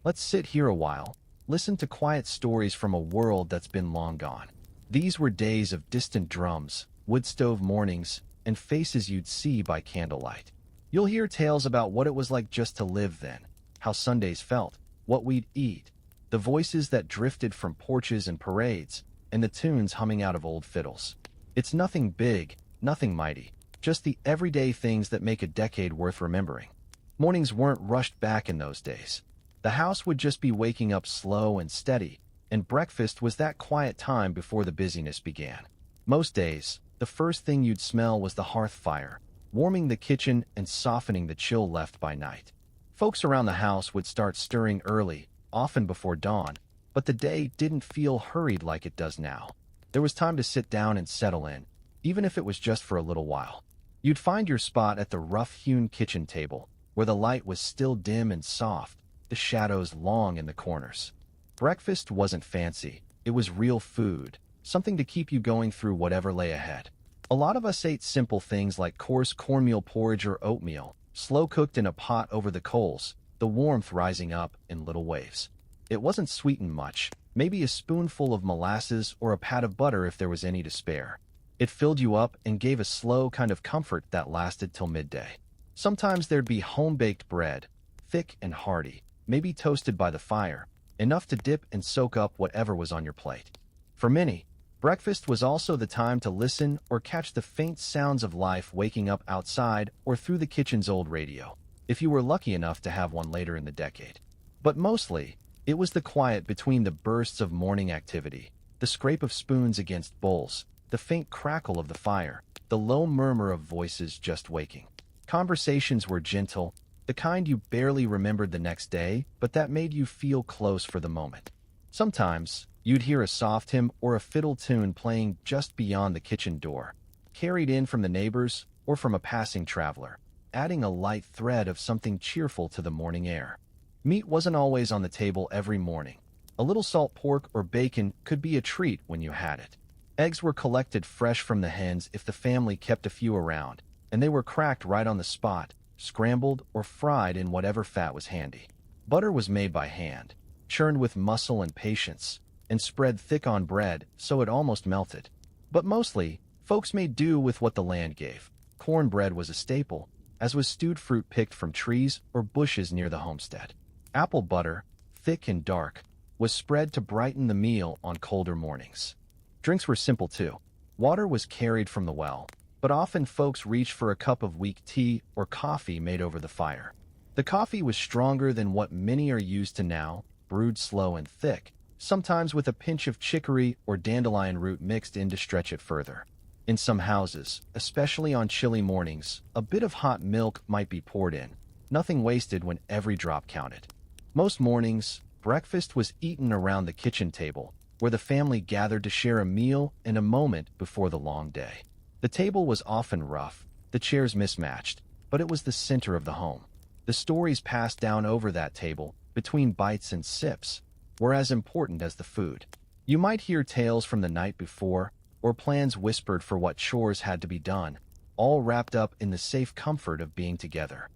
Let's sit here a while, listen to quiet stories from a world that's been long gone. These were days of distant drums, wood stove mornings, and faces you'd see by candlelight. You'll hear tales about what it was like just to live then, how Sundays felt, what we'd eat, the voices that drifted from porches and parades, and the tunes humming out of old fiddles. It's nothing big, nothing mighty, just the everyday things that make a decade worth remembering. Mornings weren't rushed back in those days. The house would just be waking up slow and steady, and breakfast was that quiet time before the busyness began. Most days, the first thing you'd smell was the hearth fire, warming the kitchen and softening the chill left by night. Folks around the house would start stirring early, often before dawn, but the day didn't feel hurried like it does now. There was time to sit down and settle in, even if it was just for a little while. You'd find your spot at the rough-hewn kitchen table, where the light was still dim and soft, the shadows long in the corners. Breakfast wasn't fancy, it was real food, something to keep you going through whatever lay ahead. A lot of us ate simple things like coarse cornmeal porridge or oatmeal, slow-cooked in a pot over the coals, the warmth rising up in little waves. It wasn't sweetened much, maybe a spoonful of molasses or a pat of butter if there was any to spare. It filled you up and gave a slow kind of comfort that lasted till midday. Sometimes there'd be home-baked bread, thick and hearty, maybe toasted by the fire, enough to dip and soak up whatever was on your plate. For many, breakfast was also the time to listen or catch the faint sounds of life waking up outside or through the kitchen's old radio, if you were lucky enough to have one later in the decade. But mostly, it was the quiet between the bursts of morning activity, the scrape of spoons against bowls, the faint crackle of the fire, the low murmur of voices just waking. Conversations were gentle, the kind you barely remembered the next day, but that made you feel close for the moment. Sometimes, you'd hear a soft hymn or a fiddle tune playing just beyond the kitchen door, carried in from the neighbors or from a passing traveler, adding a light thread of something cheerful to the morning air. Meat wasn't always on the table every morning. A little salt pork or bacon could be a treat when you had it. Eggs were collected fresh from the hens if the family kept a few around, and they were cracked right on the spot, scrambled or fried in whatever fat was handy. Butter was made by hand, churned with muscle and patience, and spread thick on bread so it almost melted. But mostly, folks made do with what the land gave. Cornbread was a staple, as was stewed fruit picked from trees or bushes near the homestead. Apple butter, thick and dark, was spread to brighten the meal on colder mornings. Drinks were simple too. Water was carried from the well, but often folks reached for a cup of weak tea or coffee made over the fire. The coffee was stronger than what many are used to now, brewed slow and thick, sometimes with a pinch of chicory or dandelion root mixed in to stretch it further. In some houses, especially on chilly mornings, a bit of hot milk might be poured in, nothing wasted when every drop counted. Most mornings, breakfast was eaten around the kitchen table, where the family gathered to share a meal and a moment before the long day. The table was often rough, the chairs mismatched, but it was the center of the home. The stories passed down over that table, between bites and sips, were as important as the food. You might hear tales from the night before, or plans whispered for what chores had to be done, all wrapped up in the safe comfort of being together.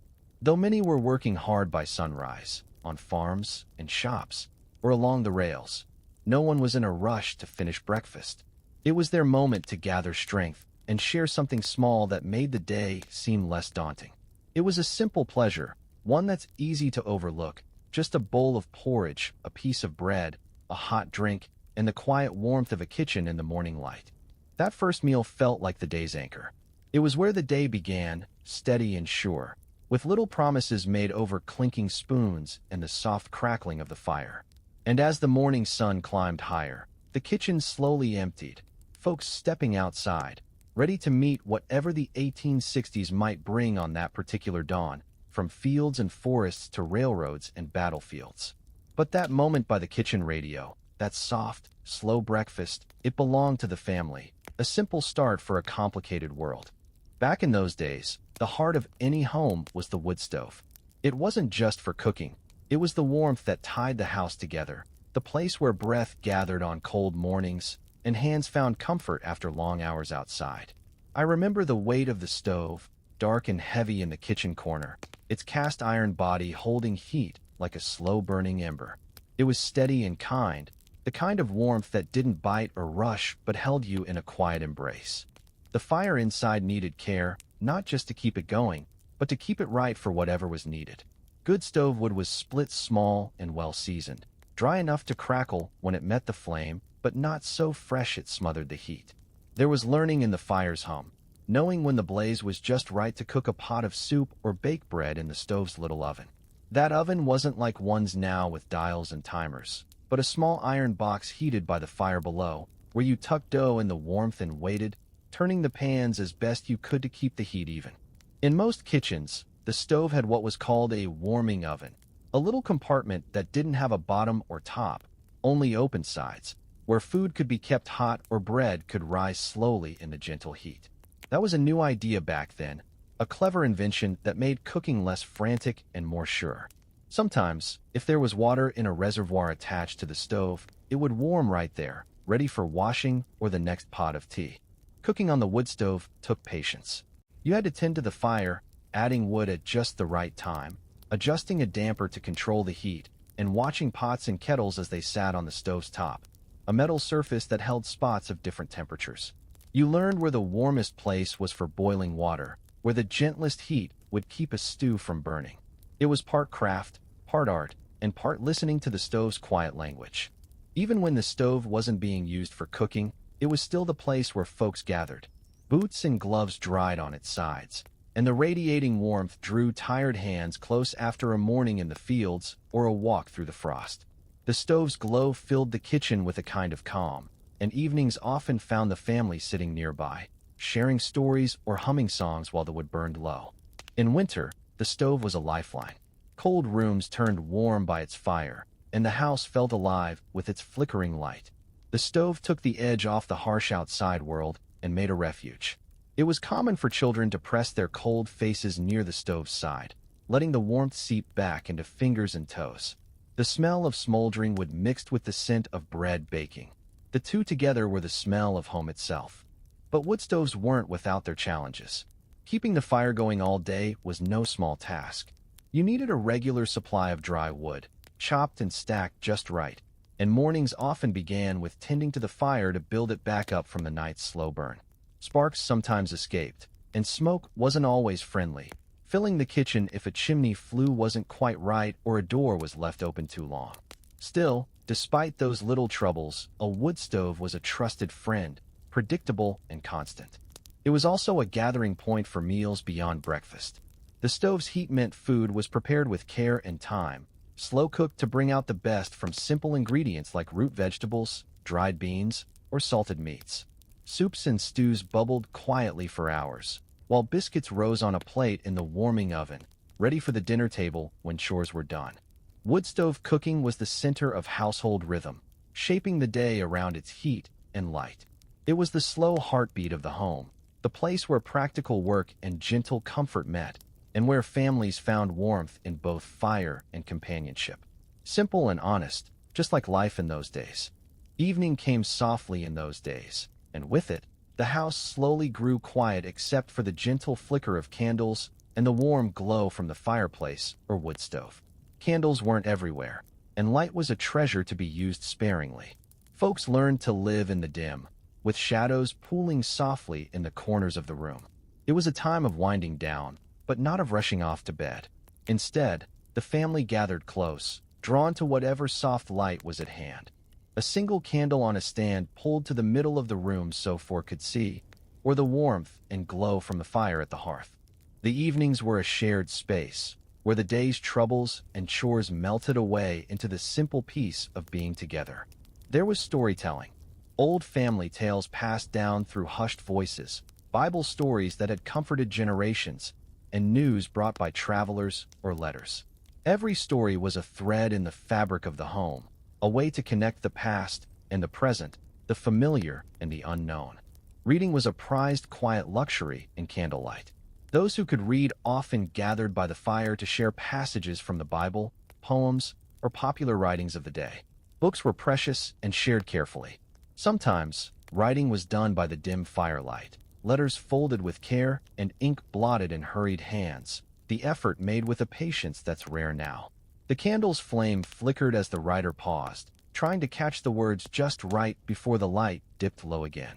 Though many were working hard by sunrise, on farms and shops, or along the rails, no one was in a rush to finish breakfast. It was their moment to gather strength and share something small that made the day seem less daunting. It was a simple pleasure, one that's easy to overlook, just a bowl of porridge, a piece of bread, a hot drink, and the quiet warmth of a kitchen in the morning light. That first meal felt like the day's anchor. It was where the day began, steady and sure, with little promises made over clinking spoons and the soft crackling of the fire. And as the morning sun climbed higher, the kitchen slowly emptied, folks stepping outside, ready to meet whatever the 1860s might bring on that particular dawn, from fields and forests to railroads and battlefields. But that moment by the kitchen radio, that soft, slow breakfast, it belonged to the family, a simple start for a complicated world. Back in those days, the heart of any home was the wood stove. It wasn't just for cooking. It was the warmth that tied the house together, the place where breath gathered on cold mornings and hands found comfort after long hours outside. I remember the weight of the stove, dark and heavy in the kitchen corner, its cast iron body holding heat like a slow-burning ember. It was steady and kind, the kind of warmth that didn't bite or rush but held you in a quiet embrace. The fire inside needed care, not just to keep it going, but to keep it right for whatever was needed. Good stove wood was split small and well-seasoned, dry enough to crackle when it met the flame, but not so fresh it smothered the heat. There was learning in the fire's hum, knowing when the blaze was just right to cook a pot of soup or bake bread in the stove's little oven. That oven wasn't like ones now with dials and timers, but a small iron box heated by the fire below, where you tucked dough in the warmth and waited, turning the pans as best you could to keep the heat even. In most kitchens, the stove had what was called a warming oven, a little compartment that didn't have a bottom or top, only open sides, where food could be kept hot or bread could rise slowly in the gentle heat. That was a new idea back then, a clever invention that made cooking less frantic and more sure. Sometimes, if there was water in a reservoir attached to the stove, it would warm right there, ready for washing or the next pot of tea. Cooking on the wood stove took patience. You had to tend to the fire, adding wood at just the right time, adjusting a damper to control the heat, and watching pots and kettles as they sat on the stove's top, a metal surface that held spots of different temperatures. You learned where the warmest place was for boiling water, where the gentlest heat would keep a stew from burning. It was part craft, part art, and part listening to the stove's quiet language. Even when the stove wasn't being used for cooking, it was still the place where folks gathered. Boots and gloves dried on its sides, and the radiating warmth drew tired hands close after a morning in the fields or a walk through the frost. The stove's glow filled the kitchen with a kind of calm, and evenings often found the family sitting nearby, sharing stories or humming songs while the wood burned low. In winter, the stove was a lifeline. Cold rooms turned warm by its fire, and the house felt alive with its flickering light. The stove took the edge off the harsh outside world and made a refuge. It was common for children to press their cold faces near the stove's side, letting the warmth seep back into fingers and toes. The smell of smoldering wood mixed with the scent of bread baking. The two together were the smell of home itself. But wood stoves weren't without their challenges. Keeping the fire going all day was no small task. You needed a regular supply of dry wood, chopped and stacked just right, and mornings often began with tending to the fire to build it back up from the night's slow burn. Sparks sometimes escaped, and smoke wasn't always friendly, filling the kitchen if a chimney flue wasn't quite right or a door was left open too long. Still, despite those little troubles, a wood stove was a trusted friend, predictable and constant. It was also a gathering point for meals beyond breakfast. The stove's heat meant food was prepared with care and time, slow-cooked to bring out the best from simple ingredients like root vegetables, dried beans, or salted meats. Soups and stews bubbled quietly for hours, while biscuits rose on a plate in the warming oven, ready for the dinner table when chores were done. Wood stove cooking was the center of household rhythm, shaping the day around its heat and light. It was the slow heartbeat of the home, the place where practical work and gentle comfort met, and where families found warmth in both fire and companionship. Simple and honest, just like life in those days. Evening came softly in those days, and with it, the house slowly grew quiet except for the gentle flicker of candles and the warm glow from the fireplace or wood stove. Candles weren't everywhere, and light was a treasure to be used sparingly. Folks learned to live in the dim, with shadows pooling softly in the corners of the room. It was a time of winding down, but not of rushing off to bed. Instead, the family gathered close, drawn to whatever soft light was at hand. A single candle on a stand pulled to the middle of the room so four could see, or the warmth and glow from the fire at the hearth. The evenings were a shared space, where the day's troubles and chores melted away into the simple peace of being together. There was storytelling, old family tales passed down through hushed voices, Bible stories that had comforted generations, and news brought by travelers or letters. Every story was a thread in the fabric of the home, a way to connect the past and the present, the familiar and the unknown. Reading was a prized quiet luxury in candlelight. Those who could read often gathered by the fire to share passages from the Bible, poems, or popular writings of the day. Books were precious and shared carefully. Sometimes, writing was done by the dim firelight, letters folded with care and ink blotted in hurried hands, the effort made with a patience that's rare now. The candle's flame flickered as the writer paused, trying to catch the words just right before the light dipped low again.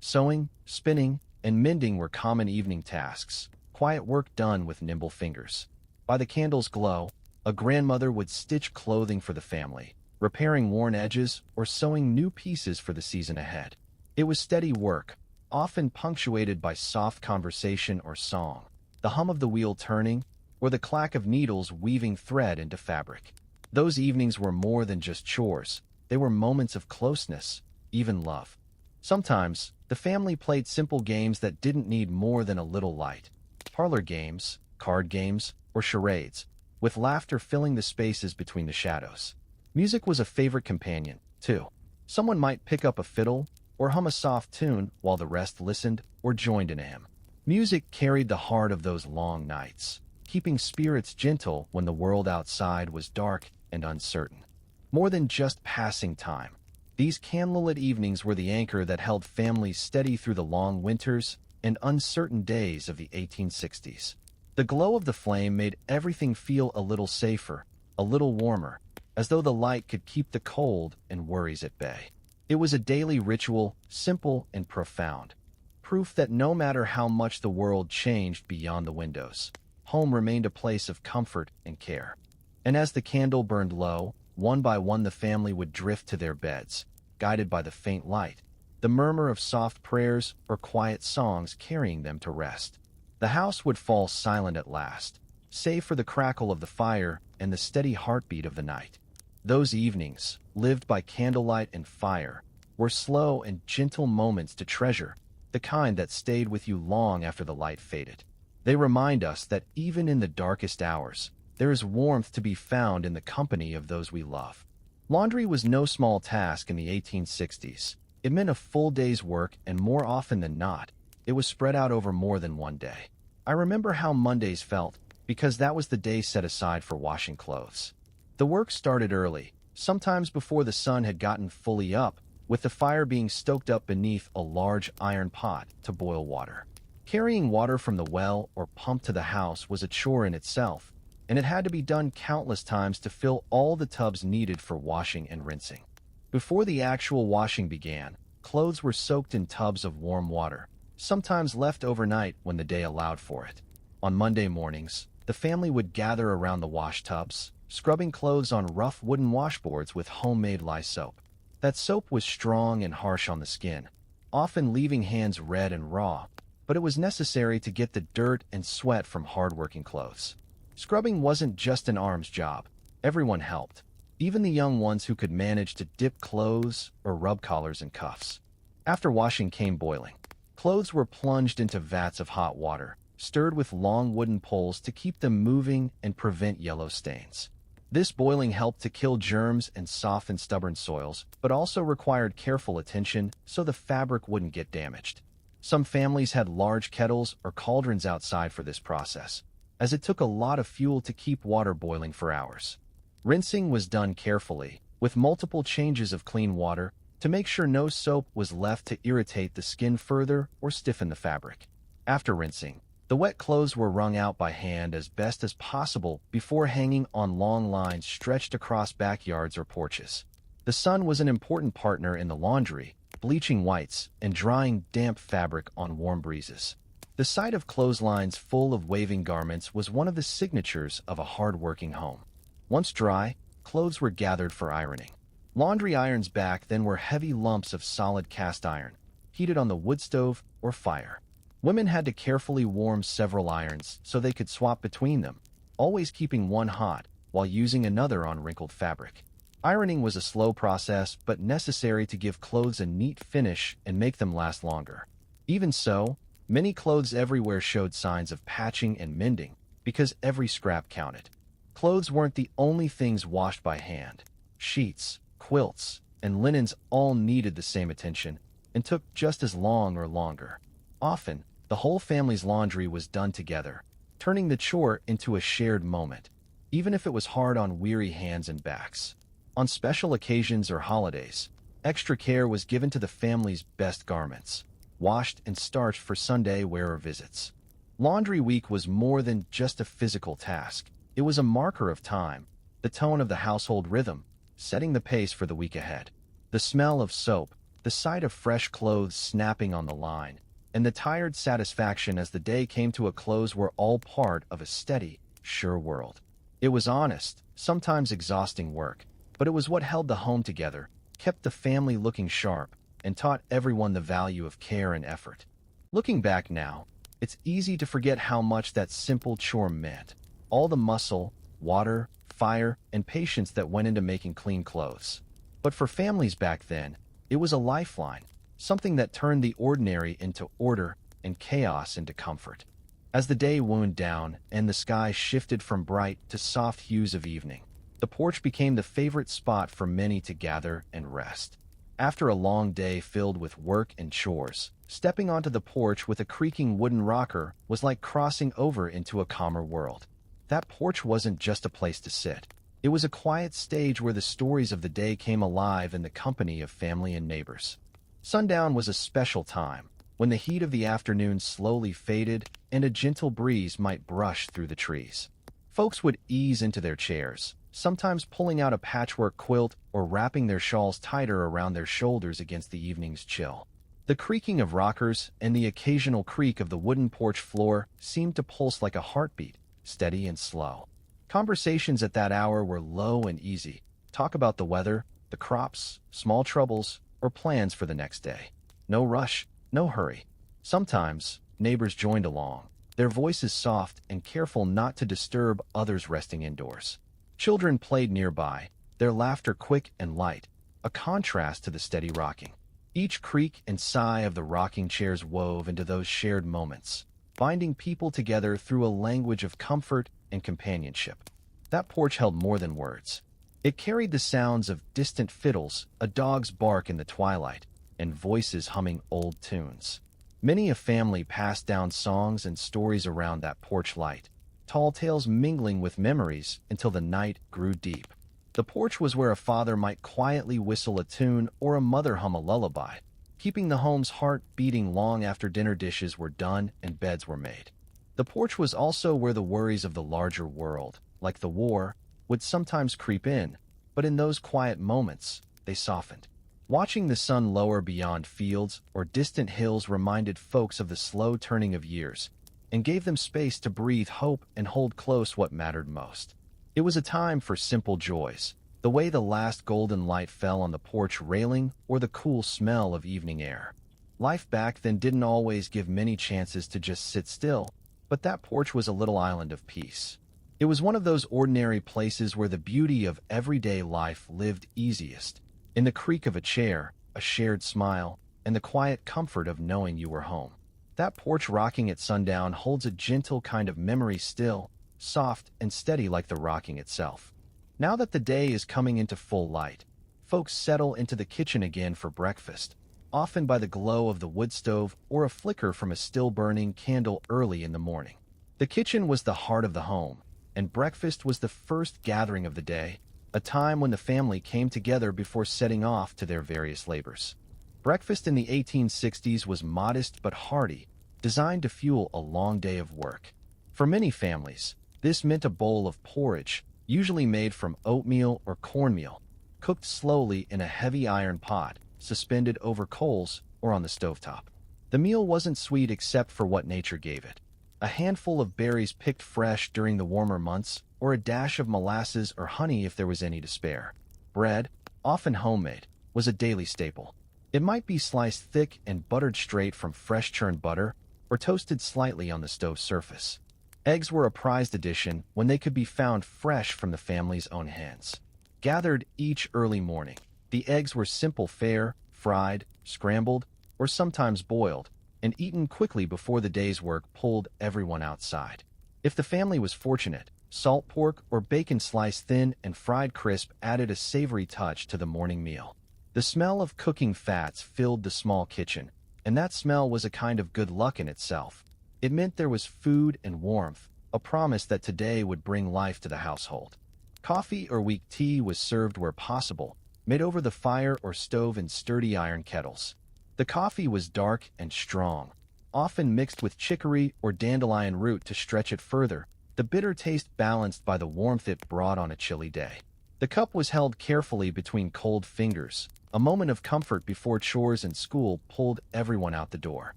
Sewing, spinning, and mending were common evening tasks, quiet work done with nimble fingers. By the candle's glow, a grandmother would stitch clothing for the family, repairing worn edges or sewing new pieces for the season ahead. It was steady work, often punctuated by soft conversation or song, the hum of the wheel turning, or the clack of needles weaving thread into fabric. Those evenings were more than just chores. They were moments of closeness, even love. Sometimes, the family played simple games that didn't need more than a little light. Parlor games, card games, or charades, with laughter filling the spaces between the shadows. Music was a favorite companion, too. Someone might pick up a fiddle or hum a soft tune while the rest listened or joined in a hymn. Music carried the heart of those long nights, keeping spirits gentle when the world outside was dark and uncertain. More than just passing time, these candlelit evenings were the anchor that held families steady through the long winters and uncertain days of the 1860s. The glow of the flame made everything feel a little safer, a little warmer, as though the light could keep the cold and worries at bay. It was a daily ritual, simple and profound, proof that no matter how much the world changed beyond the windows, home remained a place of comfort and care. And as the candle burned low, one by one the family would drift to their beds, guided by the faint light, the murmur of soft prayers or quiet songs carrying them to rest. The house would fall silent at last, save for the crackle of the fire and the steady heartbeat of the night. Those evenings, lived by candlelight and fire, were slow and gentle moments to treasure, the kind that stayed with you long after the light faded. They remind us that even in the darkest hours, there is warmth to be found in the company of those we love. Laundry was no small task in the 1860s. It meant a full day's work, and more often than not, it was spread out over more than one day. I remember how Mondays felt, because that was the day set aside for washing clothes. The work started early, sometimes before the sun had gotten fully up, with the fire being stoked up beneath a large iron pot to boil water. Carrying water from the well or pump to the house was a chore in itself, and it had to be done countless times to fill all the tubs needed for washing and rinsing. Before the actual washing began, clothes were soaked in tubs of warm water, sometimes left overnight when the day allowed for it. On Monday mornings, the family would gather around the wash tubs, scrubbing clothes on rough wooden washboards with homemade lye soap. That soap was strong and harsh on the skin, often leaving hands red and raw, but it was necessary to get the dirt and sweat from hard-working clothes. Scrubbing wasn't just an arms job. Everyone helped, even the young ones who could manage to dip clothes or rub collars and cuffs. After washing came boiling. Clothes were plunged into vats of hot water, stirred with long wooden poles to keep them moving and prevent yellow stains. This boiling helped to kill germs and soften stubborn soils, but also required careful attention so the fabric wouldn't get damaged. Some families had large kettles or cauldrons outside for this process, as it took a lot of fuel to keep water boiling for hours. Rinsing was done carefully, with multiple changes of clean water, to make sure no soap was left to irritate the skin further or stiffen the fabric. After rinsing, the wet clothes were wrung out by hand as best as possible before hanging on long lines stretched across backyards or porches. The sun was an important partner in the laundry, bleaching whites and drying damp fabric on warm breezes. The sight of clotheslines full of waving garments was one of the signatures of a hard-working home. Once dry, clothes were gathered for ironing. Laundry irons back then were heavy lumps of solid cast iron, heated on the wood stove or fire. Women had to carefully warm several irons so they could swap between them, always keeping one hot while using another on wrinkled fabric. Ironing was a slow process but necessary to give clothes a neat finish and make them last longer. Even so, many clothes everywhere showed signs of patching and mending because every scrap counted. Clothes weren't the only things washed by hand. Sheets, quilts, and linens all needed the same attention and took just as long or longer. Often, the whole family's laundry was done together, turning the chore into a shared moment, even if it was hard on weary hands and backs. On special occasions or holidays, extra care was given to the family's best garments, washed and starched for Sunday wear or visits. Laundry week was more than just a physical task. It was a marker of time, the tone of the household rhythm, setting the pace for the week ahead. The smell of soap, the sight of fresh clothes snapping on the line, and the tired satisfaction as the day came to a close were all part of a steady, sure world. It was honest, sometimes exhausting work, but it was what held the home together, kept the family looking sharp, and taught everyone the value of care and effort. Looking back now, it's easy to forget how much that simple chore meant. All the muscle, water, fire, and patience that went into making clean clothes. But for families back then, it was a lifeline, something that turned the ordinary into order and chaos into comfort. As the day wound down and the sky shifted from bright to soft hues of evening, the porch became the favorite spot for many to gather and rest. After a long day filled with work and chores, stepping onto the porch with a creaking wooden rocker was like crossing over into a calmer world. That porch wasn't just a place to sit. It was a quiet stage where the stories of the day came alive in the company of family and neighbors. Sundown was a special time, when the heat of the afternoon slowly faded and a gentle breeze might brush through the trees. Folks would ease into their chairs, sometimes pulling out a patchwork quilt or wrapping their shawls tighter around their shoulders against the evening's chill. The creaking of rockers and the occasional creak of the wooden porch floor seemed to pulse like a heartbeat, steady and slow. Conversations at that hour were low and easy. Talk about the weather, the crops, small troubles, or plans for the next day. No rush, no hurry. Sometimes, neighbors joined along, their voices soft and careful not to disturb others resting indoors. Children played nearby, their laughter quick and light, a contrast to the steady rocking. Each creak and sigh of the rocking chairs wove into those shared moments, binding people together through a language of comfort and companionship. That porch held more than words. It carried the sounds of distant fiddles, a dog's bark in the twilight, and voices humming old tunes. Many a family passed down songs and stories around that porch light, tall tales mingling with memories until the night grew deep. The porch was where a father might quietly whistle a tune or a mother hum a lullaby, keeping the home's heart beating long after dinner dishes were done and beds were made. The porch was also where the worries of the larger world, like the war, would sometimes creep in, but in those quiet moments, they softened. Watching the sun lower beyond fields or distant hills reminded folks of the slow turning of years, and gave them space to breathe hope and hold close what mattered most. It was a time for simple joys, the way the last golden light fell on the porch railing or the cool smell of evening air. Life back then didn't always give many chances to just sit still, but that porch was a little island of peace. It was one of those ordinary places where the beauty of everyday life lived easiest, in the creak of a chair, a shared smile, and the quiet comfort of knowing you were home. That porch rocking at sundown holds a gentle kind of memory still, soft and steady like the rocking itself. Now that the day is coming into full light, folks settle into the kitchen again for breakfast, often by the glow of the wood stove or a flicker from a still-burning candle early in the morning. The kitchen was the heart of the home, and breakfast was the first gathering of the day, a time when the family came together before setting off to their various labors. Breakfast in the 1860s was modest but hearty, designed to fuel a long day of work. For many families, this meant a bowl of porridge, usually made from oatmeal or cornmeal, cooked slowly in a heavy iron pot, suspended over coals or on the stovetop. The meal wasn't sweet except for what nature gave it. A handful of berries picked fresh during the warmer months, or a dash of molasses or honey if there was any to spare. Bread, often homemade, was a daily staple. It might be sliced thick and buttered straight from fresh churned butter, or toasted slightly on the stove surface. Eggs were a prized addition when they could be found fresh from the family's own hens. Gathered each early morning, the eggs were simple fare, fried, scrambled, or sometimes boiled, and eaten quickly before the day's work pulled everyone outside. If the family was fortunate, salt pork or bacon sliced thin and fried crisp added a savory touch to the morning meal. The smell of cooking fats filled the small kitchen, and that smell was a kind of good luck in itself. It meant there was food and warmth, a promise that today would bring life to the household. Coffee or weak tea was served where possible, made over the fire or stove in sturdy iron kettles. The coffee was dark and strong, often mixed with chicory or dandelion root to stretch it further, the bitter taste balanced by the warmth it brought on a chilly day. The cup was held carefully between cold fingers, a moment of comfort before chores and school pulled everyone out the door.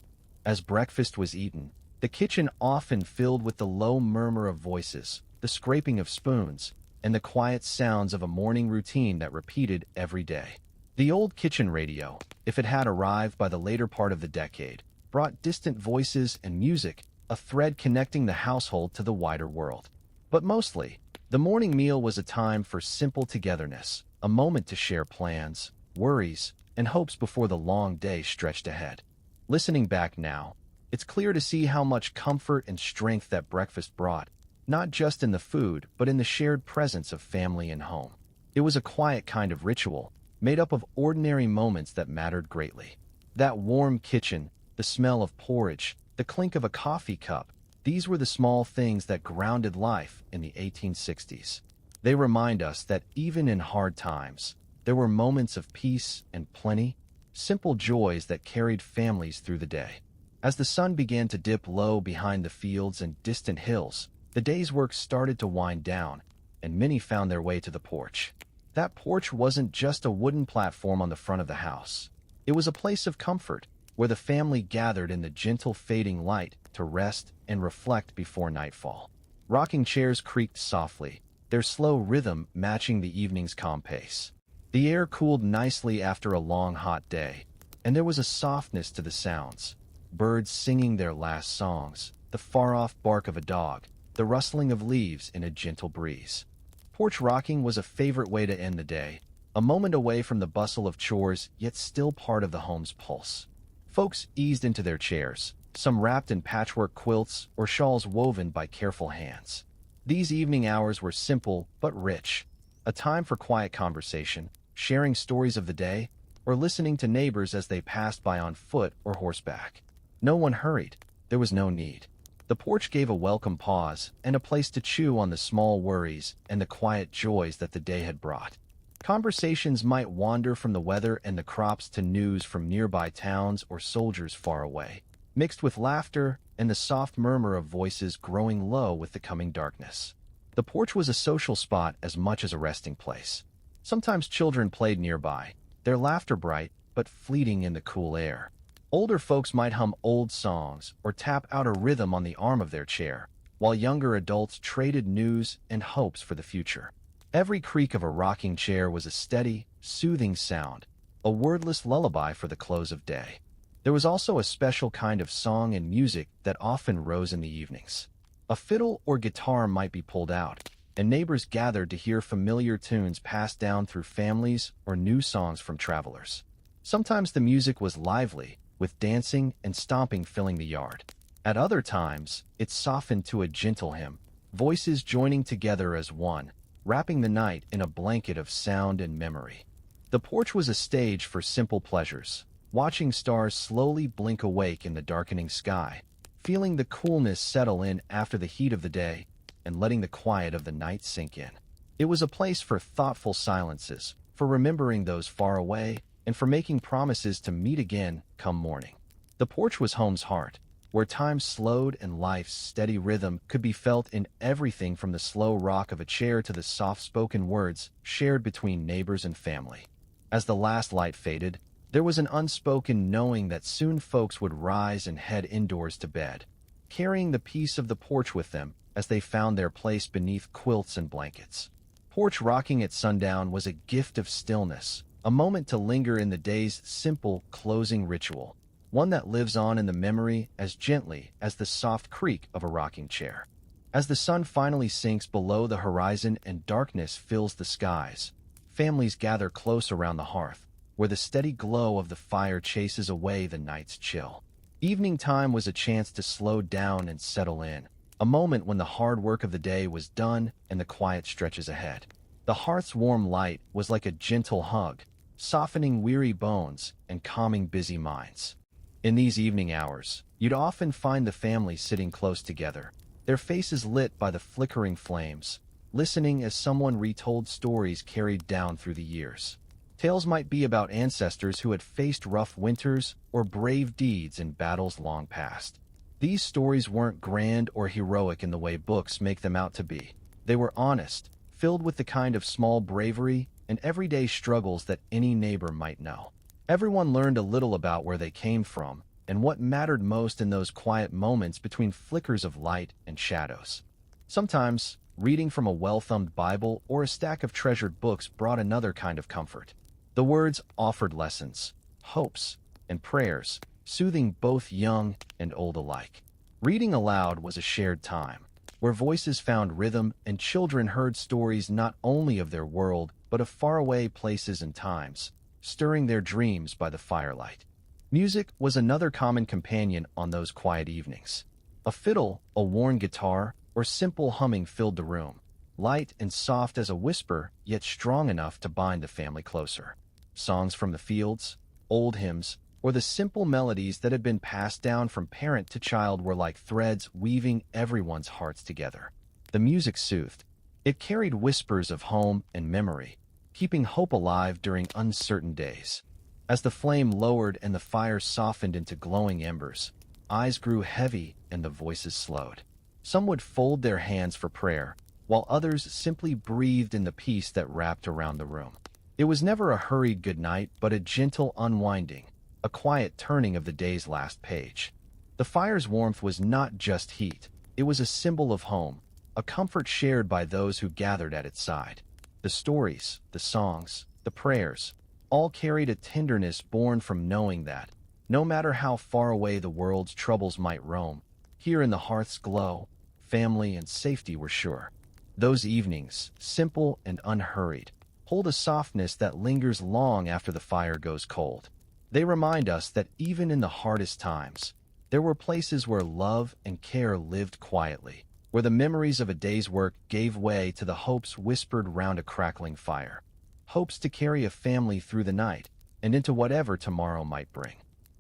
As breakfast was eaten, the kitchen often filled with the low murmur of voices, the scraping of spoons, and the quiet sounds of a morning routine that repeated every day. The old kitchen radio, if it had arrived by the later part of the decade, brought distant voices and music, a thread connecting the household to the wider world. But mostly, the morning meal was a time for simple togetherness, a moment to share plans, worries, and hopes before the long day stretched ahead. Listening back now, it's clear to see how much comfort and strength that breakfast brought, not just in the food, but in the shared presence of family and home. It was a quiet kind of ritual, made up of ordinary moments that mattered greatly. That warm kitchen, the smell of porridge, the clink of a coffee cup, these were the small things that grounded life in the 1860s. They remind us that even in hard times, there were moments of peace and plenty, simple joys that carried families through the day. As the sun began to dip low behind the fields and distant hills, the day's work started to wind down, and many found their way to the porch. That porch wasn't just a wooden platform on the front of the house. It was a place of comfort, where the family gathered in the gentle fading light to rest and reflect before nightfall. Rocking chairs creaked softly, their slow rhythm matching the evening's calm pace. The air cooled nicely after a long hot day, and there was a softness to the sounds. Birds singing their last songs, the far-off bark of a dog, the rustling of leaves in a gentle breeze. Porch rocking was a favorite way to end the day, a moment away from the bustle of chores, yet still part of the home's pulse. Folks eased into their chairs, some wrapped in patchwork quilts or shawls woven by careful hands. These evening hours were simple but rich, a time for quiet conversation, sharing stories of the day, or listening to neighbors as they passed by on foot or horseback. No one hurried. There was no need. The porch gave a welcome pause and a place to chew on the small worries and the quiet joys that the day had brought. Conversations might wander from the weather and the crops to news from nearby towns or soldiers far away, mixed with laughter and the soft murmur of voices growing low with the coming darkness. The porch was a social spot as much as a resting place. Sometimes children played nearby, their laughter bright but fleeting in the cool air. Older folks might hum old songs or tap out a rhythm on the arm of their chair, while younger adults traded news and hopes for the future. Every creak of a rocking chair was a steady, soothing sound, a wordless lullaby for the close of day. There was also a special kind of song and music that often rose in the evenings. A fiddle or guitar might be pulled out, and neighbors gathered to hear familiar tunes passed down through families or new songs from travelers. Sometimes the music was lively, with dancing and stomping filling the yard. At other times, it softened to a gentle hymn, voices joining together as one, wrapping the night in a blanket of sound and memory. The porch was a stage for simple pleasures, watching stars slowly blink awake in the darkening sky, feeling the coolness settle in after the heat of the day, and letting the quiet of the night sink in. It was a place for thoughtful silences, for remembering those far away, and for making promises to meet again come morning. The porch was home's heart, where time slowed and life's steady rhythm could be felt in everything from the slow rock of a chair to the soft-spoken words shared between neighbors and family. As the last light faded, there was an unspoken knowing that soon folks would rise and head indoors to bed, carrying the peace of the porch with them as they found their place beneath quilts and blankets. Porch rocking at sundown was a gift of stillness, a moment to linger in the day's simple closing ritual, one that lives on in the memory as gently as the soft creak of a rocking chair. As the sun finally sinks below the horizon and darkness fills the skies, families gather close around the hearth, where the steady glow of the fire chases away the night's chill. Evening time was a chance to slow down and settle in, a moment when the hard work of the day was done and the quiet stretches ahead. The hearth's warm light was like a gentle hug, softening weary bones and calming busy minds. In these evening hours, you'd often find the family sitting close together, their faces lit by the flickering flames, listening as someone retold stories carried down through the years. Tales might be about ancestors who had faced rough winters or brave deeds in battles long past. These stories weren't grand or heroic in the way books make them out to be. They were honest, filled with the kind of small bravery and everyday struggles that any neighbor might know. Everyone learned a little about where they came from and what mattered most in those quiet moments between flickers of light and shadows. Sometimes, reading from a well-thumbed Bible or a stack of treasured books brought another kind of comfort. The words offered lessons, hopes, and prayers, soothing both young and old alike. Reading aloud was a shared time, where voices found rhythm and children heard stories not only of their world but of faraway places and times, stirring their dreams by the firelight. Music was another common companion on those quiet evenings. A fiddle, a worn guitar, or simple humming filled the room, light and soft as a whisper, yet strong enough to bind the family closer. Songs from the fields, old hymns, or the simple melodies that had been passed down from parent to child were like threads weaving everyone's hearts together. The music soothed. It carried whispers of home and memory, keeping hope alive during uncertain days. As the flame lowered and the fire softened into glowing embers, eyes grew heavy and the voices slowed. Some would fold their hands for prayer, while others simply breathed in the peace that wrapped around the room. It was never a hurried goodnight, but a gentle unwinding, a quiet turning of the day's last page. The fire's warmth was not just heat, it was a symbol of home, a comfort shared by those who gathered at its side. The stories, the songs, the prayers, all carried a tenderness born from knowing that, no matter how far away the world's troubles might roam, here in the hearth's glow, family and safety were sure. Those evenings, simple and unhurried, hold a softness that lingers long after the fire goes cold. They remind us that even in the hardest times, there were places where love and care lived quietly, where the memories of a day's work gave way to the hopes whispered round a crackling fire. Hopes to carry a family through the night and into whatever tomorrow might bring.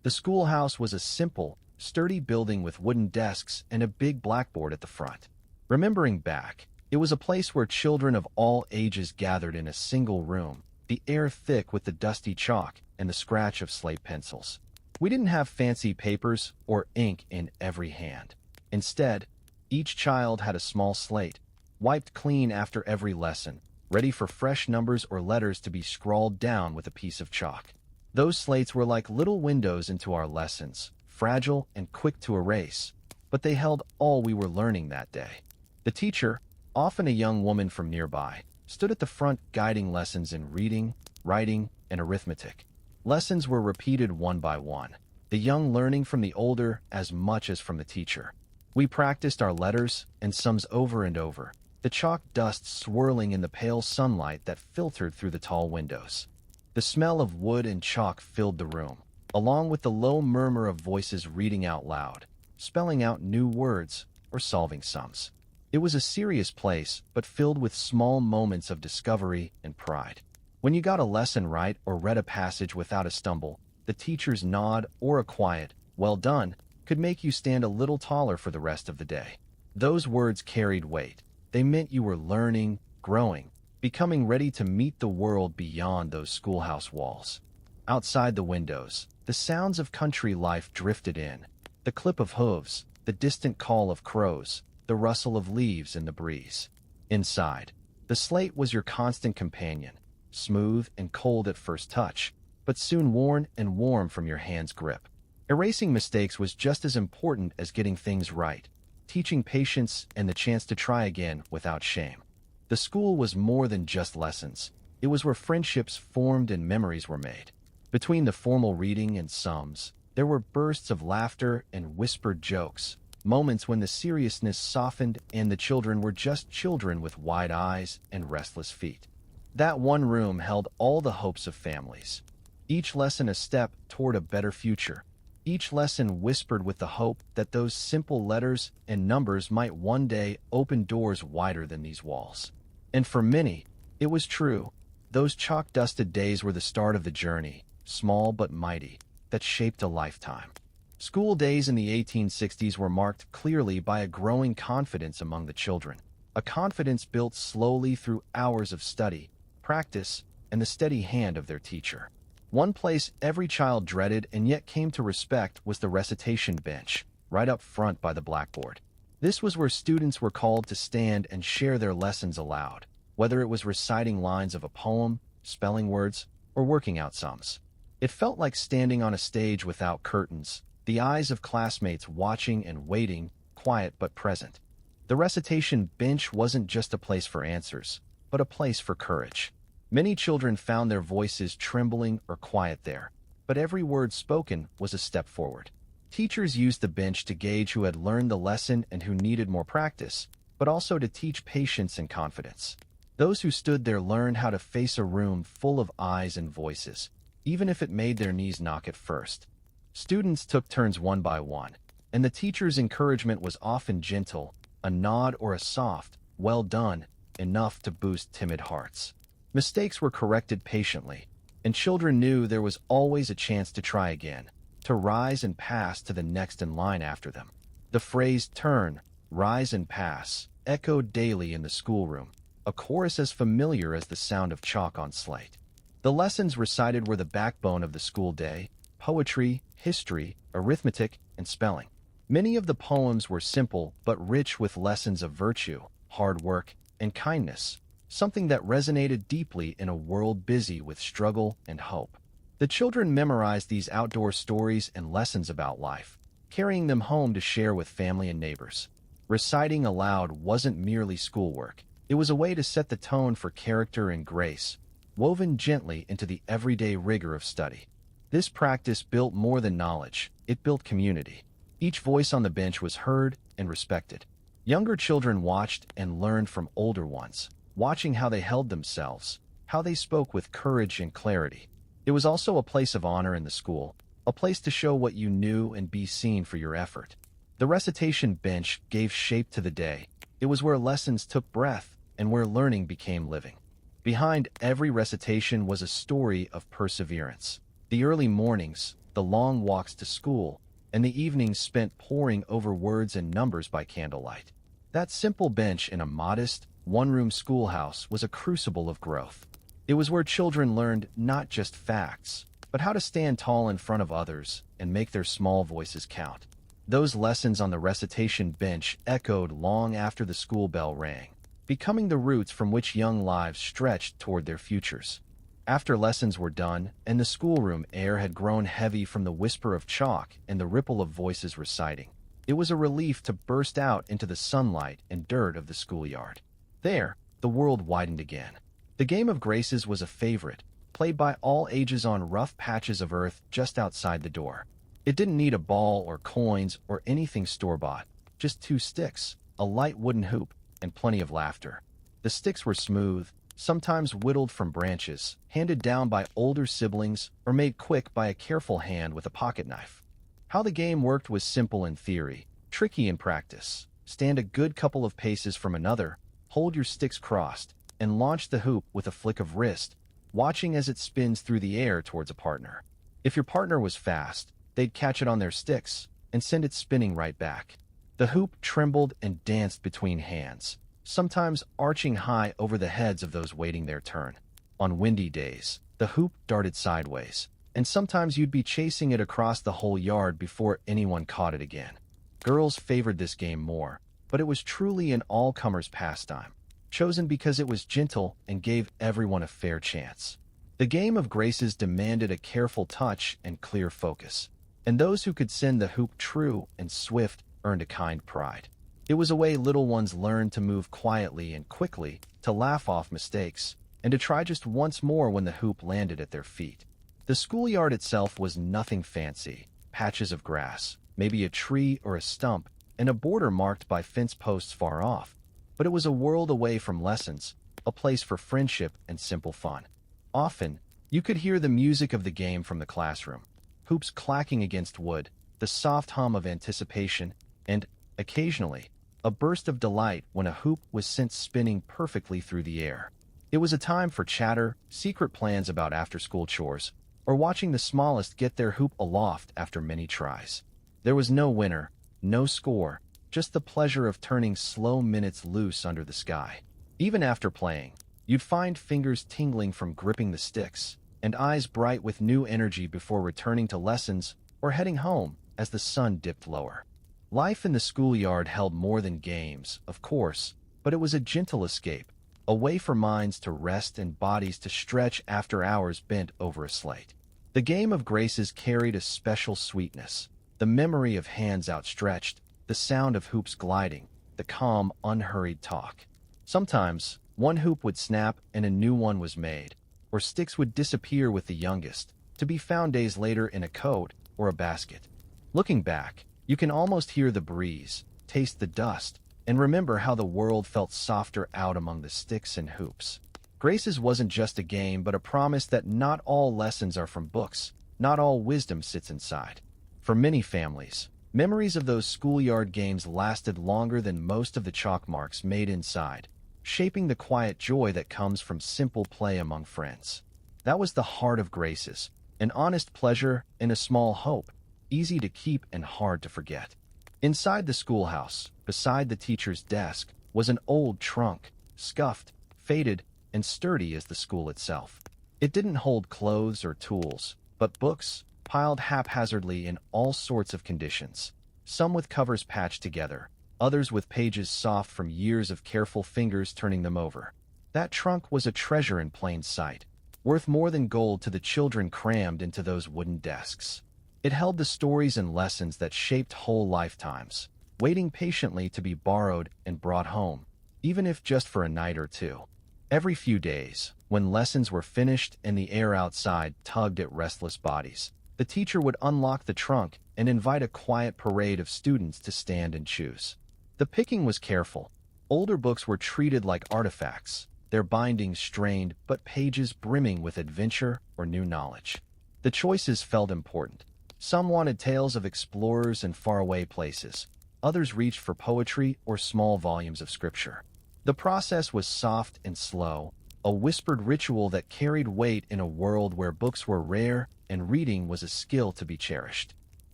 The schoolhouse was a simple, sturdy building with wooden desks and a big blackboard at the front. Remembering back, it was a place where children of all ages gathered in a single room, the air thick with the dusty chalk and the scratch of slate pencils. We didn't have fancy papers or ink in every hand. Instead, each child had a small slate, wiped clean after every lesson, ready for fresh numbers or letters to be scrawled down with a piece of chalk. Those slates were like little windows into our lessons, fragile and quick to erase, but they held all we were learning that day. The teacher, often a young woman from nearby, stood at the front guiding lessons in reading, writing, and arithmetic. Lessons were repeated one by one, the young learning from the older as much as from the teacher. We practiced our letters and sums over and over, the chalk dust swirling in the pale sunlight that filtered through the tall windows. The smell of wood and chalk filled the room, along with the low murmur of voices reading out loud, spelling out new words, or solving sums. It was a serious place, but filled with small moments of discovery and pride. When you got a lesson right or read a passage without a stumble, the teacher's nod or a quiet, "Well done," could make you stand a little taller for the rest of the day. Those words carried weight. They meant you were learning, growing, becoming ready to meet the world beyond those schoolhouse walls. Outside the windows, the sounds of country life drifted in, the clip of hooves, the distant call of crows, the rustle of leaves in the breeze. Inside, the slate was your constant companion, smooth and cold at first touch, but soon worn and warm from your hand's grip. Erasing mistakes was just as important as getting things right, teaching patience and the chance to try again without shame. The school was more than just lessons. It was where friendships formed and memories were made. Between the formal reading and sums, there were bursts of laughter and whispered jokes, moments when the seriousness softened and the children were just children with wide eyes and restless feet. That one room held all the hopes of families. Each lesson a step toward a better future. Each lesson whispered with the hope that those simple letters and numbers might one day open doors wider than these walls. And for many, it was true. Those chalk-dusted days were the start of the journey, small but mighty, that shaped a lifetime. School days in the 1860s were marked clearly by a growing confidence among the children, a confidence built slowly through hours of study, practice, and the steady hand of their teacher. One place every child dreaded and yet came to respect was the recitation bench. right up front by the blackboard. This was where students were called to stand and share their lessons aloud, whether it was reciting lines of a poem, spelling words, or working out sums. It felt like standing on a stage without curtains, the eyes of classmates watching and waiting, quiet but present. The recitation bench wasn't just a place for answers, but a place for courage. Many children found their voices trembling or quiet there, but every word spoken was a step forward. Teachers used the bench to gauge who had learned the lesson and who needed more practice, but also to teach patience and confidence. Those who stood there learned how to face a room full of eyes and voices, even if it made their knees knock at first. Students took turns one by one, and the teacher's encouragement was often gentle, a nod or a soft, "well done," enough to boost timid hearts. Mistakes were corrected patiently, and children knew there was always a chance to try again, to rise and pass to the next in line after them. The phrase "turn, rise and pass" echoed daily in the schoolroom, a chorus as familiar as the sound of chalk on slate. The lessons recited were the backbone of the school day: poetry, history, arithmetic, and spelling. Many of the poems were simple but rich with lessons of virtue, hard work, and kindness, something that resonated deeply in a world busy with struggle and hope. The children memorized these outdoor stories and lessons about life, carrying them home to share with family and neighbors. Reciting aloud wasn't merely schoolwork. It was a way to set the tone for character and grace, woven gently into the everyday rigor of study. This practice built more than knowledge, it built community. Each voice on the bench was heard and respected. Younger children watched and learned from older ones, watching how they held themselves, how they spoke with courage and clarity. It was also a place of honor in the school, a place to show what you knew and be seen for your effort. The recitation bench gave shape to the day. It was where lessons took breath and where learning became living. Behind every recitation was a story of perseverance. The early mornings, the long walks to school, and the evenings spent poring over words and numbers by candlelight. That simple bench in a modest, one-room schoolhouse was a crucible of growth. It was where children learned not just facts, but how to stand tall in front of others and make their small voices count. Those lessons on the recitation bench echoed long after the school bell rang, becoming the roots from which young lives stretched toward their futures. After lessons were done and the schoolroom air had grown heavy from the whisper of chalk and the ripple of voices reciting, it was a relief to burst out into the sunlight and dirt of the schoolyard. There, the world widened again. The game of graces was a favorite, played by all ages on rough patches of earth just outside the door. It didn't need a ball or coins or anything store-bought, just 2 sticks, a light wooden hoop, and plenty of laughter. The sticks were smooth, sometimes whittled from branches, handed down by older siblings or made quick by a careful hand with a pocket knife. How the game worked was simple in theory, tricky in practice. Stand a good couple of paces from another, hold your sticks crossed, and launch the hoop with a flick of wrist, watching as it spins through the air towards a partner. If your partner was fast, they'd catch it on their sticks and send it spinning right back. The hoop trembled and danced between hands, sometimes arching high over the heads of those waiting their turn. On windy days, the hoop darted sideways, and sometimes you'd be chasing it across the whole yard before anyone caught it again. Girls favored this game more, but it was truly an all-comers pastime, chosen because it was gentle and gave everyone a fair chance. The game of graces demanded a careful touch and clear focus, and those who could send the hoop true and swift earned a kind pride. It was a way little ones learned to move quietly and quickly, to laugh off mistakes, and to try just once more when the hoop landed at their feet. The schoolyard itself was nothing fancy: patches of grass, maybe a tree or a stump, and a border marked by fence posts far off. But it was a world away from lessons, a place for friendship and simple fun. Often, you could hear the music of the game from the classroom, hoops clacking against wood, the soft hum of anticipation, and, occasionally, a burst of delight when a hoop was sent spinning perfectly through the air. It was a time for chatter, secret plans about after-school chores, or watching the smallest get their hoop aloft after many tries. There was no winner, no score, just the pleasure of turning slow minutes loose under the sky. Even after playing, you'd find fingers tingling from gripping the sticks, and eyes bright with new energy before returning to lessons or heading home as the sun dipped lower. Life in the schoolyard held more than games, of course, but it was a gentle escape, a way for minds to rest and bodies to stretch after hours bent over a slate. The game of graces carried a special sweetness, the memory of hands outstretched, the sound of hoops gliding, the calm, unhurried talk. Sometimes, one hoop would snap and a new one was made, or sticks would disappear with the youngest, to be found days later in a coat or a basket. Looking back, you can almost hear the breeze, taste the dust, and remember how the world felt softer out among the sticks and hoops. Graces wasn't just a game, but a promise that not all lessons are from books, not all wisdom sits inside. For many families, memories of those schoolyard games lasted longer than most of the chalk marks made inside, shaping the quiet joy that comes from simple play among friends. That was the heart of graces, an honest pleasure and a small hope, easy to keep and hard to forget. Inside the schoolhouse, beside the teacher's desk, was an old trunk, scuffed, faded, and sturdy as the school itself. It didn't hold clothes or tools, but books, piled haphazardly in all sorts of conditions, some with covers patched together, others with pages soft from years of careful fingers turning them over. That trunk was a treasure in plain sight, worth more than gold to the children crammed into those wooden desks. It held the stories and lessons that shaped whole lifetimes, waiting patiently to be borrowed and brought home, even if just for a night or two. Every few days, when lessons were finished and the air outside tugged at restless bodies, the teacher would unlock the trunk and invite a quiet parade of students to stand and choose. The picking was careful. Older books were treated like artifacts, their bindings strained but pages brimming with adventure or new knowledge. The choices felt important. Some wanted tales of explorers and faraway places. Others reached for poetry or small volumes of scripture. The process was soft and slow, a whispered ritual that carried weight in a world where books were rare and reading was a skill to be cherished.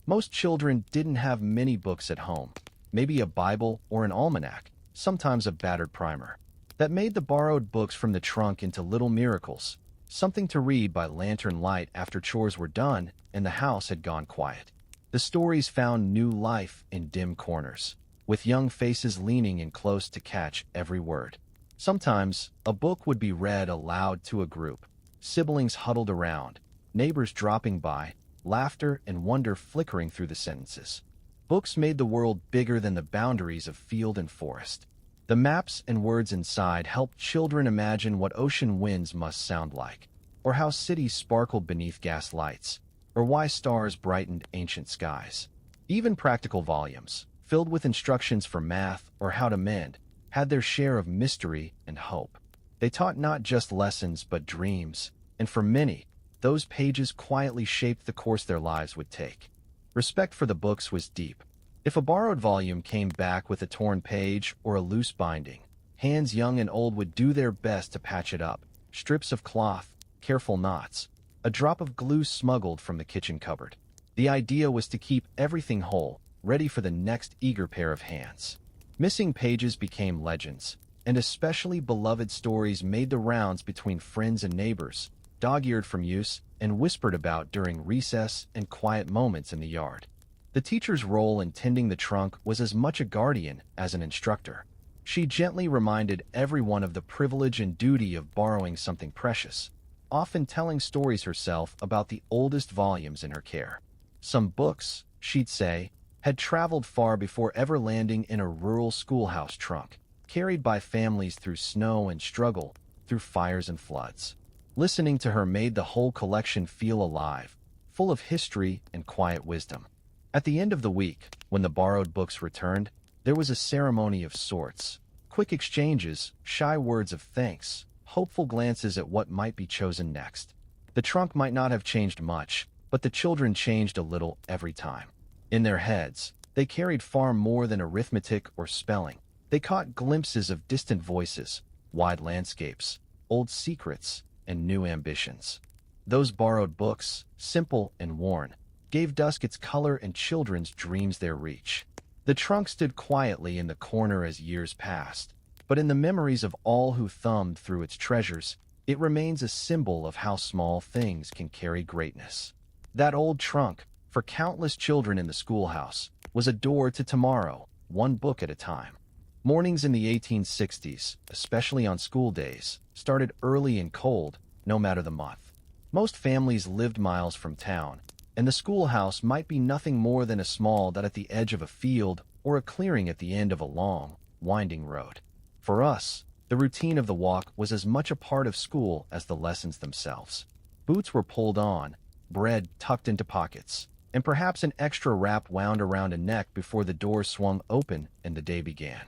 Most children didn't have many books at home, maybe a Bible or an almanac, sometimes a battered primer. That made the borrowed books from the trunk into little miracles, something to read by lantern light after chores were done and the house had gone quiet. The stories found new life in dim corners, with young faces leaning in close to catch every word. Sometimes, a book would be read aloud to a group, siblings huddled around, neighbors dropping by, laughter and wonder flickering through the sentences. Books made the world bigger than the boundaries of field and forest. The maps and words inside helped children imagine what ocean winds must sound like, or how cities sparkled beneath gas lights, or why stars brightened ancient skies. Even practical volumes, filled with instructions for math or how to mend, had their share of mystery and hope. They taught not just lessons but dreams, and for many, those pages quietly shaped the course their lives would take. Respect for the books was deep. If a borrowed volume came back with a torn page or a loose binding, hands young and old would do their best to patch it up. Strips of cloth, careful knots, a drop of glue smuggled from the kitchen cupboard. The idea was to keep everything whole, ready for the next eager pair of hands. Missing pages became legends, and especially beloved stories made the rounds between friends and neighbors, dog-eared from use and whispered about during recess and quiet moments in the yard. The teacher's role in tending the trunk was as much a guardian as an instructor. She gently reminded everyone of the privilege and duty of borrowing something precious, often telling stories herself about the oldest volumes in her care. Some books, she'd say, had traveled far before ever landing in a rural schoolhouse trunk, carried by families through snow and struggle, through fires and floods. Listening to her made the whole collection feel alive, full of history and quiet wisdom. At the end of the week, when the borrowed books returned, there was a ceremony of sorts. Quick exchanges, shy words of thanks, hopeful glances at what might be chosen next. The trunk might not have changed much, but the children changed a little every time. In their heads, they carried far more than arithmetic or spelling. They caught glimpses of distant voices, wide landscapes, old secrets, and new ambitions. Those borrowed books, simple and worn, gave dusk its color and children's dreams their reach. The trunk stood quietly in the corner as years passed, but in the memories of all who thumbed through its treasures, it remains a symbol of how small things can carry greatness. That old trunk, for countless children in the schoolhouse, was a door to tomorrow, one book at a time. Mornings in the 1860s, especially on school days, started early and cold, no matter the month. Most families lived miles from town, and the schoolhouse might be nothing more than a small dot at the edge of a field or a clearing at the end of a long, winding road. For us, the routine of the walk was as much a part of school as the lessons themselves. Boots were pulled on, bread tucked into pockets, and perhaps an extra wrap wound around a neck before the door swung open and the day began.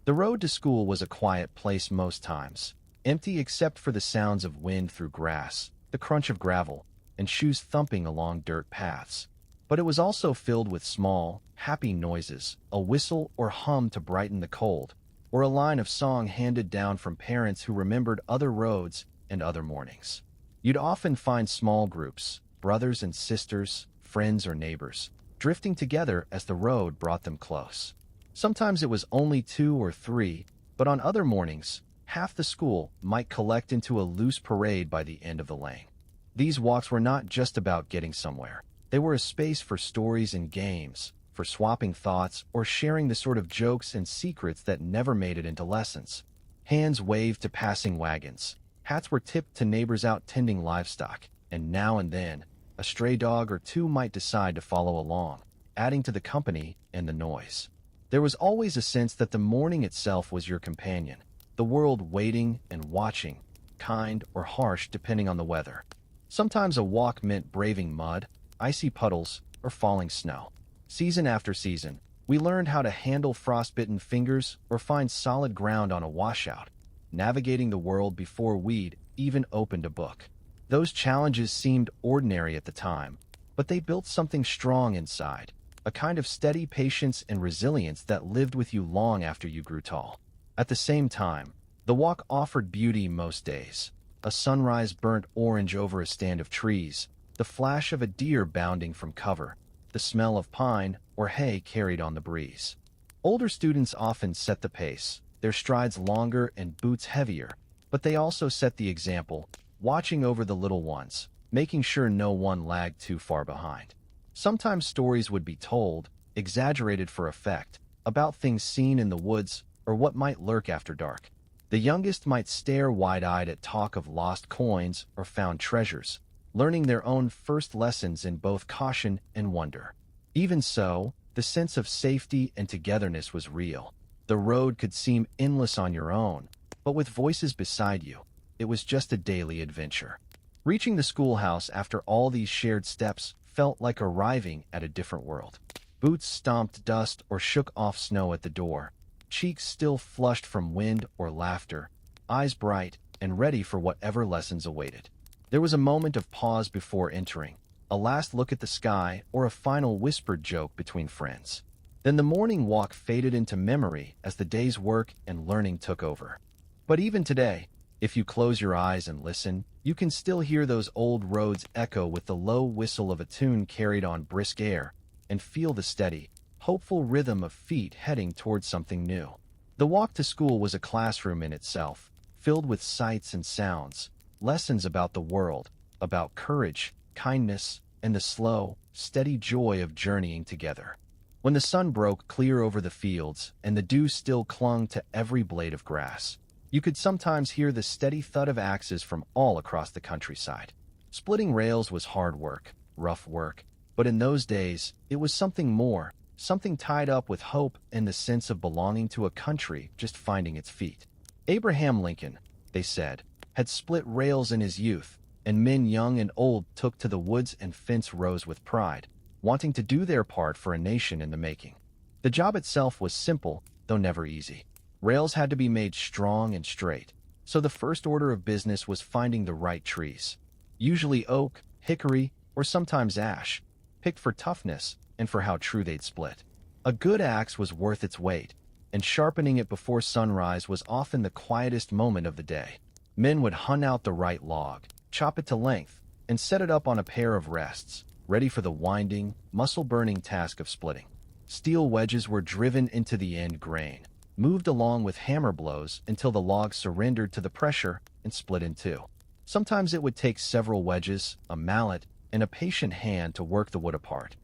The road to school was a quiet place most times, empty except for the sounds of wind through grass, the crunch of gravel, and shoes thumping along dirt paths. But it was also filled with small, happy noises, a whistle or hum to brighten the cold, or a line of song handed down from parents who remembered other roads and other mornings. You'd often find small groups, brothers and sisters, friends or neighbors, drifting together as the road brought them close. Sometimes it was only 2 or 3, but on other mornings, half the school might collect into a loose parade by the end of the lane. These walks were not just about getting somewhere. They were a space for stories and games, for swapping thoughts or sharing the sort of jokes and secrets that never made it into lessons. Hands waved to passing wagons. Hats were tipped to neighbors out tending livestock, and now and then, a stray dog or two might decide to follow along, adding to the company and the noise. There was always a sense that the morning itself was your companion, the world waiting and watching, kind or harsh depending on the weather. Sometimes a walk meant braving mud, icy puddles, or falling snow. Season after season, we learned how to handle frostbitten fingers or find solid ground on a washout, navigating the world before we'd even opened a book. Those challenges seemed ordinary at the time, but they built something strong inside, a kind of steady patience and resilience that lived with you long after you grew tall. At the same time, the walk offered beauty most days. A sunrise burnt orange over a stand of trees, the flash of a deer bounding from cover, the smell of pine or hay carried on the breeze. Older students often set the pace, their strides longer and boots heavier, but they also set the example, watching over the little ones, making sure no one lagged too far behind. Sometimes stories would be told, exaggerated for effect, about things seen in the woods or what might lurk after dark. The youngest might stare wide-eyed at talk of lost coins or found treasures, learning their own first lessons in both caution and wonder. Even so, the sense of safety and togetherness was real. The road could seem endless on your own, but with voices beside you, it was just a daily adventure. Reaching the schoolhouse after all these shared steps felt like arriving at a different world. Boots stomped dust or shook off snow at the door, cheeks still flushed from wind or laughter, eyes bright and ready for whatever lessons awaited. There was a moment of pause before entering, a last look at the sky or a final whispered joke between friends. Then the morning walk faded into memory as the day's work and learning took over. But even today, if you close your eyes and listen, you can still hear those old roads echo with the low whistle of a tune carried on brisk air, and feel the steady, hopeful rhythm of feet heading towards something new. The walk to school was a classroom in itself, filled with sights and sounds, lessons about the world, about courage, kindness, and the slow, steady joy of journeying together. When the sun broke clear over the fields and the dew still clung to every blade of grass, you could sometimes hear the steady thud of axes from all across the countryside. Splitting rails was hard work, rough work, but in those days, it was something more, something tied up with hope and the sense of belonging to a country just finding its feet. Abraham Lincoln, they said, had split rails in his youth, and men young and old took to the woods and fence rows with pride, wanting to do their part for a nation in the making. The job itself was simple, though never easy. Rails had to be made strong and straight, so the first order of business was finding the right trees, usually oak, hickory, or sometimes ash, picked for toughness and for how true they'd split. A good axe was worth its weight, and sharpening it before sunrise was often the quietest moment of the day. Men would hunt out the right log, chop it to length, and set it up on a pair of rests, ready for the winding, muscle-burning task of splitting. Steel wedges were driven into the end grain, moved along with hammer blows until the log surrendered to the pressure and split in two. Sometimes it would take several wedges, a mallet, and a patient hand to work the wood apart.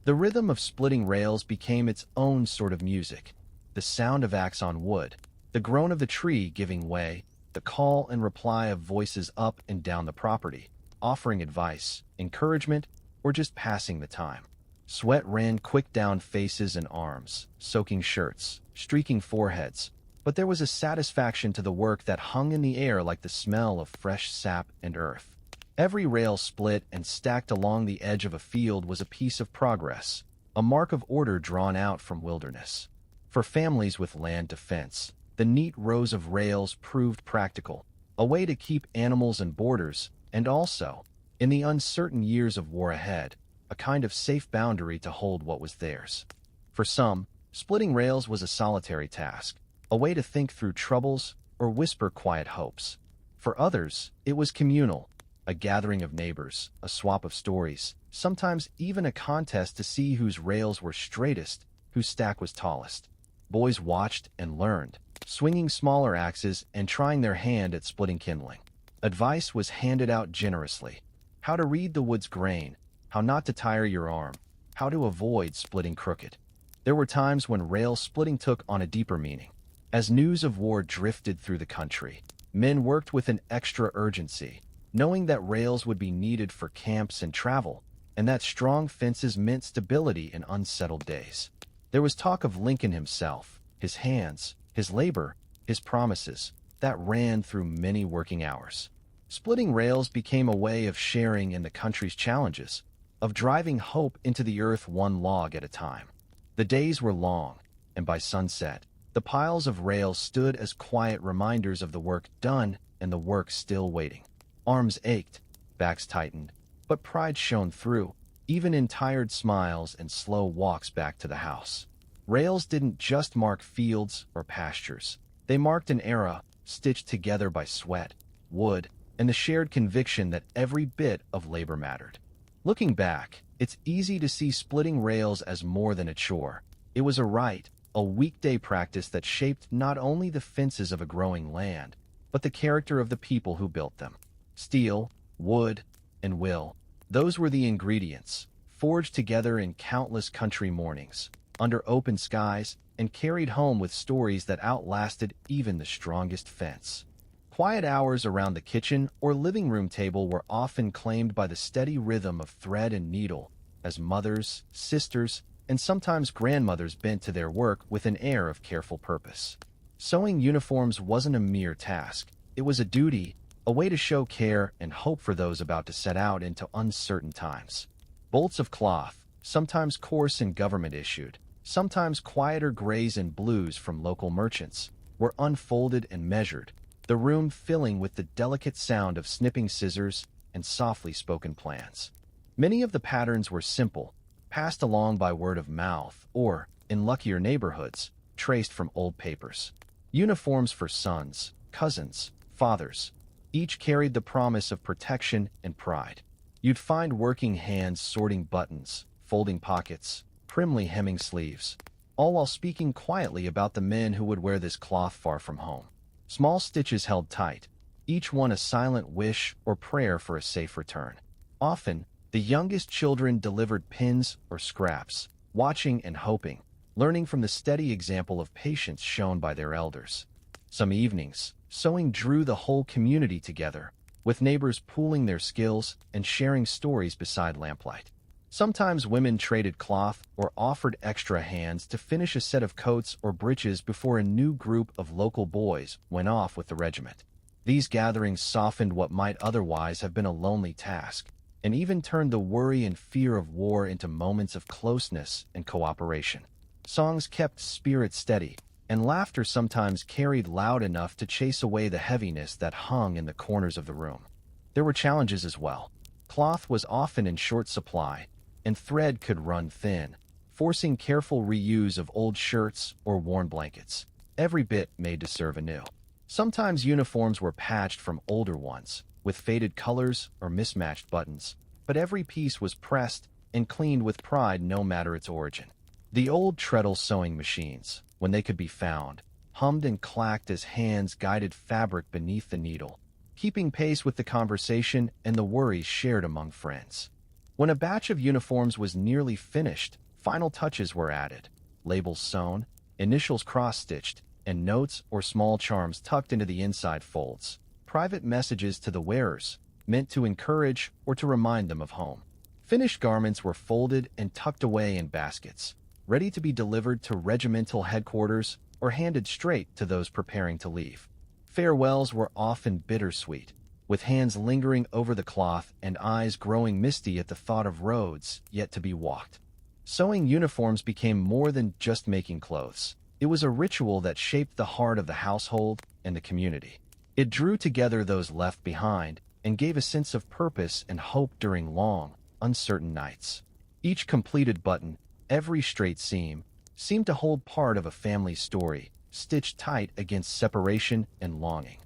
The rhythm of splitting rails became its own sort of music. The sound of axe on wood, the groan of the tree giving way, the call and reply of voices up and down the property, offering advice, encouragement, or just passing the time. Sweat ran quick down faces and arms, soaking shirts, streaking foreheads, but there was a satisfaction to the work that hung in the air like the smell of fresh sap and earth. Every rail split and stacked along the edge of a field was a piece of progress, a mark of order drawn out from wilderness. For families with land to fence, the neat rows of rails proved practical, a way to keep animals and borders, and also, in the uncertain years of war ahead, a kind of safe boundary to hold what was theirs. For some, splitting rails was a solitary task, a way to think through troubles or whisper quiet hopes. For others, it was communal, a gathering of neighbors, a swap of stories, sometimes even a contest to see whose rails were straightest, whose stack was tallest. Boys watched and learned, swinging smaller axes and trying their hand at splitting kindling. Advice was handed out generously. How to read the wood's grain, how not to tire your arm, how to avoid splitting crooked. There were times when rail splitting took on a deeper meaning. As news of war drifted through the country, men worked with an extra urgency, knowing that rails would be needed for camps and travel, and that strong fences meant stability in unsettled days. There was talk of Lincoln himself, his hands, his labor, his promises, that ran through many working hours. Splitting rails became a way of sharing in the country's challenges, of driving hope into the earth one log at a time. The days were long, and by sunset, the piles of rails stood as quiet reminders of the work done and the work still waiting. Arms ached, backs tightened, but pride shone through, even in tired smiles and slow walks back to the house. Rails didn't just mark fields or pastures. They marked an era, stitched together by sweat, wood, and the shared conviction that every bit of labor mattered. Looking back, it's easy to see splitting rails as more than a chore. It was a rite, a weekday practice that shaped not only the fences of a growing land, but the character of the people who built them. Steel, wood, and will, those were the ingredients, forged together in countless country mornings, under open skies, and carried home with stories that outlasted even the strongest fence. Quiet hours around the kitchen or living room table were often claimed by the steady rhythm of thread and needle, as mothers, sisters, and sometimes grandmothers bent to their work with an air of careful purpose. Sewing uniforms wasn't a mere task. It was a duty, a way to show care and hope for those about to set out into uncertain times. Bolts of cloth, sometimes coarse and government-issued, sometimes quieter grays and blues from local merchants, were unfolded and measured, the room filling with the delicate sound of snipping scissors and softly spoken plans. Many of the patterns were simple, passed along by word of mouth, or, in luckier neighborhoods, traced from old papers. Uniforms for sons, cousins, fathers, each carried the promise of protection and pride. You'd find working hands sorting buttons, folding pockets, primly hemming sleeves, all while speaking quietly about the men who would wear this cloth far from home. Small stitches held tight, each one a silent wish or prayer for a safe return. Often, the youngest children delivered pins or scraps, watching and hoping, learning from the steady example of patience shown by their elders. Some evenings, sewing drew the whole community together, with neighbors pooling their skills and sharing stories beside lamplight. Sometimes women traded cloth or offered extra hands to finish a set of coats or breeches before a new group of local boys went off with the regiment. These gatherings softened what might otherwise have been a lonely task, and even turned the worry and fear of war into moments of closeness and cooperation. Songs kept spirits steady, and laughter sometimes carried loud enough to chase away the heaviness that hung in the corners of the room. There were challenges as well. Cloth was often in short supply, and thread could run thin, forcing careful reuse of old shirts or worn blankets, every bit made to serve anew. Sometimes uniforms were patched from older ones, with faded colors or mismatched buttons, but every piece was pressed and cleaned with pride no matter its origin. The old treadle sewing machines, when they could be found, hummed and clacked as hands guided fabric beneath the needle, keeping pace with the conversation and the worries shared among friends. When a batch of uniforms was nearly finished, final touches were added. Labels sewn, initials cross-stitched, and notes or small charms tucked into the inside folds. Private messages to the wearers, meant to encourage or to remind them of home. Finished garments were folded and tucked away in baskets, ready to be delivered to regimental headquarters or handed straight to those preparing to leave. Farewells were often bittersweet, with hands lingering over the cloth and eyes growing misty at the thought of roads yet to be walked. Sewing uniforms became more than just making clothes. It was a ritual that shaped the heart of the household and the community. It drew together those left behind and gave a sense of purpose and hope during long, uncertain nights. Each completed button, every straight seam, seemed to hold part of a family's story, stitched tight against separation and longing.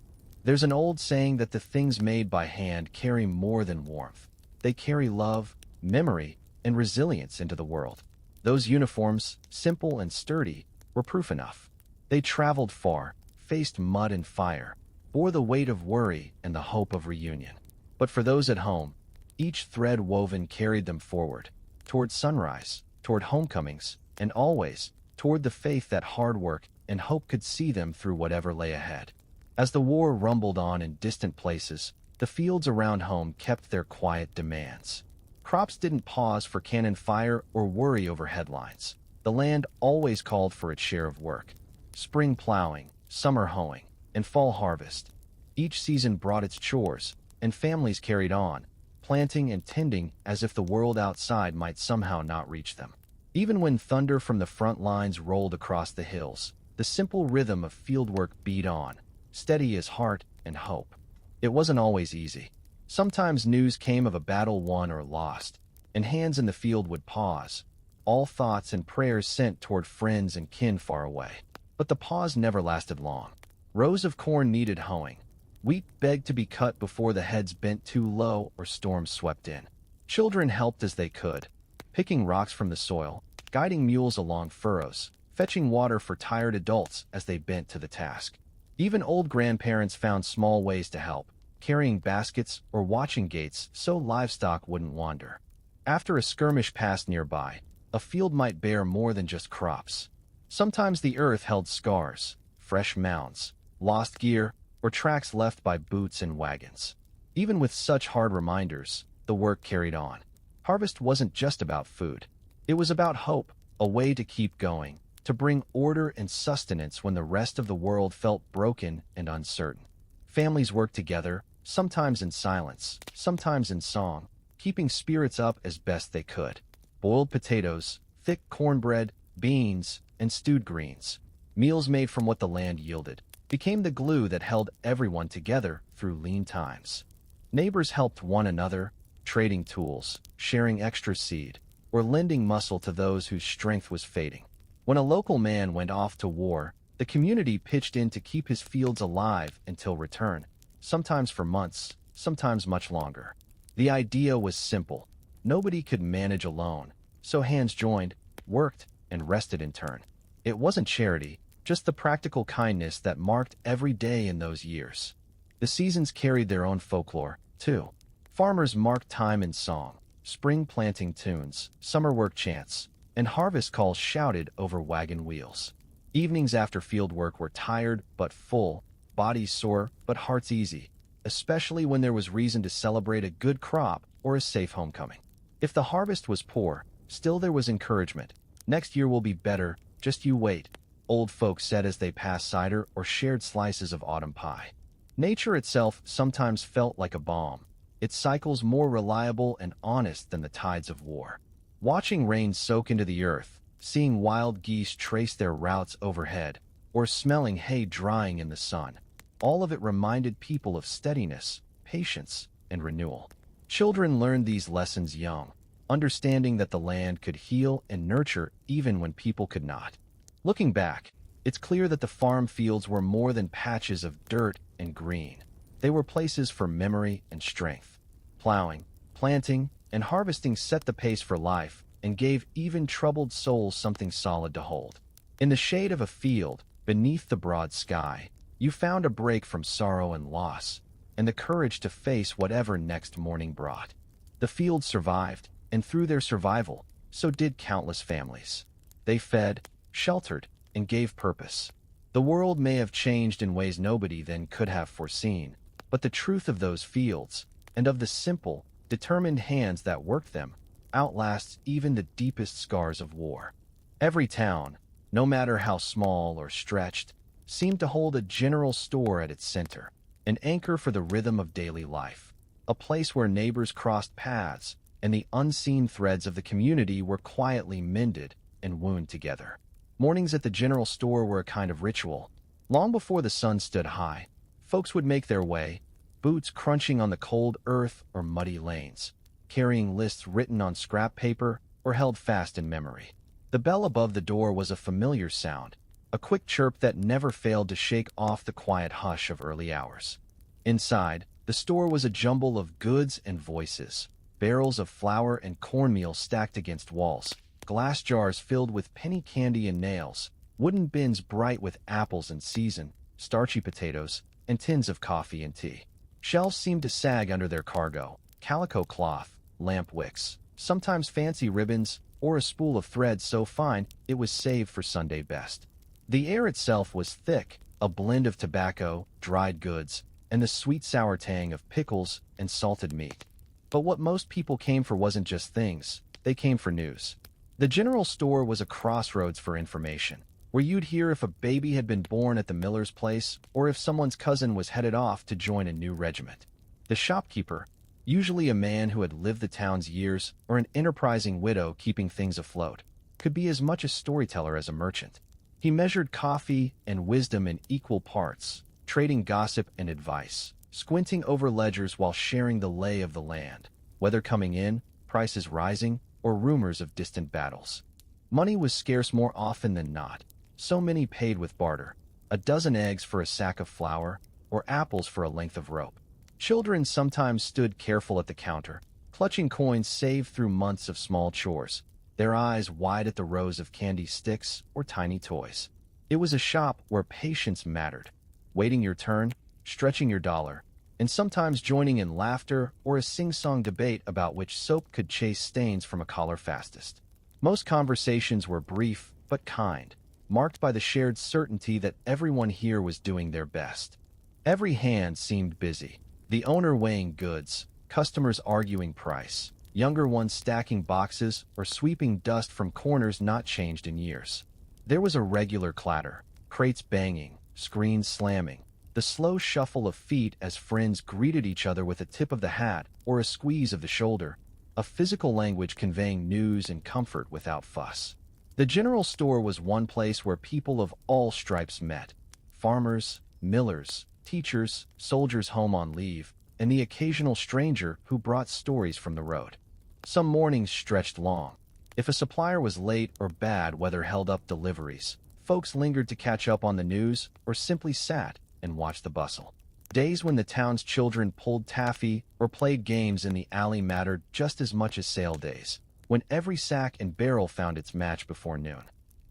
There's an old saying that the things made by hand carry more than warmth. They carry love, memory, and resilience into the world. Those uniforms, simple and sturdy, were proof enough. They traveled far, faced mud and fire, bore the weight of worry and the hope of reunion. But for those at home, each thread woven carried them forward, toward sunrise, toward homecomings, and always toward the faith that hard work and hope could see them through whatever lay ahead. As the war rumbled on in distant places, the fields around home kept their quiet demands. Crops didn't pause for cannon fire or worry over headlines. The land always called for its share of work. Spring plowing, summer hoeing, and fall harvest. Each season brought its chores, and families carried on, planting and tending as if the world outside might somehow not reach them. Even when thunder from the front lines rolled across the hills, the simple rhythm of fieldwork beat on, steady as heart and hope. It wasn't always easy. Sometimes news came of a battle won or lost, and hands in the field would pause, all thoughts and prayers sent toward friends and kin far away. But the pause never lasted long. Rows of corn needed hoeing. Wheat begged to be cut before the heads bent too low or storms swept in. Children helped as they could, picking rocks from the soil, guiding mules along furrows, fetching water for tired adults as they bent to the task. Even old grandparents found small ways to help, carrying baskets or watching gates so livestock wouldn't wander. After a skirmish passed nearby, a field might bear more than just crops. Sometimes the earth held scars, fresh mounds, lost gear, or tracks left by boots and wagons. Even with such hard reminders, the work carried on. Harvest wasn't just about food. It was about hope, a way to keep going, to bring order and sustenance when the rest of the world felt broken and uncertain. Families worked together, sometimes in silence, sometimes in song, keeping spirits up as best they could. Boiled potatoes, thick cornbread, beans, and stewed greens, meals made from what the land yielded, became the glue that held everyone together through lean times. Neighbors helped one another, trading tools, sharing extra seed, or lending muscle to those whose strength was fading. When a local man went off to war, the community pitched in to keep his fields alive until return, sometimes for months, sometimes much longer. The idea was simple. Nobody could manage alone, so hands joined, worked, and rested in turn. It wasn't charity, just the practical kindness that marked every day in those years. The seasons carried their own folklore, too. Farmers marked time in song, spring planting tunes, summer work chants, and harvest calls shouted over wagon wheels. Evenings after field work were tired but full, bodies sore but hearts easy, especially when there was reason to celebrate a good crop or a safe homecoming. If the harvest was poor, still there was encouragement. Next year will be better, just you wait, old folks said as they passed cider or shared slices of autumn pie. Nature itself sometimes felt like a balm, its cycles more reliable and honest than the tides of war. Watching rain soak into the earth, seeing wild geese trace their routes overhead, or smelling hay drying in the sun, all of it reminded people of steadiness, patience, and renewal. Children learned these lessons young, understanding that the land could heal and nurture even when people could not. Looking back, it's clear that the farm fields were more than patches of dirt and green. They were places for memory and strength. Plowing, planting, and harvesting set the pace for life and gave even troubled souls something solid to hold. In the shade of a field, beneath the broad sky, you found a break from sorrow and loss, and the courage to face whatever next morning brought. The field survived, and through their survival, so did countless families. They fed, sheltered, and gave purpose. The world may have changed in ways nobody then could have foreseen, but the truth of those fields, and of the simple, determined hands that worked them, outlasts even the deepest scars of war. Every town, no matter how small or stretched, seemed to hold a general store at its center, an anchor for the rhythm of daily life, a place where neighbors crossed paths and the unseen threads of the community were quietly mended and wound together. Mornings at the general store were a kind of ritual. Long before the sun stood high, folks would make their way, boots crunching on the cold earth or muddy lanes, carrying lists written on scrap paper or held fast in memory. The bell above the door was a familiar sound, a quick chirp that never failed to shake off the quiet hush of early hours. Inside, the store was a jumble of goods and voices, barrels of flour and cornmeal stacked against walls, glass jars filled with penny candy and nails, wooden bins bright with apples in season, starchy potatoes, and tins of coffee and tea. Shelves seemed to sag under their cargo, calico cloth, lamp wicks, sometimes fancy ribbons, or a spool of thread so fine it was saved for Sunday best. The air itself was thick, a blend of tobacco, dried goods, and the sweet-sour tang of pickles and salted meat. But what most people came for wasn't just things, they came for news. The general store was a crossroads for information, where you'd hear if a baby had been born at the miller's place or if someone's cousin was headed off to join a new regiment. The shopkeeper, usually a man who had lived the town's years or an enterprising widow keeping things afloat, could be as much a storyteller as a merchant. He measured coffee and wisdom in equal parts, trading gossip and advice, squinting over ledgers while sharing the lay of the land, weather coming in, prices rising, or rumors of distant battles. Money was scarce more often than not, so many paid with barter, a dozen eggs for a sack of flour, or apples for a length of rope. Children sometimes stood careful at the counter, clutching coins saved through months of small chores, their eyes wide at the rows of candy sticks or tiny toys. It was a shop where patience mattered, waiting your turn, stretching your dollar, and sometimes joining in laughter or a sing-song debate about which soap could chase stains from a collar fastest. Most conversations were brief but kind, marked by the shared certainty that everyone here was doing their best. Every hand seemed busy, the owner weighing goods, customers arguing price, younger ones stacking boxes or sweeping dust from corners not changed in years. There was a regular clatter, crates banging, screens slamming, the slow shuffle of feet as friends greeted each other with a tip of the hat or a squeeze of the shoulder, a physical language conveying news and comfort without fuss. The general store was one place where people of all stripes met: farmers, millers, teachers, soldiers home on leave, and the occasional stranger who brought stories from the road. Some mornings stretched long. If a supplier was late or bad weather held up deliveries, folks lingered to catch up on the news or simply sat and watched the bustle. Days when the town's children pulled taffy or played games in the alley mattered just as much as sale days, when every sack and barrel found its match before noon.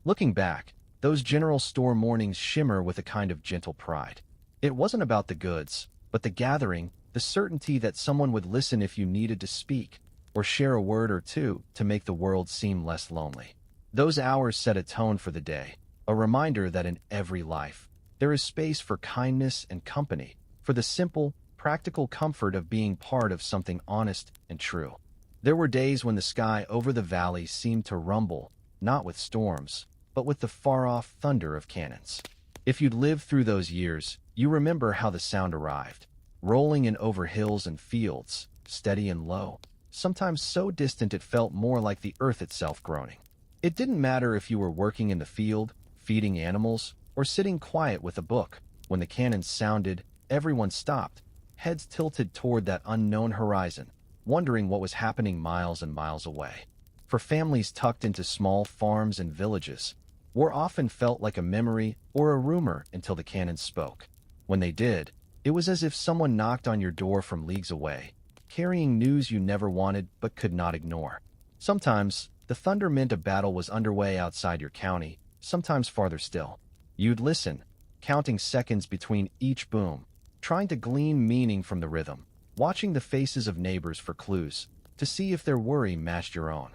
Looking back, those general store mornings shimmer with a kind of gentle pride. It wasn't about the goods, but the gathering, the certainty that someone would listen if you needed to speak, or share a word or two to make the world seem less lonely. Those hours set a tone for the day, a reminder that in every life, there is space for kindness and company, for the simple, practical comfort of being part of something honest and true. There were days when the sky over the valley seemed to rumble, not with storms, but with the far-off thunder of cannons. If you'd lived through those years, you remember how the sound arrived, rolling in over hills and fields, steady and low, sometimes so distant it felt more like the earth itself groaning. It didn't matter if you were working in the field, feeding animals, or sitting quiet with a book. When the cannons sounded, everyone stopped, heads tilted toward that unknown horizon, wondering what was happening miles and miles away. For families tucked into small farms and villages, war often felt like a memory or a rumor until the cannons spoke. When they did, it was as if someone knocked on your door from leagues away, carrying news you never wanted but could not ignore. Sometimes, the thunder meant a battle was underway outside your county, sometimes farther still. You'd listen, counting seconds between each boom, trying to glean meaning from the rhythm, watching the faces of neighbors for clues to see if their worry matched your own.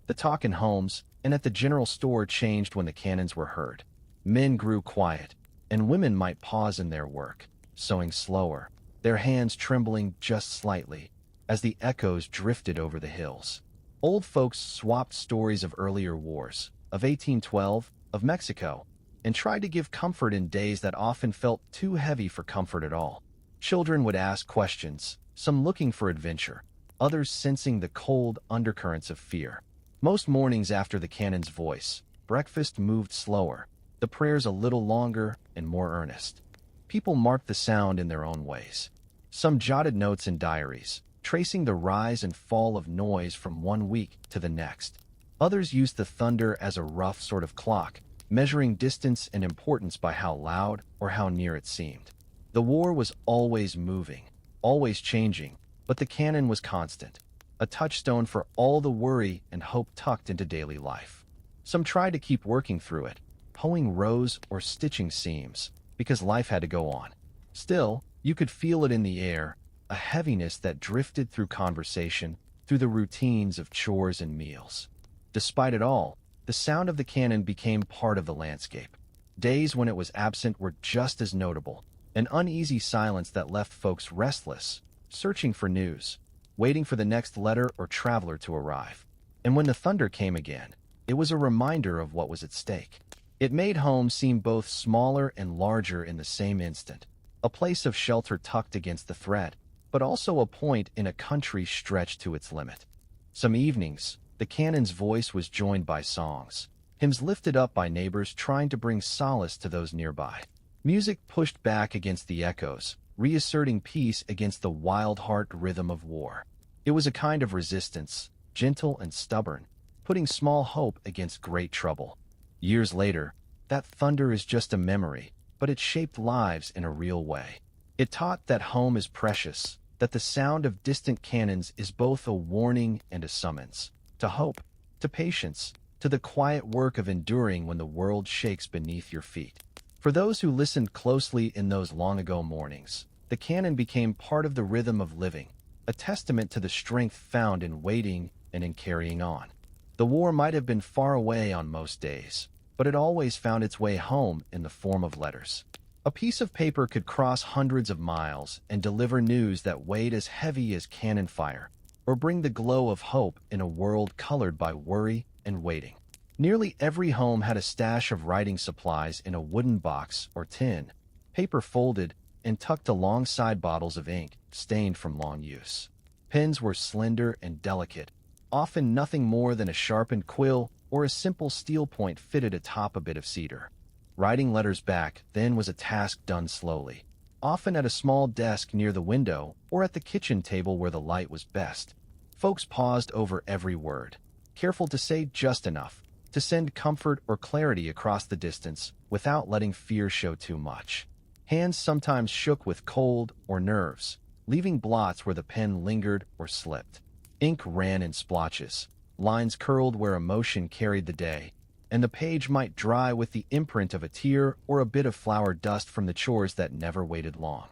The talk in homes and at the general store changed when the cannons were heard. Men grew quiet, and women might pause in their work, sewing slower, their hands trembling just slightly, as the echoes drifted over the hills. Old folks swapped stories of earlier wars, of 1812, of Mexico, and tried to give comfort in days that often felt too heavy for comfort at all. Children would ask questions, some looking for adventure, others sensing the cold undercurrents of fear. Most mornings after the cannon's voice, breakfast moved slower, the prayers a little longer and more earnest. People marked the sound in their own ways. Some jotted notes in diaries, tracing the rise and fall of noise from one week to the next. Others used the thunder as a rough sort of clock, measuring distance and importance by how loud or how near it seemed. The war was always moving, always changing, but the cannon was constant, a touchstone for all the worry and hope tucked into daily life. Some tried to keep working through it, hoeing rows or stitching seams, because life had to go on. Still, you could feel it in the air, a heaviness that drifted through conversation, through the routines of chores and meals. Despite it all, the sound of the cannon became part of the landscape. Days when it was absent were just as notable, an uneasy silence that left folks restless, searching for news, waiting for the next letter or traveler to arrive. And when the thunder came again, it was a reminder of what was at stake. It made home seem both smaller and larger in the same instant, a place of shelter tucked against the threat, but also a point in a country stretched to its limit. Some evenings, the cannon's voice was joined by songs, hymns lifted up by neighbors trying to bring solace to those nearby. Music pushed back against the echoes, reasserting peace against the wild-heart rhythm of war. It was a kind of resistance, gentle and stubborn, putting small hope against great trouble. Years later, that thunder is just a memory, but it shaped lives in a real way. It taught that home is precious, that the sound of distant cannons is both a warning and a summons. To hope, to patience, to the quiet work of enduring when the world shakes beneath your feet. For those who listened closely in those long-ago mornings, the cannon became part of the rhythm of living, a testament to the strength found in waiting and in carrying on. The war might have been far away on most days, but it always found its way home in the form of letters. A piece of paper could cross hundreds of miles and deliver news that weighed as heavy as cannon fire, or bring the glow of hope in a world colored by worry and waiting. Nearly every home had a stash of writing supplies in a wooden box or tin, paper folded and tucked alongside bottles of ink stained from long use. Pens were slender and delicate, often nothing more than a sharpened quill or a simple steel point fitted atop a bit of cedar. Writing letters back then was a task done slowly, often at a small desk near the window or at the kitchen table where the light was best. Folks paused over every word, careful to say just enough to send comfort or clarity across the distance without letting fear show too much. Hands sometimes shook with cold or nerves, leaving blots where the pen lingered or slipped. Ink ran in splotches, lines curled where emotion carried the day, and the page might dry with the imprint of a tear or a bit of flour dust from the chores that never waited long.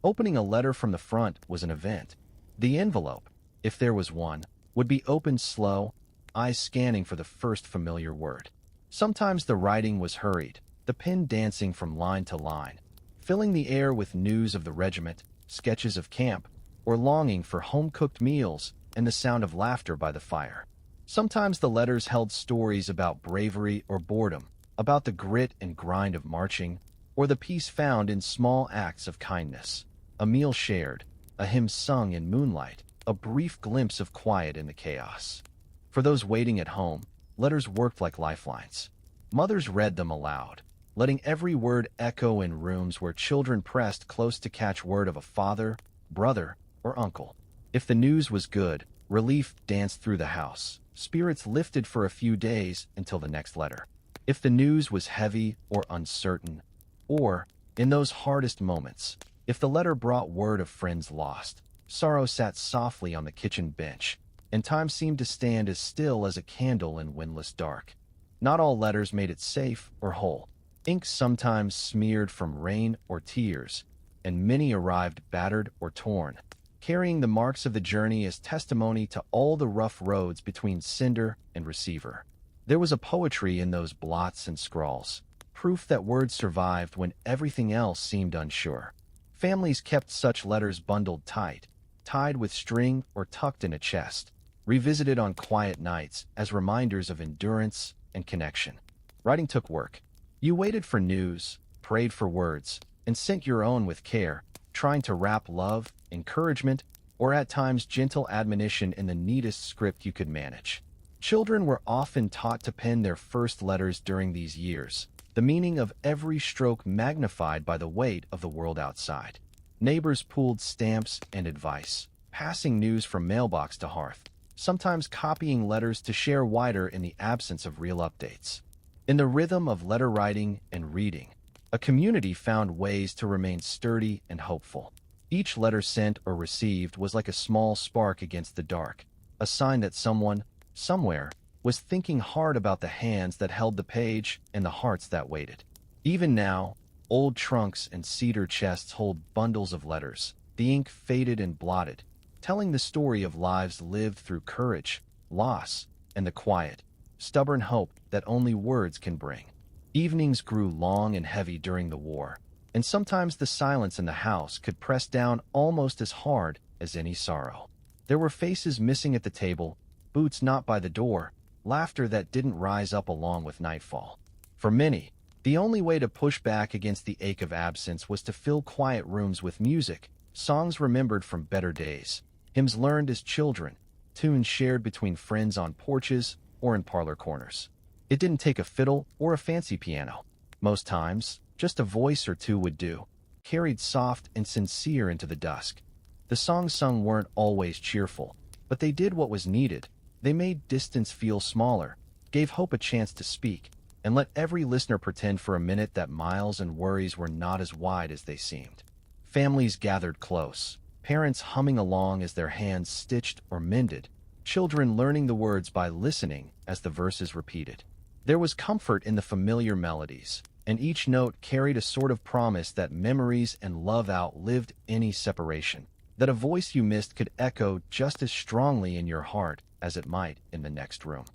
Opening a letter from the front was an event. The envelope, if there was one, would be opened slow, eyes scanning for the first familiar word. Sometimes the writing was hurried, the pen dancing from line to line, filling the air with news of the regiment, sketches of camp, or longing for home-cooked meals and the sound of laughter by the fire. Sometimes the letters held stories about bravery or boredom, about the grit and grind of marching, or the peace found in small acts of kindness. A meal shared, a hymn sung in moonlight, a brief glimpse of quiet in the chaos. For those waiting at home, letters worked like lifelines. Mothers read them aloud, letting every word echo in rooms where children pressed close to catch word of a father, brother, or uncle. If the news was good, relief danced through the house. Spirits lifted for a few days until the next letter. If the news was heavy or uncertain, or, in those hardest moments, if the letter brought word of friends lost, sorrow sat softly on the kitchen bench, and time seemed to stand as still as a candle in windless dark. Not all letters made it safe or whole. Ink sometimes smeared from rain or tears, and many arrived battered or torn. carrying the marks of the journey as testimony to all the rough roads between sender and receiver. There was a poetry in those blots and scrawls, proof that words survived when everything else seemed unsure. Families kept such letters bundled tight, tied with string or tucked in a chest, revisited on quiet nights as reminders of endurance and connection. Writing took work. You waited for news, prayed for words, and sent your own with care, trying to wrap love, encouragement, or at times gentle admonition in the neatest script you could manage. Children were often taught to pen their first letters during these years, the meaning of every stroke magnified by the weight of the world outside. Neighbors pooled stamps and advice, passing news from mailbox to hearth, sometimes copying letters to share wider in the absence of real updates. In the rhythm of letter writing and reading, a community found ways to remain sturdy and hopeful. Each letter sent or received was like a small spark against the dark, a sign that someone, somewhere, was thinking hard about the hands that held the page and the hearts that waited. Even now, old trunks and cedar chests hold bundles of letters, the ink faded and blotted, telling the story of lives lived through courage, loss, and the quiet, stubborn hope that only words can bring. Evenings grew long and heavy during the war, and sometimes the silence in the house could press down almost as hard as any sorrow. There were faces missing at the table, boots not by the door, laughter that didn't rise up along with nightfall. For many, the only way to push back against the ache of absence was to fill quiet rooms with music, songs remembered from better days, hymns learned as children, tunes shared between friends on porches or in parlor corners. It didn't take a fiddle or a fancy piano. Most times, just a voice or two would do, carried soft and sincere into the dusk. The songs sung weren't always cheerful, but they did what was needed. They made distance feel smaller, gave hope a chance to speak, and let every listener pretend for a minute that miles and worries were not as wide as they seemed. Families gathered close, parents humming along as their hands stitched or mended, children learning the words by listening as the verses repeated. There was comfort in the familiar melodies, and each note carried a sort of promise that memories and love outlived any separation, that a voice you missed could echo just as strongly in your heart as it might in the next room.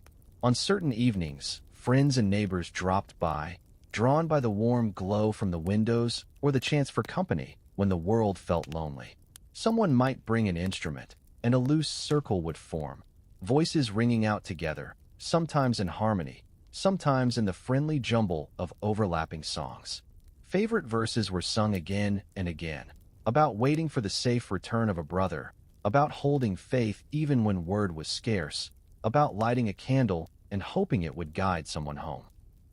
On certain evenings, friends and neighbors dropped by, drawn by the warm glow from the windows or the chance for company when the world felt lonely. Someone might bring an instrument, and a loose circle would form, voices ringing out together, sometimes in harmony, sometimes in the friendly jumble of overlapping songs. Favorite verses were sung again and again, about waiting for the safe return of a brother, about holding faith even when word was scarce, about lighting a candle and hoping it would guide someone home.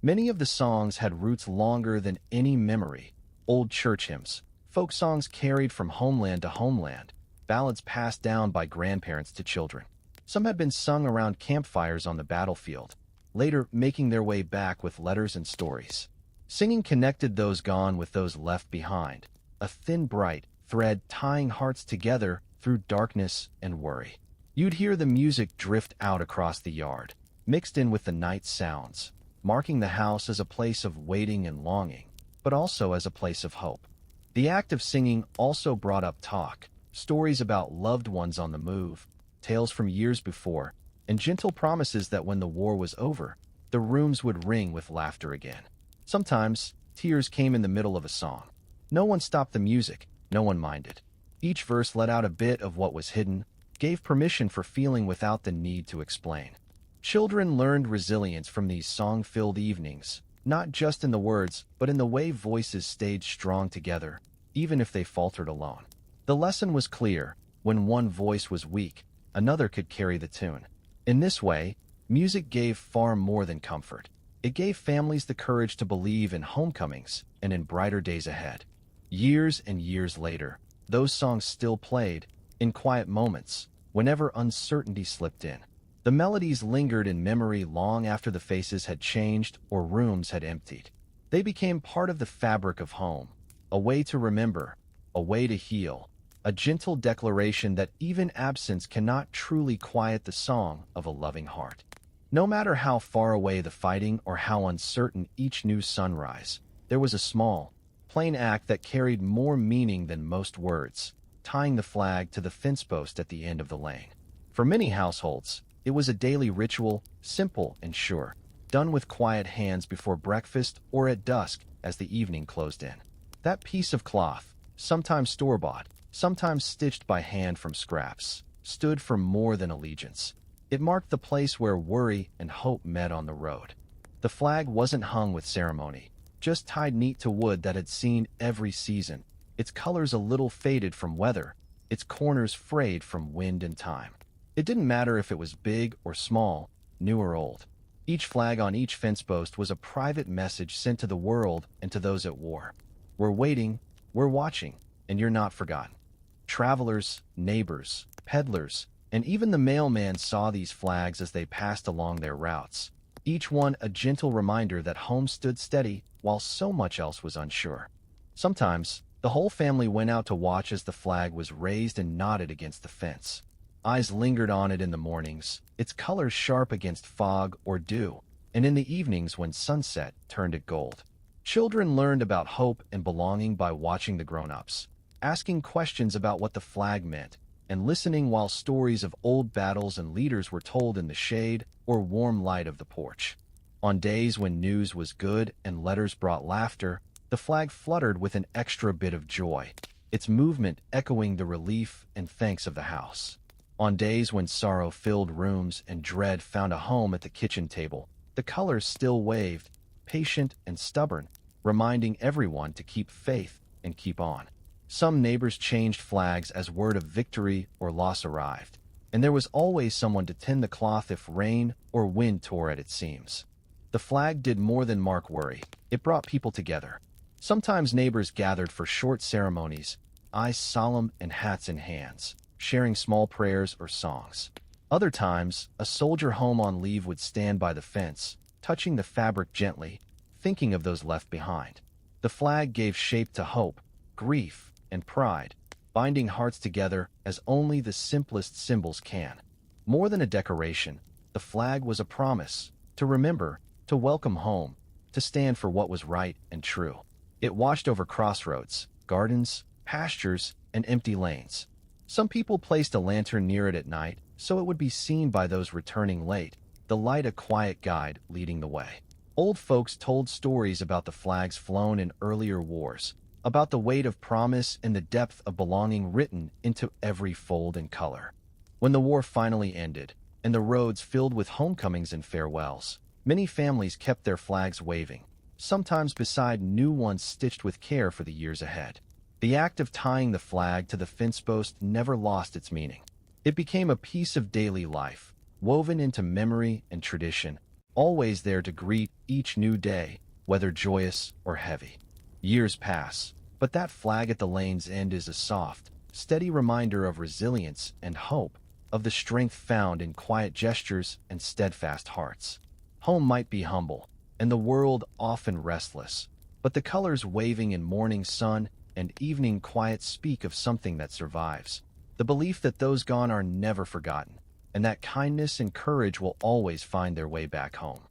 Many of the songs had roots longer than any memory: old church hymns, folk songs carried from homeland to homeland, ballads passed down by grandparents to children. Some had been sung around campfires on the battlefield, later making their way back with letters and stories. Singing connected those gone with those left behind, a thin, bright thread tying hearts together through darkness and worry. You'd hear the music drift out across the yard, mixed in with the night sounds, marking the house as a place of waiting and longing, but also as a place of hope. The act of singing also brought up talk, stories about loved ones on the move, tales from years before, and gentle promises that when the war was over, the rooms would ring with laughter again. Sometimes, tears came in the middle of a song. No one stopped the music, no one minded. Each verse let out a bit of what was hidden, gave permission for feeling without the need to explain. Children learned resilience from these song-filled evenings, not just in the words, but in the way voices stayed strong together, even if they faltered alone. The lesson was clear: when one voice was weak, another could carry the tune. In this way, music gave far more than comfort. It gave families the courage to believe in homecomings and in brighter days ahead. Years and years later, those songs still played, in quiet moments, whenever uncertainty slipped in. The melodies lingered in memory long after the faces had changed or rooms had emptied. They became part of the fabric of home, a way to remember, a way to heal, a gentle declaration that even absence cannot truly quiet the song of a loving heart. No matter how far away the fighting or how uncertain each new sunrise, there was a small, plain act that carried more meaning than most words: tying the flag to the fence post at the end of the lane. For many households, it was a daily ritual, simple and sure, done with quiet hands before breakfast or at dusk as the evening closed in. That piece of cloth, sometimes store-bought, sometimes stitched by hand from scraps, stood for more than allegiance. It marked the place where worry and hope met on the road. The flag wasn't hung with ceremony, just tied neat to wood that had seen every season, its colors a little faded from weather, its corners frayed from wind and time. It didn't matter if it was big or small, new or old. Each flag on each fence post was a private message sent to the world and to those at war. We're waiting, we're watching, and you're not forgotten. Travelers, neighbors, peddlers, and even the mailman saw these flags as they passed along their routes, each one a gentle reminder that home stood steady while so much else was unsure. Sometimes, the whole family went out to watch as the flag was raised and nodded against the fence. Eyes lingered on it in the mornings, its colors sharp against fog or dew, and in the evenings when sunset turned it gold. Children learned about hope and belonging by watching the grown-ups, asking questions about what the flag meant, and listening while stories of old battles and leaders were told in the shade or warm light of the porch. On days when news was good and letters brought laughter, the flag fluttered with an extra bit of joy, its movement echoing the relief and thanks of the house. On days when sorrow filled rooms and dread found a home at the kitchen table, the colors still waved, patient and stubborn, reminding everyone to keep faith and keep on. Some neighbors changed flags as word of victory or loss arrived, and there was always someone to tend the cloth if rain or wind tore at its seams. The flag did more than mark worry. It brought people together. Sometimes neighbors gathered for short ceremonies, eyes solemn and hats in hands, sharing small prayers or songs. Other times, a soldier home on leave would stand by the fence, touching the fabric gently, thinking of those left behind. The flag gave shape to hope, grief, and pride, binding hearts together as only the simplest symbols can. More than a decoration, the flag was a promise, to remember, to welcome home, to stand for what was right and true. It watched over crossroads, gardens, pastures, and empty lanes. Some people placed a lantern near it at night so it would be seen by those returning late, the light a quiet guide leading the way. Old folks told stories about the flags flown in earlier wars, about the weight of promise and the depth of belonging written into every fold and color. When the war finally ended, and the roads filled with homecomings and farewells, many families kept their flags waving, sometimes beside new ones stitched with care for the years ahead. The act of tying the flag to the fence post never lost its meaning. It became a piece of daily life, woven into memory and tradition, always there to greet each new day, whether joyous or heavy. Years pass, but that flag at the lane's end is a soft, steady reminder of resilience and hope, of the strength found in quiet gestures and steadfast hearts. Home might be humble, and the world often restless, but the colors waving in morning sun and evening quiet speak of something that survives, the belief that those gone are never forgotten, and that kindness and courage will always find their way back home.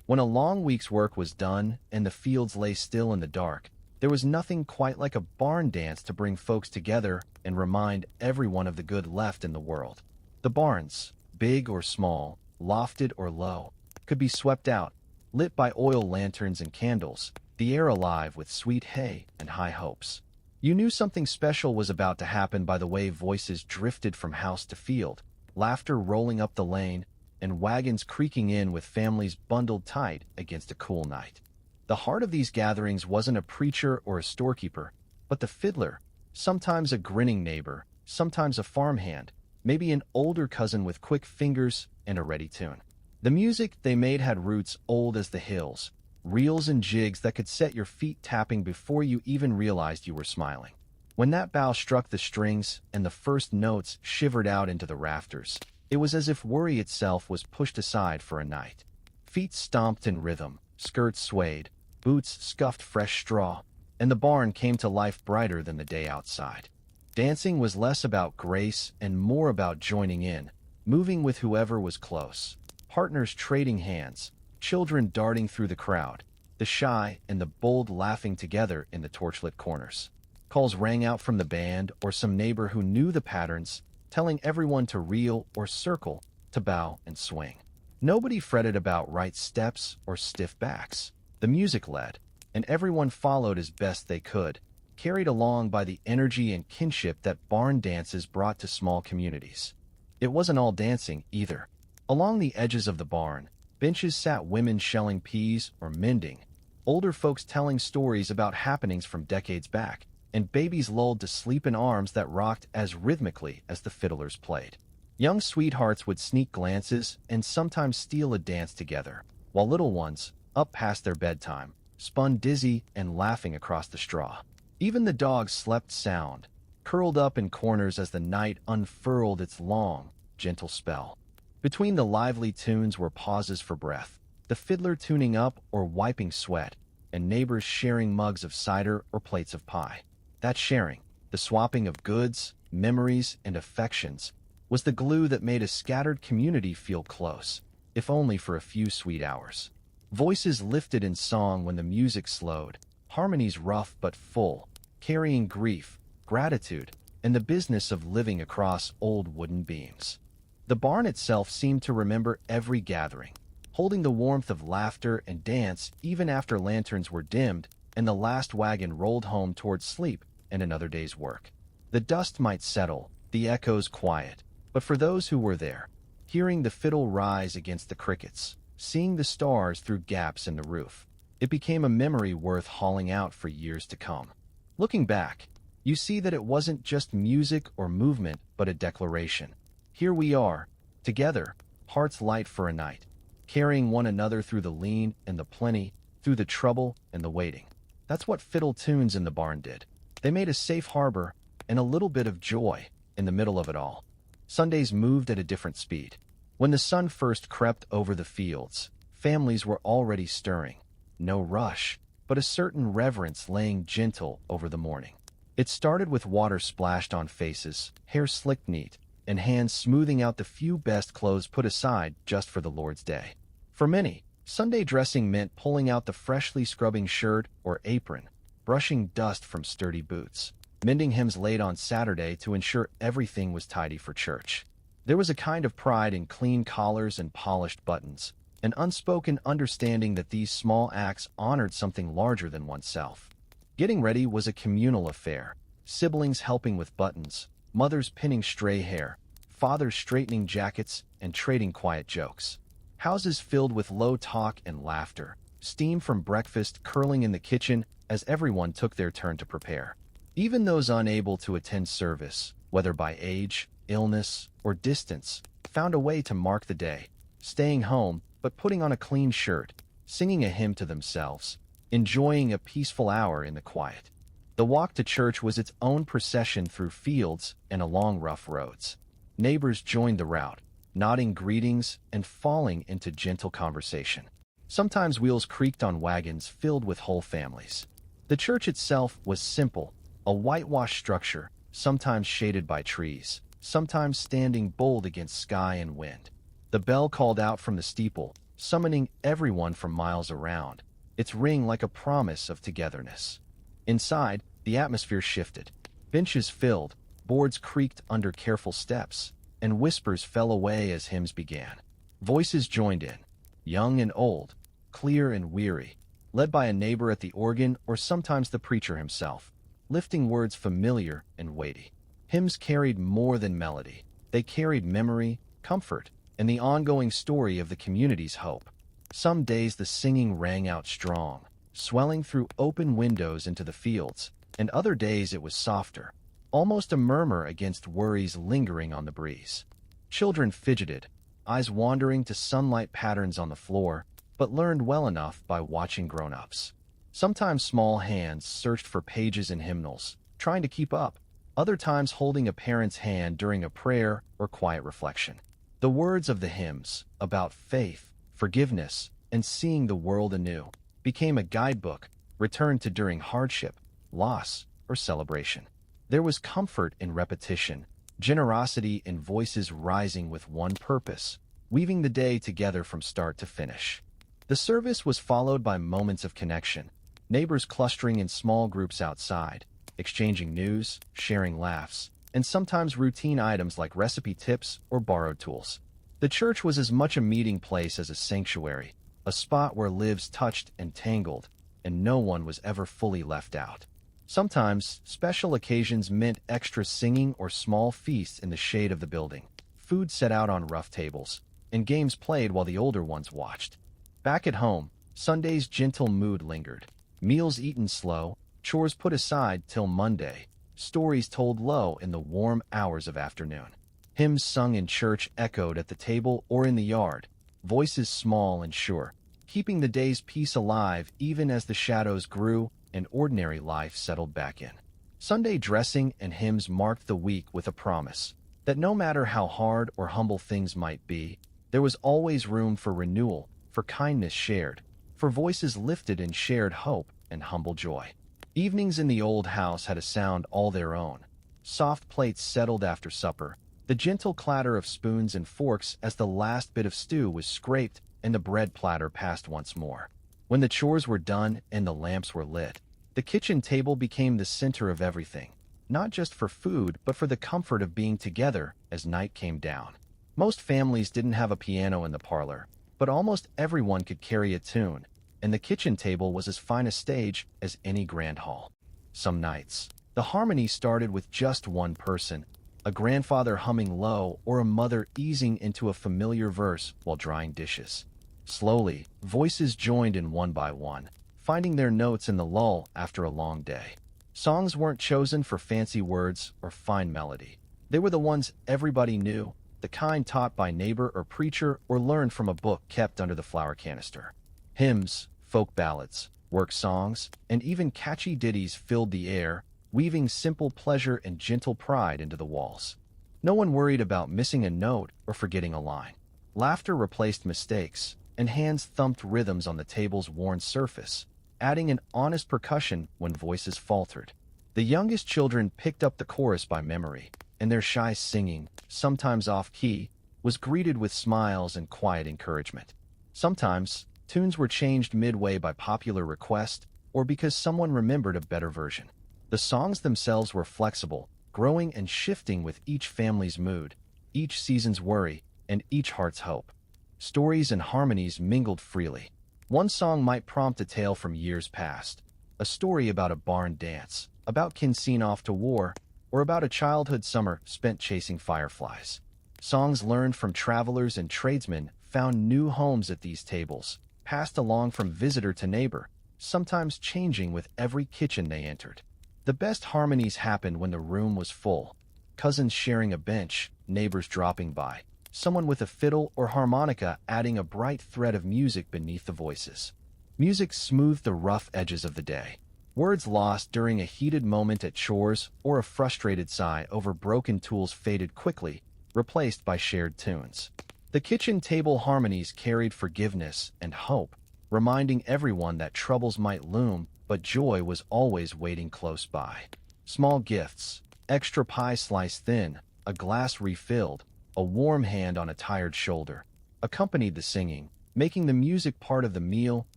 When a long week's work was done and the fields lay still in the dark, there was nothing quite like a barn dance to bring folks together and remind everyone of the good left in the world. The barns, big or small, lofted or low, could be swept out, lit by oil lanterns and candles, the air alive with sweet hay and high hopes. You knew something special was about to happen by the way voices drifted from house to field, laughter rolling up the lane, and wagons creaking in with families bundled tight against a cool night. The heart of these gatherings wasn't a preacher or a storekeeper, but the fiddler, sometimes a grinning neighbor, sometimes a farmhand, maybe an older cousin with quick fingers and a ready tune. The music they made had roots old as the hills, reels and jigs that could set your feet tapping before you even realized you were smiling. When that bow struck the strings and the first notes shivered out into the rafters, it was as if worry itself was pushed aside for a night. Feet stomped in rhythm, skirts swayed, boots scuffed fresh straw, and the barn came to life brighter than the day outside. Dancing was less about grace and more about joining in, moving with whoever was close, partners trading hands, children darting through the crowd, the shy and the bold laughing together in the torchlit corners. Calls rang out from the band or some neighbor who knew the patterns, telling everyone to reel or circle, to bow and swing. Nobody fretted about right steps or stiff backs. The music led, and everyone followed as best they could, carried along by the energy and kinship that barn dances brought to small communities. It wasn't all dancing, either. Along the edges of the barn, benches sat women shelling peas or mending, older folks telling stories about happenings from decades back, and babies lulled to sleep in arms that rocked as rhythmically as the fiddlers played. Young sweethearts would sneak glances and sometimes steal a dance together, while little ones, up past their bedtime, spun dizzy and laughing across the straw. Even the dogs slept sound, curled up in corners as the night unfurled its long, gentle spell. Between the lively tunes were pauses for breath, the fiddler tuning up or wiping sweat, and neighbors sharing mugs of cider or plates of pie. That sharing, the swapping of goods, memories, and affections, was the glue that made a scattered community feel close, if only for a few sweet hours. Voices lifted in song when the music slowed, harmonies rough but full, carrying grief, gratitude, and the business of living across old wooden beams. The barn itself seemed to remember every gathering, holding the warmth of laughter and dance even after lanterns were dimmed and the last wagon rolled home toward sleep and another day's work. The dust might settle, the echoes quiet, but for those who were there, hearing the fiddle rise against the crickets, seeing the stars through gaps in the roof, it became a memory worth hauling out for years to come. Looking back, you see that it wasn't just music or movement, but a declaration. Here we are, together, hearts light for a night, carrying one another through the lean and the plenty, through the trouble and the waiting. That's what fiddle tunes in the barn did. They made a safe harbor and a little bit of joy in the middle of it all. Sundays moved at a different speed. When the sun first crept over the fields, families were already stirring. No rush, but a certain reverence laying gentle over the morning. It started with water splashed on faces, hair slicked neat, and hands smoothing out the few best clothes put aside just for the Lord's Day. For many, Sunday dressing meant pulling out the freshly scrubbing shirt or apron, brushing dust from sturdy boots, mending hems late on Saturday to ensure everything was tidy for church. There was a kind of pride in clean collars and polished buttons, an unspoken understanding that these small acts honored something larger than oneself. Getting ready was a communal affair, siblings helping with buttons, mothers pinning stray hair, fathers straightening jackets and trading quiet jokes. Houses filled with low talk and laughter, steam from breakfast curling in the kitchen as everyone took their turn to prepare. Even those unable to attend service, whether by age, illness, or distance, found a way to mark the day, staying home but putting on a clean shirt, singing a hymn to themselves, enjoying a peaceful hour in the quiet. The walk to church was its own procession through fields and along rough roads. Neighbors joined the route, nodding greetings and falling into gentle conversation. Sometimes wheels creaked on wagons filled with whole families. The church itself was simple, a whitewashed structure, sometimes shaded by trees, sometimes standing bold against sky and wind. The bell called out from the steeple, summoning everyone from miles around, its ring like a promise of togetherness. Inside, the atmosphere shifted. Benches filled, boards creaked under careful steps, and whispers fell away as hymns began. Voices joined in, young and old, clear and weary, led by a neighbor at the organ or sometimes the preacher himself, lifting words familiar and weighty. Hymns carried more than melody. They carried memory, comfort, and the ongoing story of the community's hope. Some days the singing rang out strong, swelling through open windows into the fields, and other days it was softer, almost a murmur against worries lingering on the breeze. Children fidgeted, eyes wandering to sunlight patterns on the floor, but learned well enough by watching grown-ups. Sometimes small hands searched for pages in hymnals, trying to keep up, other times holding a parent's hand during a prayer or quiet reflection. The words of the hymns, about faith, forgiveness, and seeing the world anew, became a guidebook returned to during hardship, loss, or celebration. There was comfort in repetition, generosity in voices rising with one purpose, weaving the day together from start to finish. The service was followed by moments of connection, neighbors clustering in small groups outside, exchanging news, sharing laughs, and sometimes routine items like recipe tips or borrowed tools. The church was as much a meeting place as a sanctuary, a spot where lives touched and tangled, and no one was ever fully left out. Sometimes, special occasions meant extra singing or small feasts in the shade of the building, food set out on rough tables, and games played while the older ones watched. Back at home, Sunday's gentle mood lingered. Meals eaten slow, chores put aside till Monday, stories told low in the warm hours of afternoon. Hymns sung in church echoed at the table or in the yard, voices small and sure, keeping the day's peace alive even as the shadows grew and ordinary life settled back in. Sunday dressing and hymns marked the week with a promise that no matter how hard or humble things might be, there was always room for renewal, for kindness shared, for voices lifted in shared hope and humble joy. Evenings in the old house had a sound all their own. Soft plates settled after supper, the gentle clatter of spoons and forks as the last bit of stew was scraped and the bread platter passed once more. When the chores were done and the lamps were lit, the kitchen table became the center of everything, not just for food but for the comfort of being together as night came down. Most families didn't have a piano in the parlor, but almost everyone could carry a tune, and the kitchen table was as fine a stage as any grand hall. Some nights, the harmony started with just one person, a grandfather humming low or a mother easing into a familiar verse while drying dishes. Slowly, voices joined in one by one, finding their notes in the lull after a long day. Songs weren't chosen for fancy words or fine melody. They were the ones everybody knew, the kind taught by neighbor or preacher or learned from a book kept under the flower canister. Hymns, folk ballads, work songs, and even catchy ditties filled the air, weaving simple pleasure and gentle pride into the walls. No one worried about missing a note or forgetting a line. Laughter replaced mistakes, and hands thumped rhythms on the table's worn surface, adding an honest percussion when voices faltered. The youngest children picked up the chorus by memory, and their shy singing, sometimes off-key, was greeted with smiles and quiet encouragement. Sometimes, tunes were changed midway by popular request or because someone remembered a better version. The songs themselves were flexible, growing and shifting with each family's mood, each season's worry, and each heart's hope. Stories and harmonies mingled freely. One song might prompt a tale from years past, a story about a barn dance, about kin seen off to war, or about a childhood summer spent chasing fireflies. Songs learned from travelers and tradesmen found new homes at these tables, passed along from visitor to neighbor, sometimes changing with every kitchen they entered. The best harmonies happened when the room was full, cousins sharing a bench, neighbors dropping by, someone with a fiddle or harmonica adding a bright thread of music beneath the voices. Music smoothed the rough edges of the day. Words lost during a heated moment at chores or a frustrated sigh over broken tools faded quickly, replaced by shared tunes. The kitchen table harmonies carried forgiveness and hope, reminding everyone that troubles might loom, but joy was always waiting close by. Small gifts, extra pie sliced thin, a glass refilled, a warm hand on a tired shoulder, accompanied the singing, making the music part of the meal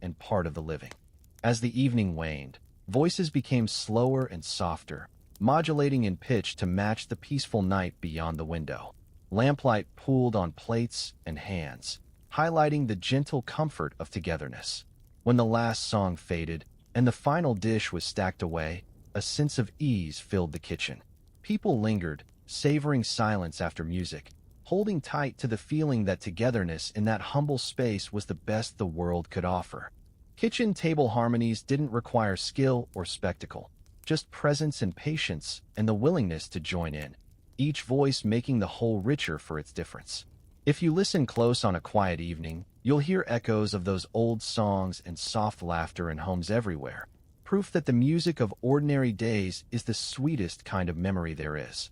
and part of the living. As the evening waned, voices became slower and softer, modulating in pitch to match the peaceful night beyond the window. Lamplight pooled on plates and hands, highlighting the gentle comfort of togetherness. When the last song faded and the final dish was stacked away, a sense of ease filled the kitchen. People lingered, savoring silence after music, holding tight to the feeling that togetherness in that humble space was the best the world could offer. Kitchen table harmonies didn't require skill or spectacle, just presence and patience and the willingness to join in, each voice making the whole richer for its difference. If you listen close on a quiet evening, you'll hear echoes of those old songs and soft laughter in homes everywhere, proof that the music of ordinary days is the sweetest kind of memory there is.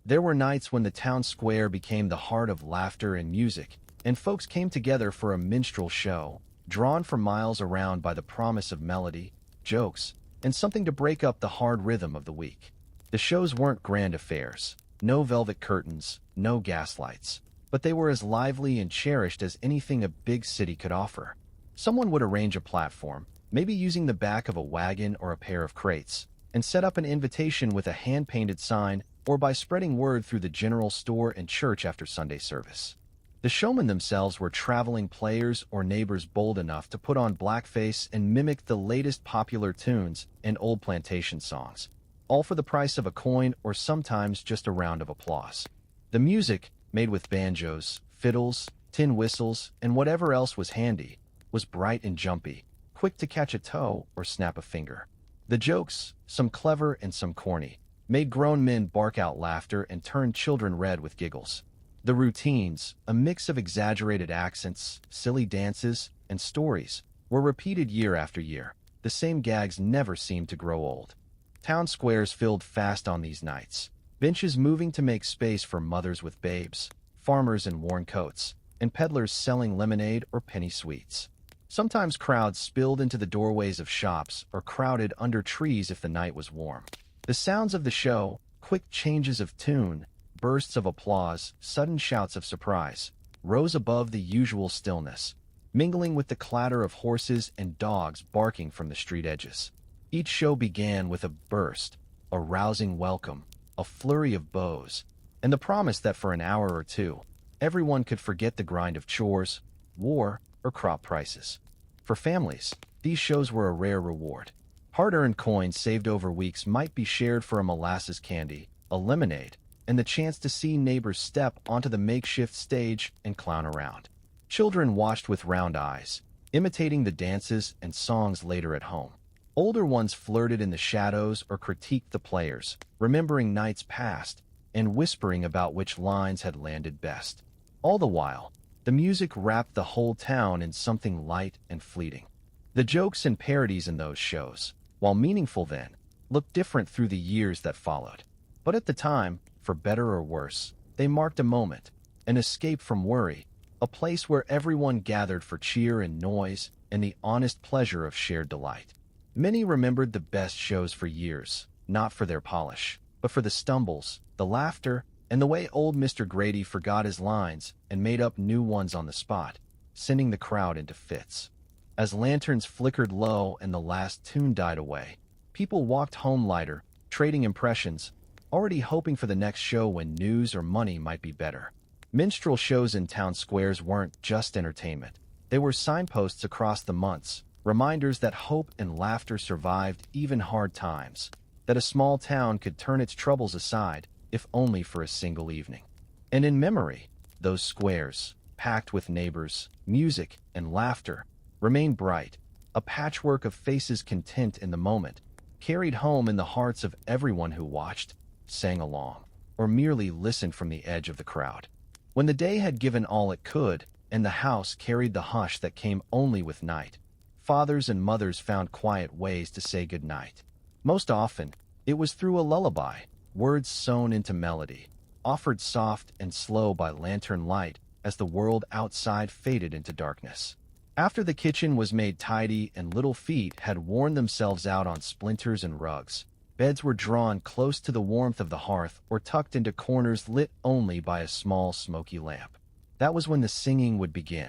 There were nights when the town square became the heart of laughter and music, and folks came together for a minstrel show, drawn for miles around by the promise of melody, jokes, and something to break up the hard rhythm of the week. The shows weren't grand affairs, no velvet curtains, no gaslights, but they were as lively and cherished as anything a big city could offer. Someone would arrange a platform, maybe using the back of a wagon or a pair of crates, and set up an invitation with a hand-painted sign or by spreading word through the general store and church after Sunday service. The showmen themselves were traveling players or neighbors bold enough to put on blackface and mimic the latest popular tunes and old plantation songs, all for the price of a coin or sometimes just a round of applause. The music, made with banjos, fiddles, tin whistles, and whatever else was handy, was bright and jumpy, quick to catch a toe or snap a finger. The jokes, some clever and some corny, made grown men bark out laughter and turned children red with giggles. The routines, a mix of exaggerated accents, silly dances, and stories, were repeated year after year. The same gags never seemed to grow old. Town squares filled fast on these nights, benches moving to make space for mothers with babes, farmers in worn coats, and peddlers selling lemonade or penny sweets. Sometimes crowds spilled into the doorways of shops or crowded under trees if the night was warm. The sounds of the show, quick changes of tune, bursts of applause, sudden shouts of surprise, rose above the usual stillness, mingling with the clatter of horses and dogs barking from the street edges. Each show began with a burst, a rousing welcome, a flurry of bows, and the promise that for an hour or two, everyone could forget the grind of chores, war, or crop prices. For families, these shows were a rare reward. Hard-earned coins saved over weeks might be shared for a molasses candy, a lemonade, and the chance to see neighbors step onto the makeshift stage and clown around. Children watched with round eyes, imitating the dances and songs later at home. Older ones flirted in the shadows or critiqued the players, remembering nights past and whispering about which lines had landed best. All the while, the music wrapped the whole town in something light and fleeting. The jokes and parodies in those shows, while meaningful then, looked different through the years that followed. But at the time, for better or worse, they marked a moment, an escape from worry, a place where everyone gathered for cheer and noise and the honest pleasure of shared delight. Many remembered the best shows for years, not for their polish, but for the stumbles, the laughter, and the way old Mr. Grady forgot his lines and made up new ones on the spot, sending the crowd into fits. As lanterns flickered low and the last tune died away, people walked home lighter, trading impressions, already hoping for the next show when news or money might be better. Minstrel shows in town squares weren't just entertainment. They were signposts across the months, reminders that hope and laughter survived even hard times, that a small town could turn its troubles aside, if only for a single evening. And in memory, those squares, packed with neighbors, music, and laughter, remained bright, a patchwork of faces content in the moment, carried home in the hearts of everyone who watched, sang along, or merely listened from the edge of the crowd. When the day had given all it could, and the house carried the hush that came only with night, fathers and mothers found quiet ways to say good night. Most often, it was through a lullaby, words sewn into melody, offered soft and slow by lantern light as the world outside faded into darkness. After the kitchen was made tidy and little feet had worn themselves out on splinters and rugs, beds were drawn close to the warmth of the hearth or tucked into corners lit only by a small smoky lamp. That was when the singing would begin.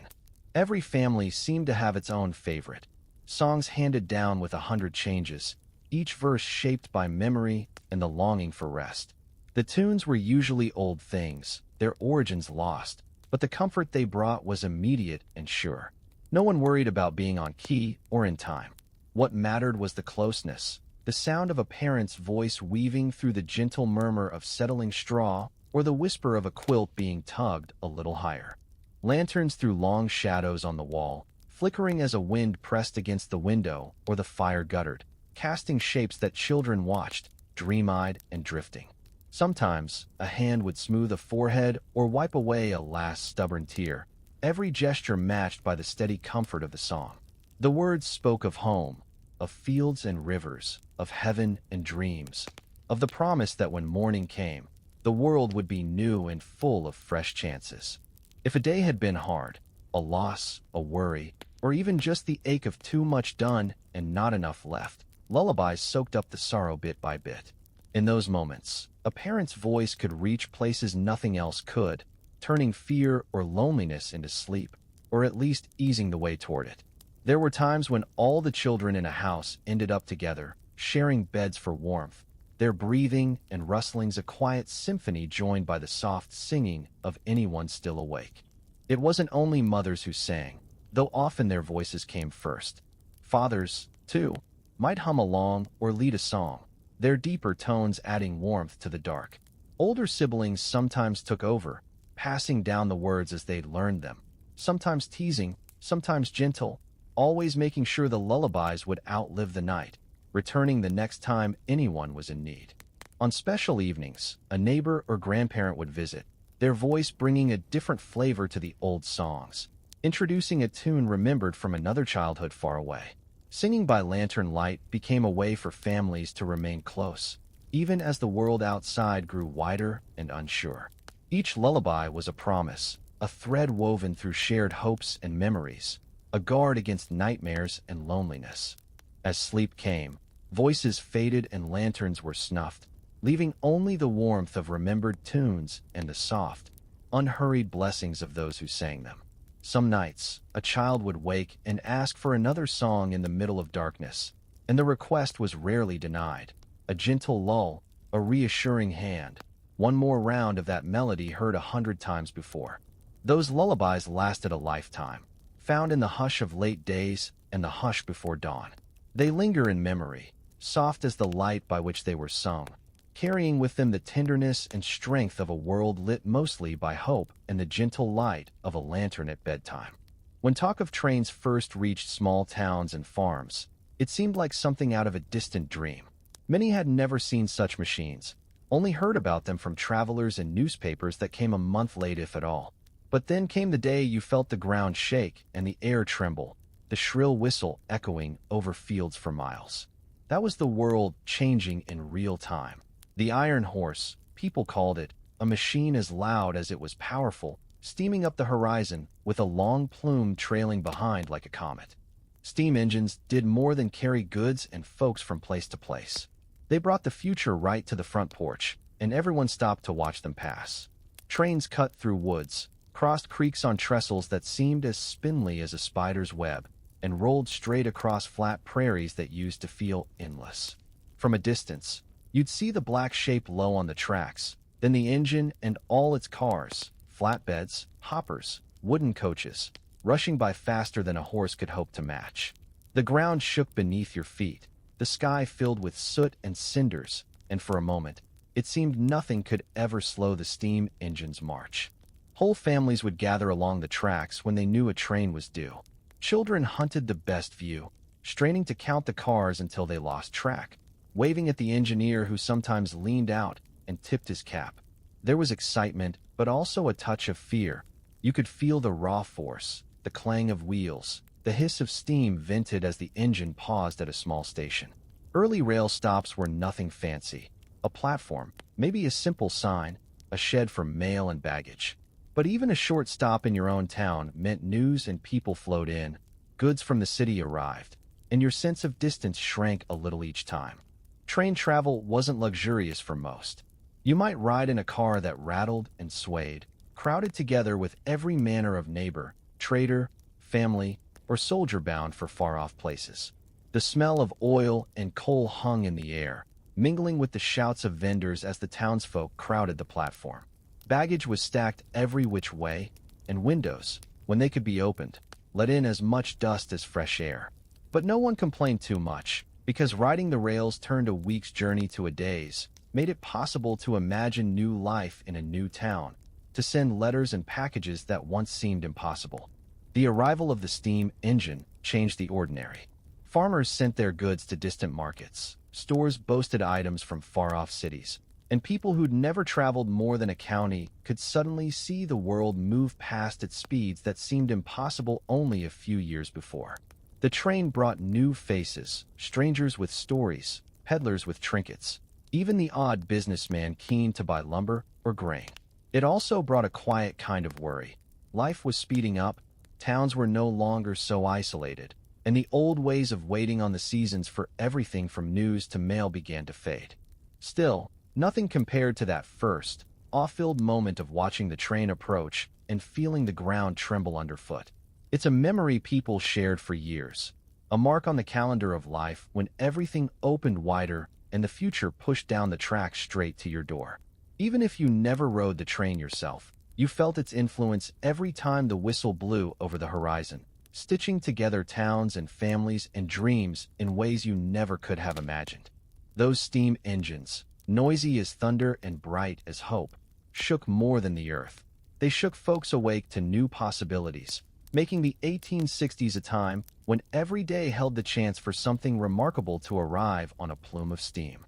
Every family seemed to have its own favorite, songs handed down with 100 changes, each verse shaped by memory and the longing for rest. The tunes were usually old things, their origins lost, but the comfort they brought was immediate and sure. No one worried about being on key or in time. What mattered was the closeness, the sound of a parent's voice weaving through the gentle murmur of settling straw or the whisper of a quilt being tugged a little higher. Lanterns threw long shadows on the wall, flickering as a wind pressed against the window or the fire guttered, casting shapes that children watched, dream-eyed and drifting. Sometimes, a hand would smooth a forehead or wipe away a last stubborn tear, every gesture matched by the steady comfort of the song. The words spoke of home, of fields and rivers, of heaven and dreams, of the promise that when morning came, the world would be new and full of fresh chances. If a day had been hard, a loss, a worry, or even just the ache of too much done and not enough left, lullabies soaked up the sorrow bit by bit. In those moments, a parent's voice could reach places nothing else could, turning fear or loneliness into sleep, or at least easing the way toward it. There were times when all the children in a house ended up together, sharing beds for warmth, their breathing and rustlings a quiet symphony joined by the soft singing of anyone still awake. It wasn't only mothers who sang, though often their voices came first. Fathers, too, might hum along or lead a song, their deeper tones adding warmth to the dark. Older siblings sometimes took over, passing down the words as they'd learned them, sometimes teasing, sometimes gentle, always making sure the lullabies would outlive the night, returning the next time anyone was in need. On special evenings, a neighbor or grandparent would visit, their voice bringing a different flavor to the old songs, introducing a tune remembered from another childhood far away. Singing by lantern light became a way for families to remain close, even as the world outside grew wider and unsure. Each lullaby was a promise, a thread woven through shared hopes and memories, a guard against nightmares and loneliness. As sleep came, voices faded and lanterns were snuffed, leaving only the warmth of remembered tunes and the soft, unhurried blessings of those who sang them. Some nights, a child would wake and ask for another song in the middle of darkness, and the request was rarely denied. A gentle lull, a reassuring hand, one more round of that melody heard 100 times before. Those lullabies lasted a lifetime, found in the hush of late days and the hush before dawn. They linger in memory, soft as the light by which they were sung, carrying with them the tenderness and strength of a world lit mostly by hope and the gentle light of a lantern at bedtime. When talk of trains first reached small towns and farms, it seemed like something out of a distant dream. Many had never seen such machines, only heard about them from travelers and newspapers that came a month late if at all. But then came the day you felt the ground shake and the air tremble, the shrill whistle echoing over fields for miles. That was the world changing in real time. The Iron Horse, people called it, a machine as loud as it was powerful, steaming up the horizon with a long plume trailing behind like a comet. Steam engines did more than carry goods and folks from place to place. They brought the future right to the front porch, and everyone stopped to watch them pass. Trains cut through woods, crossed creeks on trestles that seemed as spindly as a spider's web, and rolled straight across flat prairies that used to feel endless. From a distance, you'd see the black shape low on the tracks, then the engine and all its cars, flatbeds, hoppers, wooden coaches, rushing by faster than a horse could hope to match. The ground shook beneath your feet, the sky filled with soot and cinders, and for a moment, it seemed nothing could ever slow the steam engine's march. Whole families would gather along the tracks when they knew a train was due. Children hunted the best view, straining to count the cars until they lost track, waving at the engineer who sometimes leaned out and tipped his cap. There was excitement, but also a touch of fear. You could feel the raw force, the clang of wheels, the hiss of steam vented as the engine paused at a small station. Early rail stops were nothing fancy. A platform, maybe a simple sign, a shed for mail and baggage. But even a short stop in your own town meant news and people flowed in, goods from the city arrived, and your sense of distance shrank a little each time. Train travel wasn't luxurious for most. You might ride in a car that rattled and swayed, crowded together with every manner of neighbor, trader, family, or soldier bound for far-off places. The smell of oil and coal hung in the air, mingling with the shouts of vendors as the townsfolk crowded the platform. Baggage was stacked every which way, and windows, when they could be opened, let in as much dust as fresh air. But no one complained too much, because riding the rails turned a week's journey to a day's, made it possible to imagine new life in a new town, to send letters and packages that once seemed impossible. The arrival of the steam engine changed the ordinary. Farmers sent their goods to distant markets, stores boasted items from far-off cities, and people who'd never traveled more than a county could suddenly see the world move past at speeds that seemed impossible only a few years before. The train brought new faces, strangers with stories, peddlers with trinkets, even the odd businessman keen to buy lumber or grain. It also brought a quiet kind of worry. Life was speeding up, towns were no longer so isolated, and the old ways of waiting on the seasons for everything from news to mail began to fade. Still, nothing compared to that first, awe-filled moment of watching the train approach and feeling the ground tremble underfoot. It's a memory people shared for years, a mark on the calendar of life when everything opened wider and the future pushed down the track straight to your door. Even if you never rode the train yourself, you felt its influence every time the whistle blew over the horizon, stitching together towns and families and dreams in ways you never could have imagined. Those steam engines, noisy as thunder and bright as hope, shook more than the earth. They shook folks awake to new possibilities, making the 1860s a time when every day held the chance for something remarkable to arrive on a plume of steam.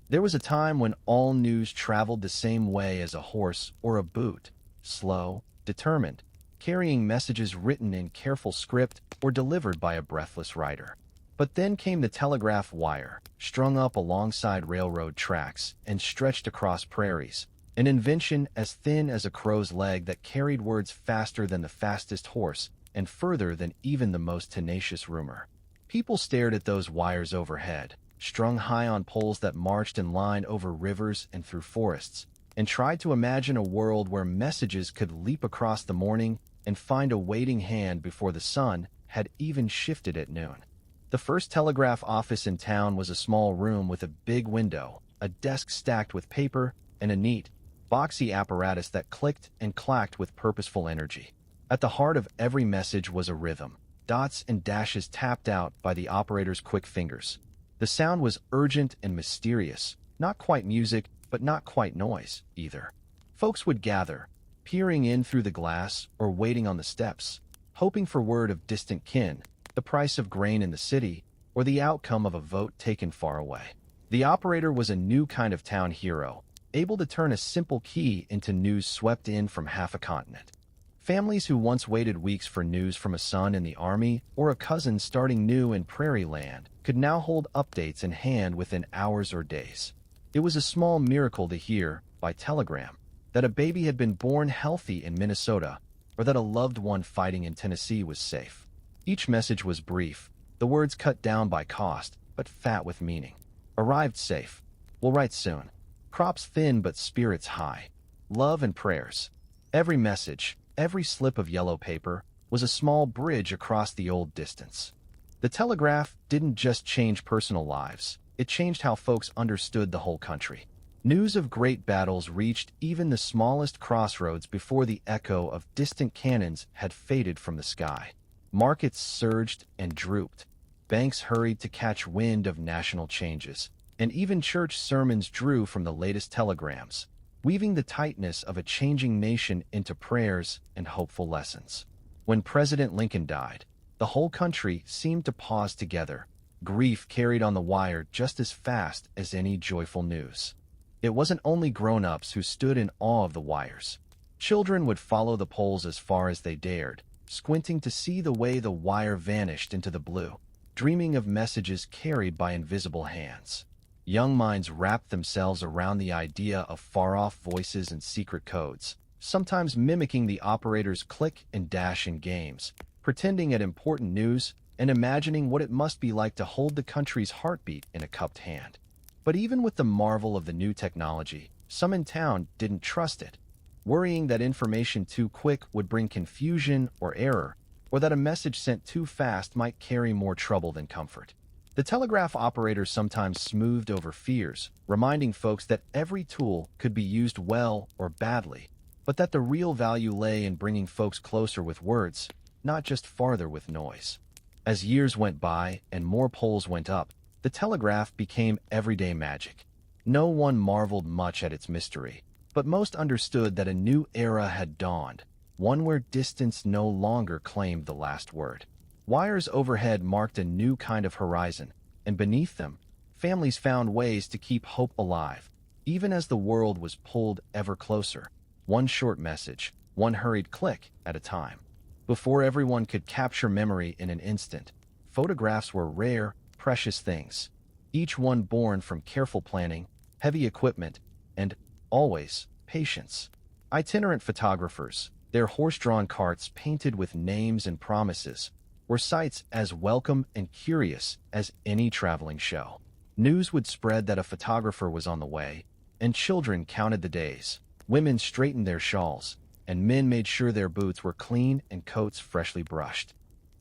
There was a time when all news traveled the same way as a horse or a boot, slow, determined, carrying messages written in careful script or delivered by a breathless writer. But then came the telegraph wire, strung up alongside railroad tracks and stretched across prairies, an invention as thin as a crow's leg that carried words faster than the fastest horse and further than even the most tenacious rumor. People stared at those wires overhead, strung high on poles that marched in line over rivers and through forests, and tried to imagine a world where messages could leap across the morning and find a waiting hand before the sun had even shifted at noon. The first telegraph office in town was a small room with a big window, a desk stacked with paper, and a neat, boxy apparatus that clicked and clacked with purposeful energy. At the heart of every message was a rhythm, dots and dashes tapped out by the operator's quick fingers. The sound was urgent and mysterious, not quite music, but not quite noise, either. Folks would gather, peering in through the glass or waiting on the steps, hoping for word of distant kin, the price of grain in the city, or the outcome of a vote taken far away. The operator was a new kind of town hero, able to turn a simple key into news swept in from half a continent. Families who once waited weeks for news from a son in the army or a cousin starting new in prairie land could now hold updates in hand within hours or days. It was a small miracle to hear, by telegram, that a baby had been born healthy in Minnesota or that a loved one fighting in Tennessee was safe. Each message was brief, the words cut down by cost, but fat with meaning. Arrived safe. Will write soon. Crops thin but spirits high. Love and prayers. Every message, every slip of yellow paper, was a small bridge across the old distance. The telegraph didn't just change personal lives, it changed how folks understood the whole country. News of great battles reached even the smallest crossroads before the echo of distant cannons had faded from the sky. Markets surged and drooped. Banks hurried to catch wind of national changes, and even church sermons drew from the latest telegrams, weaving the tightness of a changing nation into prayers and hopeful lessons. When President Lincoln died, the whole country seemed to pause together, grief carried on the wire just as fast as any joyful news. It wasn't only grown-ups who stood in awe of the wires. Children would follow the poles as far as they dared, squinting to see the way the wire vanished into the blue, dreaming of messages carried by invisible hands. Young minds wrapped themselves around the idea of far-off voices and secret codes, sometimes mimicking the operator's click and dash in games, pretending at important news and imagining what it must be like to hold the country's heartbeat in a cupped hand. But even with the marvel of the new technology, some in town didn't trust it, worrying that information too quick would bring confusion or error, or that a message sent too fast might carry more trouble than comfort. The telegraph operator sometimes smoothed over fears, reminding folks that every tool could be used well or badly, but that the real value lay in bringing folks closer with words, not just farther with noise. As years went by and more poles went up, the telegraph became everyday magic. No one marveled much at its mystery, but most understood that a new era had dawned, one where distance no longer claimed the last word. Wires overhead marked a new kind of horizon, and beneath them, families found ways to keep hope alive, even as the world was pulled ever closer, one short message, one hurried click at a time. Before everyone could capture memory in an instant, photographs were rare, precious things, each one born from careful planning, heavy equipment, and, always, patience. Itinerant photographers, their horse-drawn carts painted with names and promises, were sights as welcome and curious as any traveling show. News would spread that a photographer was on the way, and children counted the days. Women straightened their shawls, and men made sure their boots were clean and coats freshly brushed.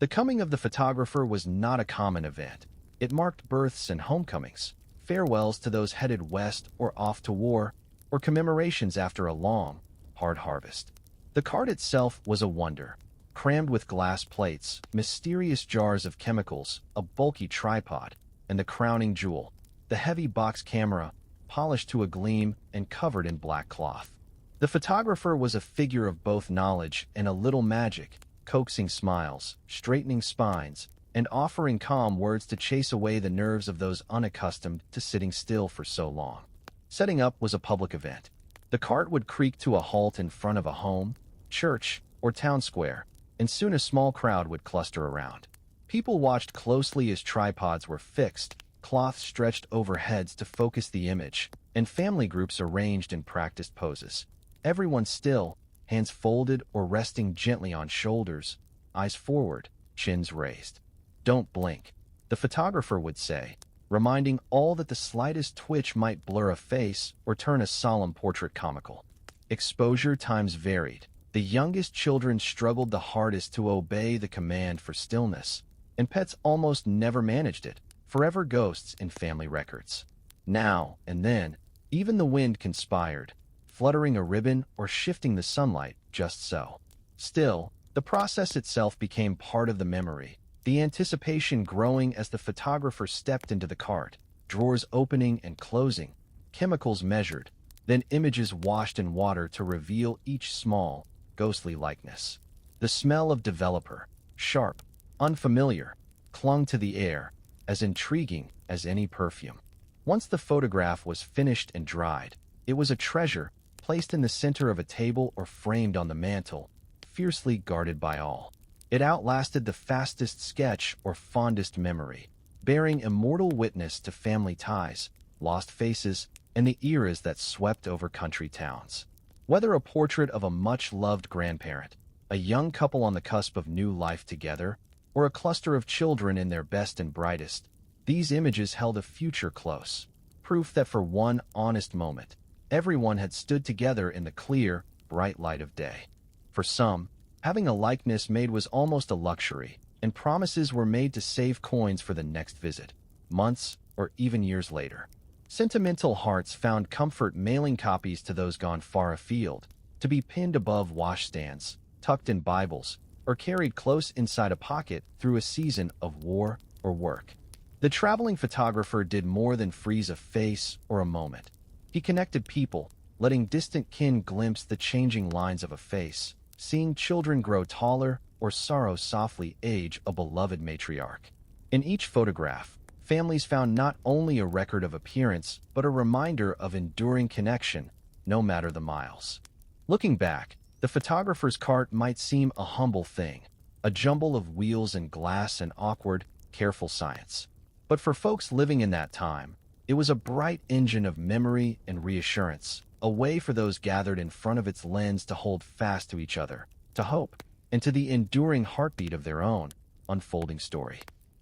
The coming of the photographer was not a common event. It marked births and homecomings, farewells to those headed west or off to war, or commemorations after a long, hard harvest. The cart itself was a wonder, crammed with glass plates, mysterious jars of chemicals, a bulky tripod, and the crowning jewel, the heavy box camera, polished to a gleam and covered in black cloth. The photographer was a figure of both knowledge and a little magic, coaxing smiles, straightening spines, and offering calm words to chase away the nerves of those unaccustomed to sitting still for so long. Setting up was a public event. The cart would creak to a halt in front of a home, church, or town square, and soon a small crowd would cluster around. People watched closely as tripods were fixed, cloth stretched over heads to focus the image, and family groups arranged in practiced poses. Everyone still, hands folded or resting gently on shoulders, eyes forward, chins raised. "Don't blink," the photographer would say, reminding all that the slightest twitch might blur a face or turn a solemn portrait comical. Exposure times varied. The youngest children struggled the hardest to obey the command for stillness, and pets almost never managed it, forever ghosts in family records. Now and then, even the wind conspired, fluttering a ribbon or shifting the sunlight just so. Still, the process itself became part of the memory, the anticipation growing as the photographer stepped into the cart, drawers opening and closing, chemicals measured, then images washed in water to reveal each small, ghostly likeness. The smell of developer, sharp, unfamiliar, clung to the air, as intriguing as any perfume. Once the photograph was finished and dried, it was a treasure, placed in the center of a table or framed on the mantel, fiercely guarded by all. It outlasted the fastest sketch or fondest memory, bearing immortal witness to family ties, lost faces, and the eras that swept over country towns. Whether a portrait of a much-loved grandparent, a young couple on the cusp of new life together, or a cluster of children in their best and brightest, these images held a future close, proof that for one honest moment, everyone had stood together in the clear, bright light of day. For some, having a likeness made was almost a luxury, and promises were made to save coins for the next visit, months or even years later. Sentimental hearts found comfort mailing copies to those gone far afield, to be pinned above washstands, tucked in Bibles, or carried close inside a pocket through a season of war or work. The traveling photographer did more than freeze a face or a moment. He connected people, letting distant kin glimpse the changing lines of a face, seeing children grow taller or sorrow softly age a beloved matriarch. In each photograph, families found not only a record of appearance, but a reminder of enduring connection, no matter the miles. Looking back, the photographer's cart might seem a humble thing, a jumble of wheels and glass and awkward, careful science. But for folks living in that time, it was a bright engine of memory and reassurance, a way for those gathered in front of its lens to hold fast to each other, to hope, and to the enduring heartbeat of their own unfolding story.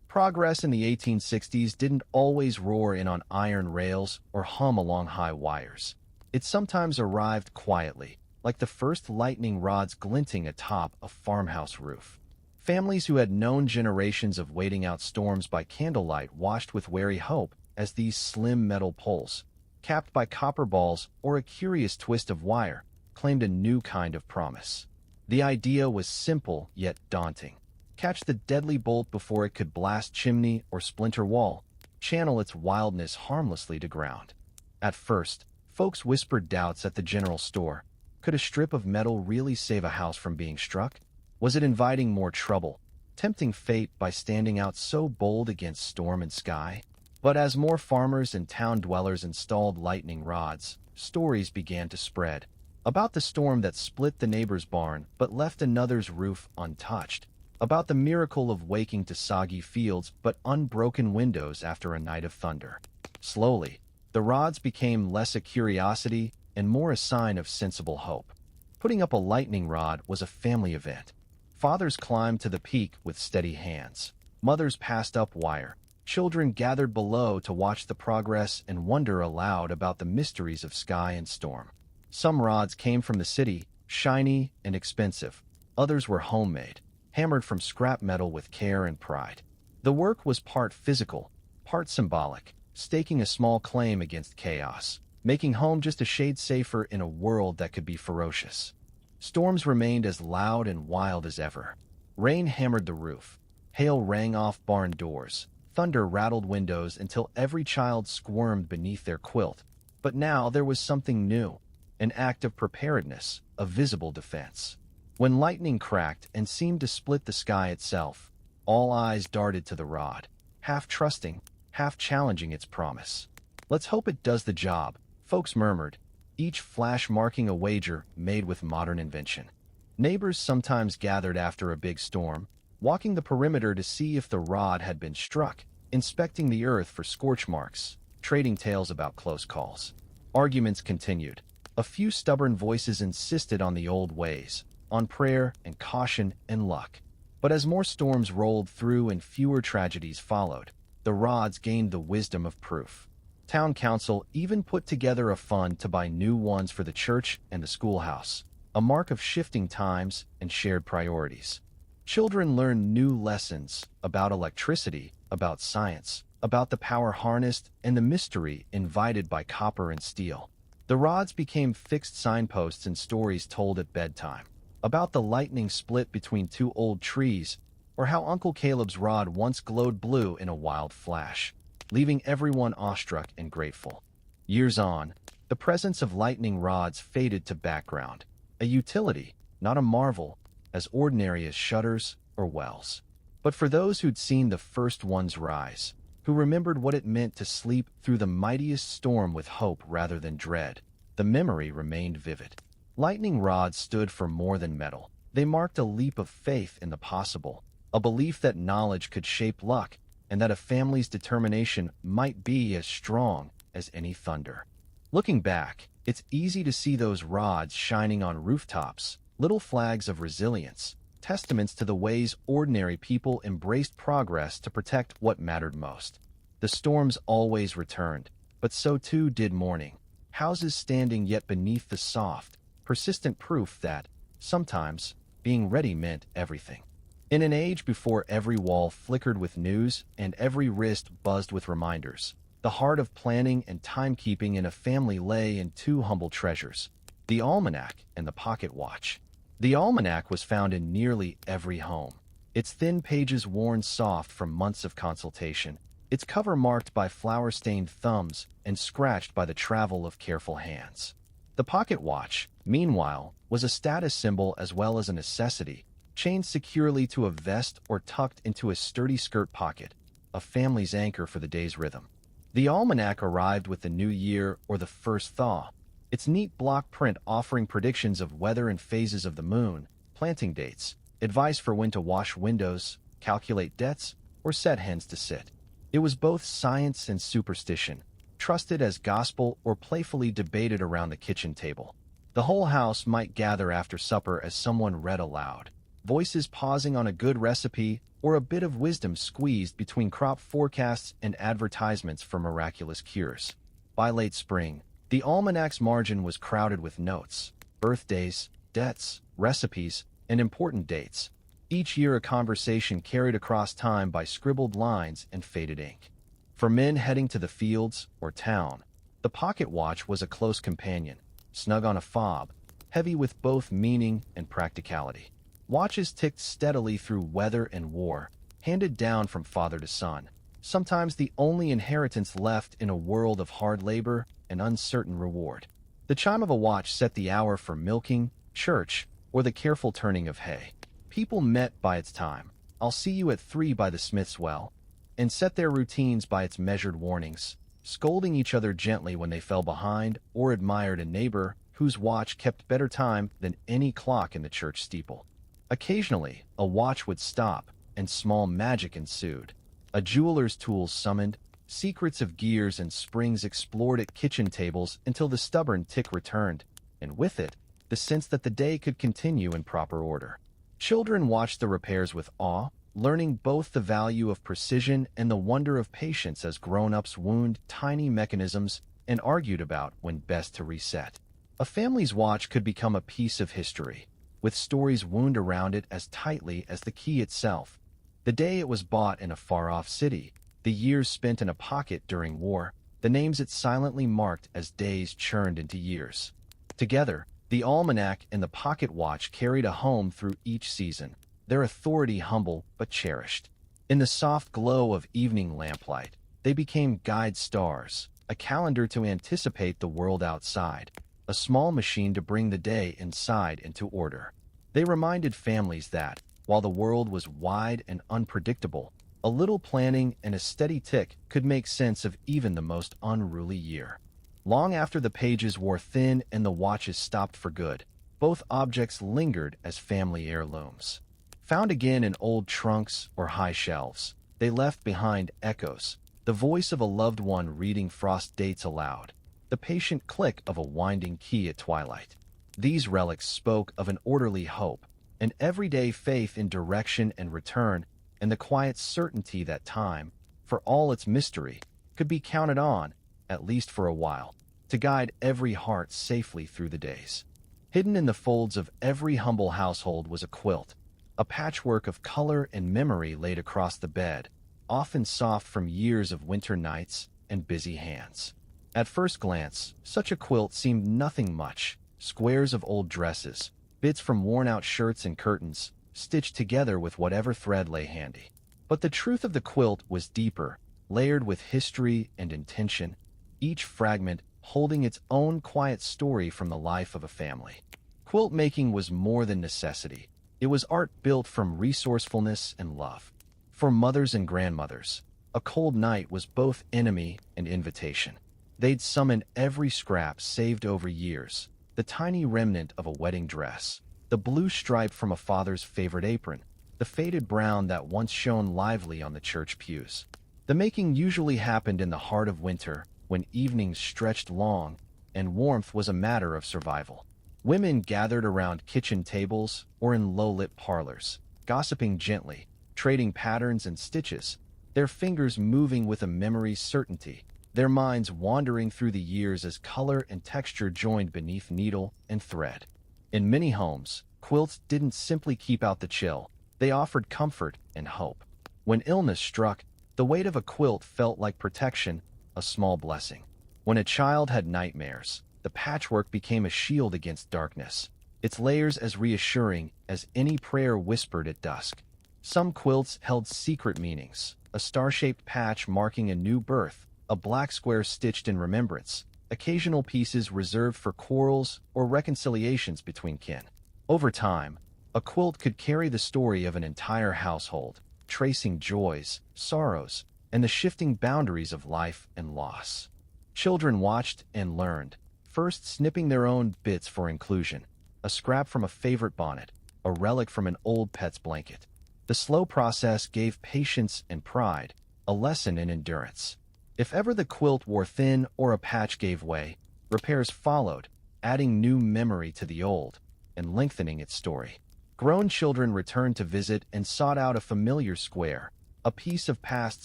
Progress in the 1860s didn't always roar in on iron rails or hum along high wires. It sometimes arrived quietly, like the first lightning rods glinting atop a farmhouse roof. Families who had known generations of waiting out storms by candlelight watched with wary hope as these slim metal poles, capped by copper balls or a curious twist of wire, claimed a new kind of promise. The idea was simple yet daunting. Catch the deadly bolt before it could blast chimney or splinter wall, channel its wildness harmlessly to ground. At first, folks whispered doubts at the general store. Could a strip of metal really save a house from being struck? Was it inviting more trouble, tempting fate by standing out so bold against storm and sky? But as more farmers and town dwellers installed lightning rods, stories began to spread. About the storm that split the neighbor's barn but left another's roof untouched. About the miracle of waking to soggy fields but unbroken windows after a night of thunder. Slowly, the rods became less a curiosity and more a sign of sensible hope. Putting up a lightning rod was a family event. Fathers climbed to the peak with steady hands. Mothers passed up wire. Children gathered below to watch the progress and wonder aloud about the mysteries of sky and storm. Some rods came from the city, shiny and expensive. Others were homemade, hammered from scrap metal with care and pride. The work was part physical, part symbolic, staking a small claim against chaos, making home just a shade safer in a world that could be ferocious. Storms remained as loud and wild as ever. Rain hammered the roof, hail rang off barn doors, thunder rattled windows until every child squirmed beneath their quilt. But now there was something new, an act of preparedness, a visible defense. When lightning cracked and seemed to split the sky itself, all eyes darted to the rod, half trusting, half challenging its promise. "Let's hope it does the job," folks murmured, each flash marking a wager made with modern invention. Neighbors sometimes gathered after a big storm, walking the perimeter to see if the rod had been struck, inspecting the earth for scorch marks, trading tales about close calls. Arguments continued. A few stubborn voices insisted on the old ways, on prayer and caution and luck. But as more storms rolled through and fewer tragedies followed, the rods gained the wisdom of proof. Town council even put together a fund to buy new ones for the church and the schoolhouse, a mark of shifting times and shared priorities. Children learned new lessons about electricity, about science, about the power harnessed and the mystery invited by copper and steel. The rods became fixed signposts and stories told at bedtime, about the lightning split between two old trees, or how Uncle Caleb's rod once glowed blue in a wild flash, leaving everyone awestruck and grateful. Years on, the presence of lightning rods faded to background, a utility, not a marvel, as ordinary as shutters or wells. But for those who'd seen the first ones rise, who remembered what it meant to sleep through the mightiest storm with hope rather than dread, the memory remained vivid. Lightning rods stood for more than metal. They marked a leap of faith in the possible, a belief that knowledge could shape luck, and that a family's determination might be as strong as any thunder. Looking back, it's easy to see those rods shining on rooftops, little flags of resilience, testaments to the ways ordinary people embraced progress to protect what mattered most. The storms always returned, but so too did mourning, houses standing yet beneath the soft, persistent proof that, sometimes, being ready meant everything. In an age before every wall flickered with news and every wrist buzzed with reminders, the heart of planning and timekeeping in a family lay in two humble treasures, the almanac and the pocket watch. The almanac was found in nearly every home, its thin pages worn soft from months of consultation, its cover marked by flour-stained thumbs and scratched by the travel of careful hands. The pocket watch, meanwhile, was a status symbol as well as a necessity, chained securely to a vest or tucked into a sturdy skirt pocket, a family's anchor for the day's rhythm. The almanac arrived with the new year or the first thaw, its neat block print offering predictions of weather and phases of the moon, planting dates, advice for when to wash windows, calculate debts, or set hens to sit. It was both science and superstition, trusted as gospel or playfully debated around the kitchen table. The whole house might gather after supper as someone read aloud, voices pausing on a good recipe or a bit of wisdom squeezed between crop forecasts and advertisements for miraculous cures. By late spring, the almanac's margin was crowded with notes, birthdays, debts, recipes, and important dates, each year a conversation carried across time by scribbled lines and faded ink. For men heading to the fields or town, the pocket watch was a close companion, snug on a fob, heavy with both meaning and practicality. Watches ticked steadily through weather and war, handed down from father to son, sometimes the only inheritance left in a world of hard labor and uncertain reward. The chime of a watch set the hour for milking, church, or the careful turning of hay. People met by its time. "I'll see you at 3 by the smith's well," and set their routines by its measured warnings, scolding each other gently when they fell behind or admired a neighbor whose watch kept better time than any clock in the church steeple. Occasionally, a watch would stop, and small magic ensued. A jeweler's tools summoned, secrets of gears and springs explored at kitchen tables until the stubborn tick returned, and with it, the sense that the day could continue in proper order. Children watched the repairs with awe, learning both the value of precision and the wonder of patience as grown-ups wound tiny mechanisms and argued about when best to reset. A family's watch could become a piece of history, with stories wound around it as tightly as the key itself. The day it was bought in a far-off city, the years spent in a pocket during war, the names it silently marked as days churned into years. Together, the almanac and the pocket watch carried a home through each season, their authority humble but cherished. In the soft glow of evening lamplight, they became guide stars, a calendar to anticipate the world outside, a small machine to bring the day inside into order. They reminded families that, while the world was wide and unpredictable, a little planning and a steady tick could make sense of even the most unruly year. Long after the pages wore thin and the watches stopped for good, both objects lingered as family heirlooms. Found again in old trunks or high shelves, they left behind echoes, the voice of a loved one reading frost dates aloud, the patient click of a winding key at twilight. These relics spoke of an orderly hope, an everyday faith in direction and return, and the quiet certainty that time, for all its mystery, could be counted on, at least for a while, to guide every heart safely through the days. Hidden in the folds of every humble household was a quilt, a patchwork of color and memory laid across the bed, often soft from years of winter nights and busy hands. At first glance, such a quilt seemed nothing much, squares of old dresses, bits from worn-out shirts and curtains, stitched together with whatever thread lay handy. But the truth of the quilt was deeper, layered with history and intention, each fragment holding its own quiet story from the life of a family. Quilt making was more than necessity. It was art built from resourcefulness and love. For mothers and grandmothers, a cold night was both enemy and invitation. They'd summon every scrap saved over years, the tiny remnant of a wedding dress, the blue stripe from a father's favorite apron, the faded brown that once shone lively on the church pews. The making usually happened in the heart of winter, when evenings stretched long and warmth was a matter of survival. Women gathered around kitchen tables or in low-lit parlors, gossiping gently, trading patterns and stitches, their fingers moving with a memory's certainty, their minds wandering through the years as color and texture joined beneath needle and thread. In many homes, quilts didn't simply keep out the chill, they offered comfort and hope. When illness struck, the weight of a quilt felt like protection, a small blessing. When a child had nightmares, the patchwork became a shield against darkness, its layers as reassuring as any prayer whispered at dusk. Some quilts held secret meanings, a star-shaped patch marking a new birth, a black square stitched in remembrance, occasional pieces reserved for quarrels or reconciliations between kin. Over time, a quilt could carry the story of an entire household, tracing joys, sorrows, and the shifting boundaries of life and loss. Children watched and learned, first snipping their own bits for inclusion, a scrap from a favorite bonnet, a relic from an old pet's blanket. The slow process gave patience and pride, a lesson in endurance. If ever the quilt wore thin or a patch gave way, repairs followed, adding new memory to the old and lengthening its story. Grown children returned to visit and sought out a familiar square, a piece of past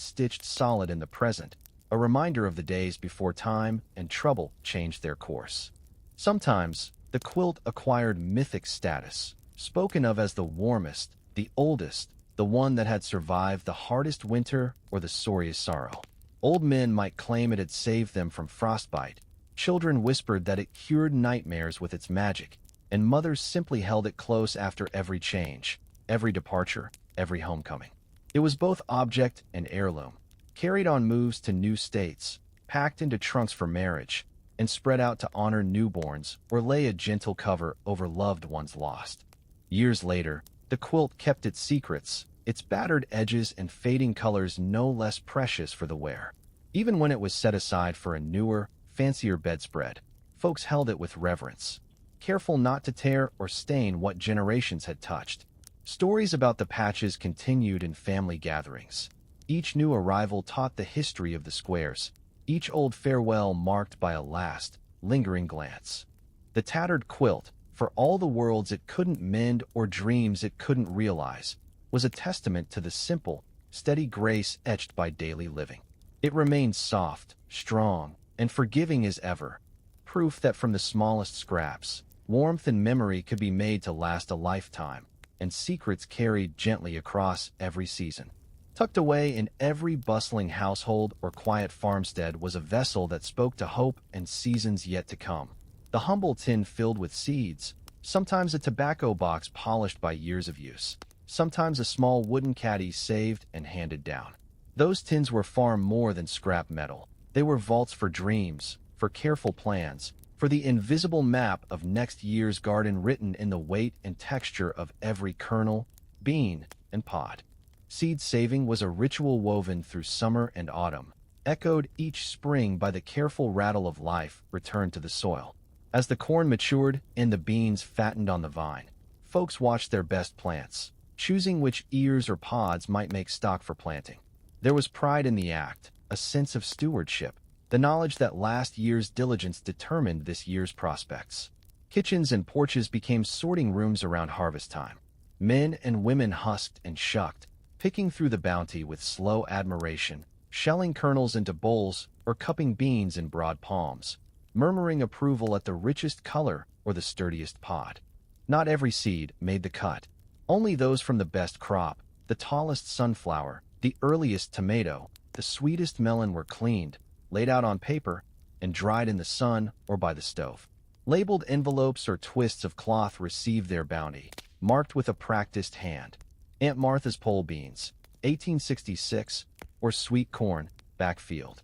stitched solid in the present, a reminder of the days before time and trouble changed their course. Sometimes, the quilt acquired mythic status, spoken of as the warmest, the oldest, the one that had survived the hardest winter or the sorriest sorrow. Old men might claim it had saved them from frostbite, children whispered that it cured nightmares with its magic, and mothers simply held it close after every change, every departure, every homecoming. It was both object and heirloom, carried on moves to new states, packed into trunks for marriage, and spread out to honor newborns or lay a gentle cover over loved ones lost. Years later, the quilt kept its secrets, its battered edges and fading colors no less precious for the wear. Even when it was set aside for a newer, fancier bedspread, folks held it with reverence, careful not to tear or stain what generations had touched. Stories about the patches continued in family gatherings. Each new arrival taught the history of the squares, each old farewell marked by a last, lingering glance. The tattered quilt, for all the worlds it couldn't mend or dreams it couldn't realize, was a testament to the simple, steady grace etched by daily living. It remained soft, strong, and forgiving as ever, proof that from the smallest scraps, Warmth and memory could be made to last a lifetime, and secrets carried gently across every season. Tucked away in every bustling household or quiet farmstead was a vessel that spoke to hope and seasons yet to come. The humble tin filled with seeds, sometimes a tobacco box polished by years of use, sometimes a small wooden caddy saved and handed down. Those tins were far more than scrap metal. They were vaults for dreams, for careful plans, for the invisible map of next year's garden written in the weight and texture of every kernel, bean, and pod. Seed saving was a ritual woven through summer and autumn, echoed each spring by the careful rattle of life returned to the soil. As the corn matured and the beans fattened on the vine, folks watched their best plants, choosing which ears or pods might make stock for planting. There was pride in the act, a sense of stewardship, the knowledge that last year's diligence determined this year's prospects. Kitchens and porches became sorting rooms around harvest time. Men and women husked and shucked, picking through the bounty with slow admiration, shelling kernels into bowls or cupping beans in broad palms, murmuring approval at the richest color or the sturdiest pod. Not every seed made the cut. Only those from the best crop, the tallest sunflower, the earliest tomato, the sweetest melon were cleaned, laid out on paper, and dried in the sun or by the stove. Labeled envelopes or twists of cloth received their bounty, marked with a practiced hand. Aunt Martha's pole beans, 1866, or sweet corn, backfield.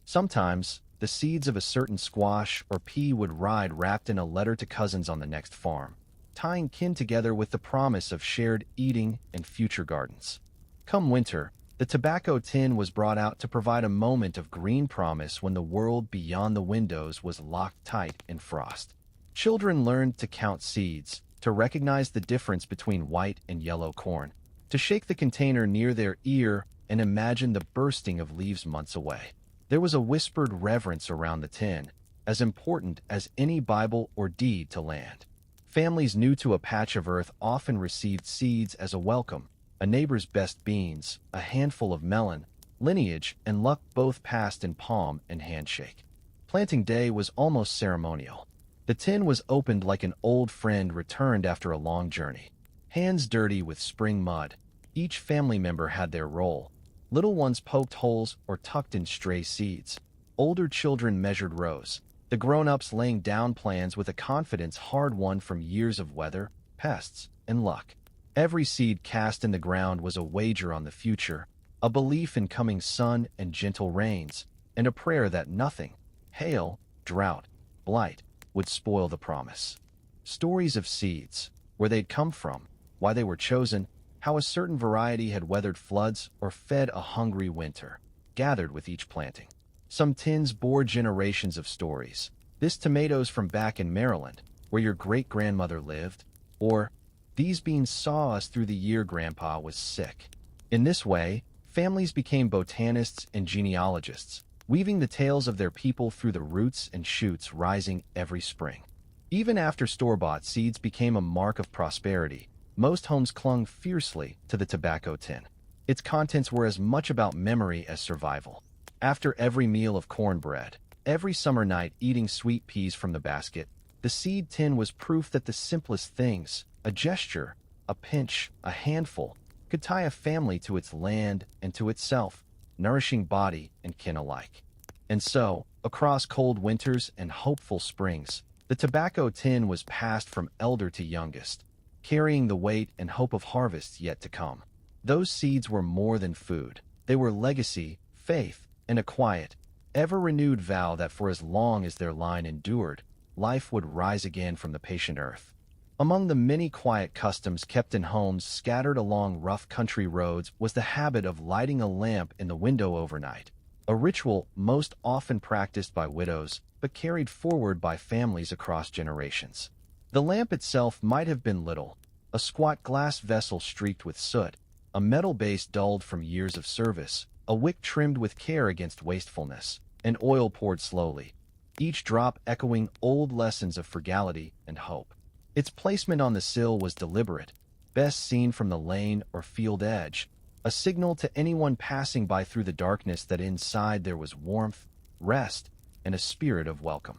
Sometimes, the seeds of a certain squash or pea would ride wrapped in a letter to cousins on the next farm, tying kin together with the promise of shared eating and future gardens. Come winter, the tobacco tin was brought out to provide a moment of green promise when the world beyond the windows was locked tight in frost. Children learned to count seeds, to recognize the difference between white and yellow corn, to shake the container near their ear and imagine the bursting of leaves months away. There was a whispered reverence around the tin, as important as any Bible or deed to land. Families new to a patch of earth often received seeds as a welcome, a neighbor's best beans, a handful of melon, lineage and luck both passed in palm and handshake. Planting day was almost ceremonial. The tin was opened like an old friend returned after a long journey. Hands dirty with spring mud, each family member had their role. Little ones poked holes or tucked in stray seeds. Older children measured rows, the grown-ups laying down plans with a confidence hard-won from years of weather, pests, and luck. Every seed cast in the ground was a wager on the future, a belief in coming sun and gentle rains, and a prayer that nothing, hail, drought, blight, would spoil the promise. Stories of seeds, where they'd come from, why they were chosen, how a certain variety had weathered floods or fed a hungry winter, gathered with each planting. Some tins bore generations of stories. This tomatoes from back in Maryland, where your great-grandmother lived, or these beans saw us through the year Grandpa was sick. In this way, families became botanists and genealogists, weaving the tales of their people through the roots and shoots rising every spring. Even after store-bought seeds became a mark of prosperity, most homes clung fiercely to the tobacco tin. Its contents were as much about memory as survival. After every meal of cornbread, every summer night eating sweet peas from the basket, the seed tin was proof that the simplest things, a gesture, a pinch, a handful, could tie a family to its land and to itself, nourishing body and kin alike. And so, across cold winters and hopeful springs, the tobacco tin was passed from elder to youngest, carrying the weight and hope of harvests yet to come. Those seeds were more than food. They were legacy, faith, and a quiet, ever-renewed vow that for as long as their line endured, life would rise again from the patient earth. Among the many quiet customs kept in homes scattered along rough country roads was the habit of lighting a lamp in the window overnight, a ritual most often practiced by widows but carried forward by families across generations. The lamp itself might have been little, a squat glass vessel streaked with soot, a metal base dulled from years of service, a wick trimmed with care against wastefulness, and oil poured slowly, each drop echoing old lessons of frugality and hope. Its placement on the sill was deliberate, best seen from the lane or field edge, a signal to anyone passing by through the darkness that inside there was warmth, rest, and a spirit of welcome.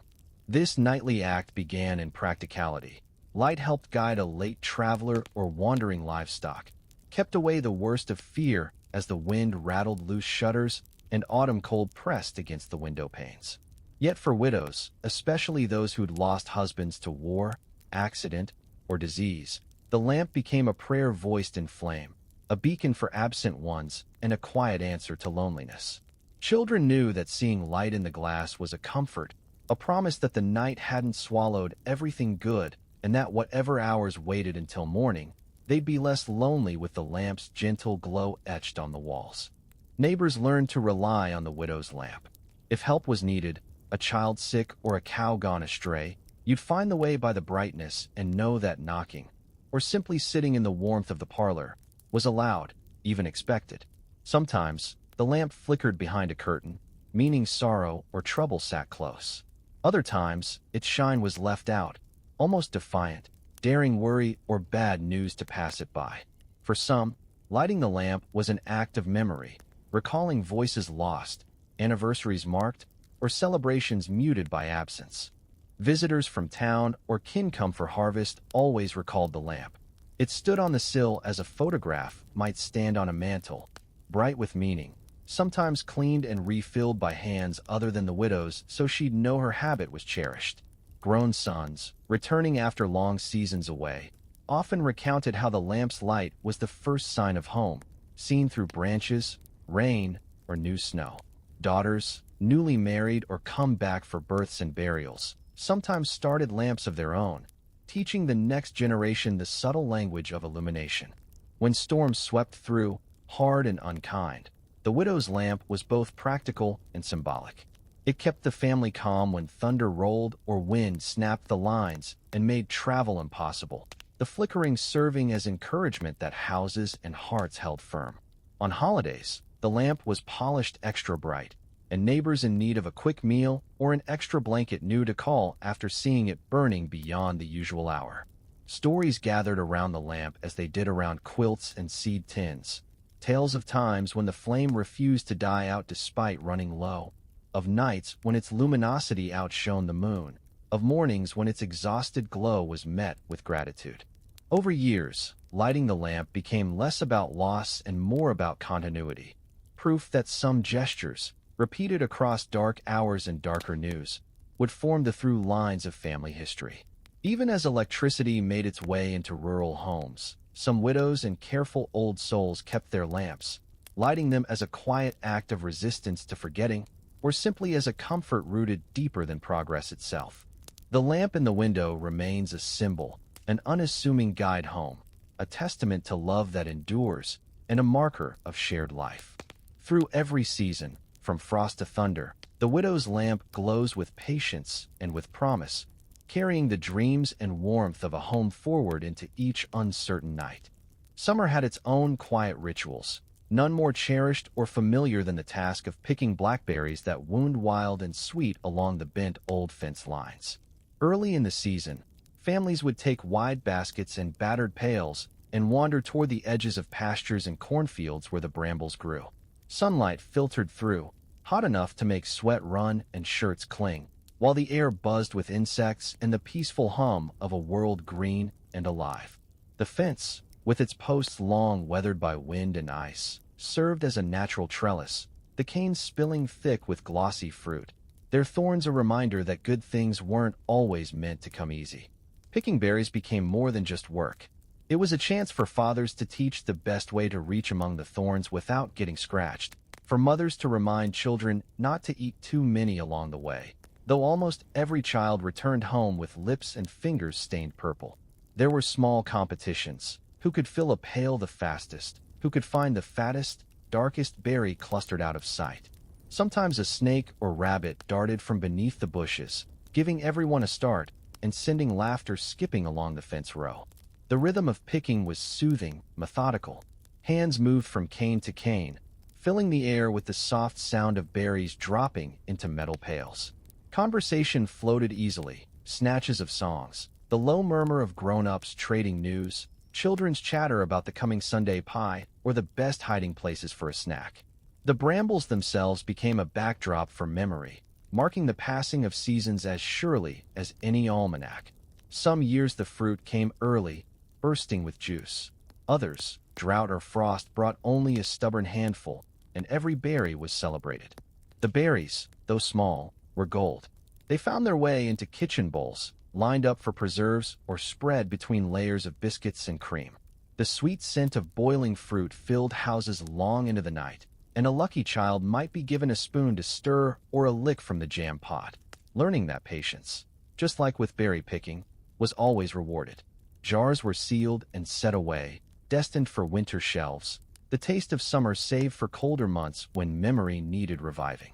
This nightly act began in practicality. Light helped guide a late traveler or wandering livestock, kept away the worst of fear as the wind rattled loose shutters and autumn cold pressed against the window panes. Yet for widows, especially those who'd lost husbands to war, accident, or disease, the lamp became a prayer voiced in flame, a beacon for absent ones and a quiet answer to loneliness. Children knew that seeing light in the glass was a comfort, a promise that the night hadn't swallowed everything good and that whatever hours waited until morning, they'd be less lonely with the lamp's gentle glow etched on the walls. Neighbors learned to rely on the widow's lamp. If help was needed, a child sick or a cow gone astray, you'd find the way by the brightness and know that knocking, or simply sitting in the warmth of the parlor, was allowed, even expected. Sometimes, the lamp flickered behind a curtain, meaning sorrow or trouble sat close. Other times, its shine was left out, almost defiant, daring worry or bad news to pass it by. For some, lighting the lamp was an act of memory, recalling voices lost, anniversaries marked, or celebrations muted by absence. Visitors from town or kin come for harvest always recalled the lamp. It stood on the sill as a photograph might stand on a mantel, bright with meaning, sometimes cleaned and refilled by hands other than the widow's so she'd know her habit was cherished. Grown sons, returning after long seasons away, often recounted how the lamp's light was the first sign of home, seen through branches, rain, or new snow. Daughters, newly married or come back for births and burials, sometimes started lamps of their own, teaching the next generation the subtle language of illumination. When storms swept through, hard and unkind, the widow's lamp was both practical and symbolic. It kept the family calm when thunder rolled or wind snapped the lines and made travel impossible, the flickering serving as encouragement that houses and hearts held firm. On holidays, the lamp was polished extra bright, and neighbors in need of a quick meal or an extra blanket knew to call after seeing it burning beyond the usual hour. Stories gathered around the lamp as they did around quilts and seed tins. Tales of times when the flame refused to die out despite running low, of nights when its luminosity outshone the moon, of mornings when its exhausted glow was met with gratitude. Over years, lighting the lamp became less about loss and more about continuity, proof that some gestures, repeated across dark hours and darker news, would form the through lines of family history. Even as electricity made its way into rural homes, some widows and careful old souls kept their lamps, lighting them as a quiet act of resistance to forgetting, or simply as a comfort rooted deeper than progress itself. The lamp in the window remains a symbol, an unassuming guide home, a testament to love that endures, and a marker of shared life. Through every season, from frost to thunder, the widow's lamp glows with patience and with promise, carrying the dreams and warmth of a home forward into each uncertain night. Summer had its own quiet rituals, none more cherished or familiar than the task of picking blackberries that wound wild and sweet along the bent old fence lines. Early in the season, families would take wide baskets and battered pails and wander toward the edges of pastures and cornfields where the brambles grew. Sunlight filtered through, hot enough to make sweat run and shirts cling, while the air buzzed with insects and the peaceful hum of a world green and alive. The fence, with its posts long weathered by wind and ice, served as a natural trellis, the canes spilling thick with glossy fruit, their thorns a reminder that good things weren't always meant to come easy. Picking berries became more than just work. It was a chance for fathers to teach the best way to reach among the thorns without getting scratched, for mothers to remind children not to eat too many along the way, though almost every child returned home with lips and fingers stained purple. There were small competitions. Who could fill a pail the fastest? Who could find the fattest, darkest berry clustered out of sight? Sometimes a snake or rabbit darted from beneath the bushes, giving everyone a start and sending laughter skipping along the fence row. The rhythm of picking was soothing, methodical. Hands moved from cane to cane, filling the air with the soft sound of berries dropping into metal pails. Conversation floated easily, snatches of songs, the low murmur of grown-ups trading news, children's chatter about the coming Sunday pie, or the best hiding places for a snack. The brambles themselves became a backdrop for memory, marking the passing of seasons as surely as any almanac. Some years the fruit came early, bursting with juice. Others, drought or frost brought only a stubborn handful, and every berry was celebrated. The berries, though small, were gold. They found their way into kitchen bowls, lined up for preserves or spread between layers of biscuits and cream. The sweet scent of boiling fruit filled houses long into the night, and a lucky child might be given a spoon to stir or a lick from the jam pot. Learning that patience, just like with berry picking, was always rewarded. Jars were sealed and set away, destined for winter shelves, the taste of summer saved for colder months when memory needed reviving.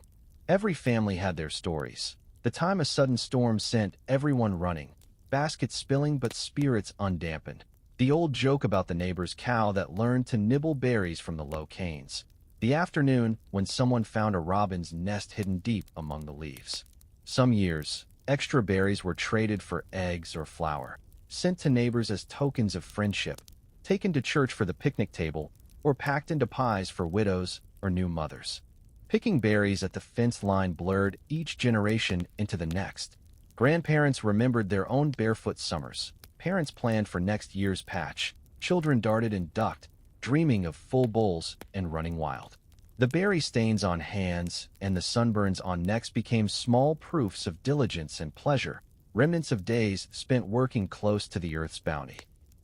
Every family had their stories. The time a sudden storm sent everyone running, baskets spilling but spirits undampened. The old joke about the neighbor's cow that learned to nibble berries from the low canes. The afternoon when someone found a robin's nest hidden deep among the leaves. Some years, extra berries were traded for eggs or flour, sent to neighbors as tokens of friendship, taken to church for the picnic table, or packed into pies for widows or new mothers. Picking berries at the fence line blurred each generation into the next. Grandparents remembered their own barefoot summers. Parents planned for next year's patch. Children darted and ducked, dreaming of full bowls and running wild. The berry stains on hands and the sunburns on necks became small proofs of diligence and pleasure, remnants of days spent working close to the earth's bounty.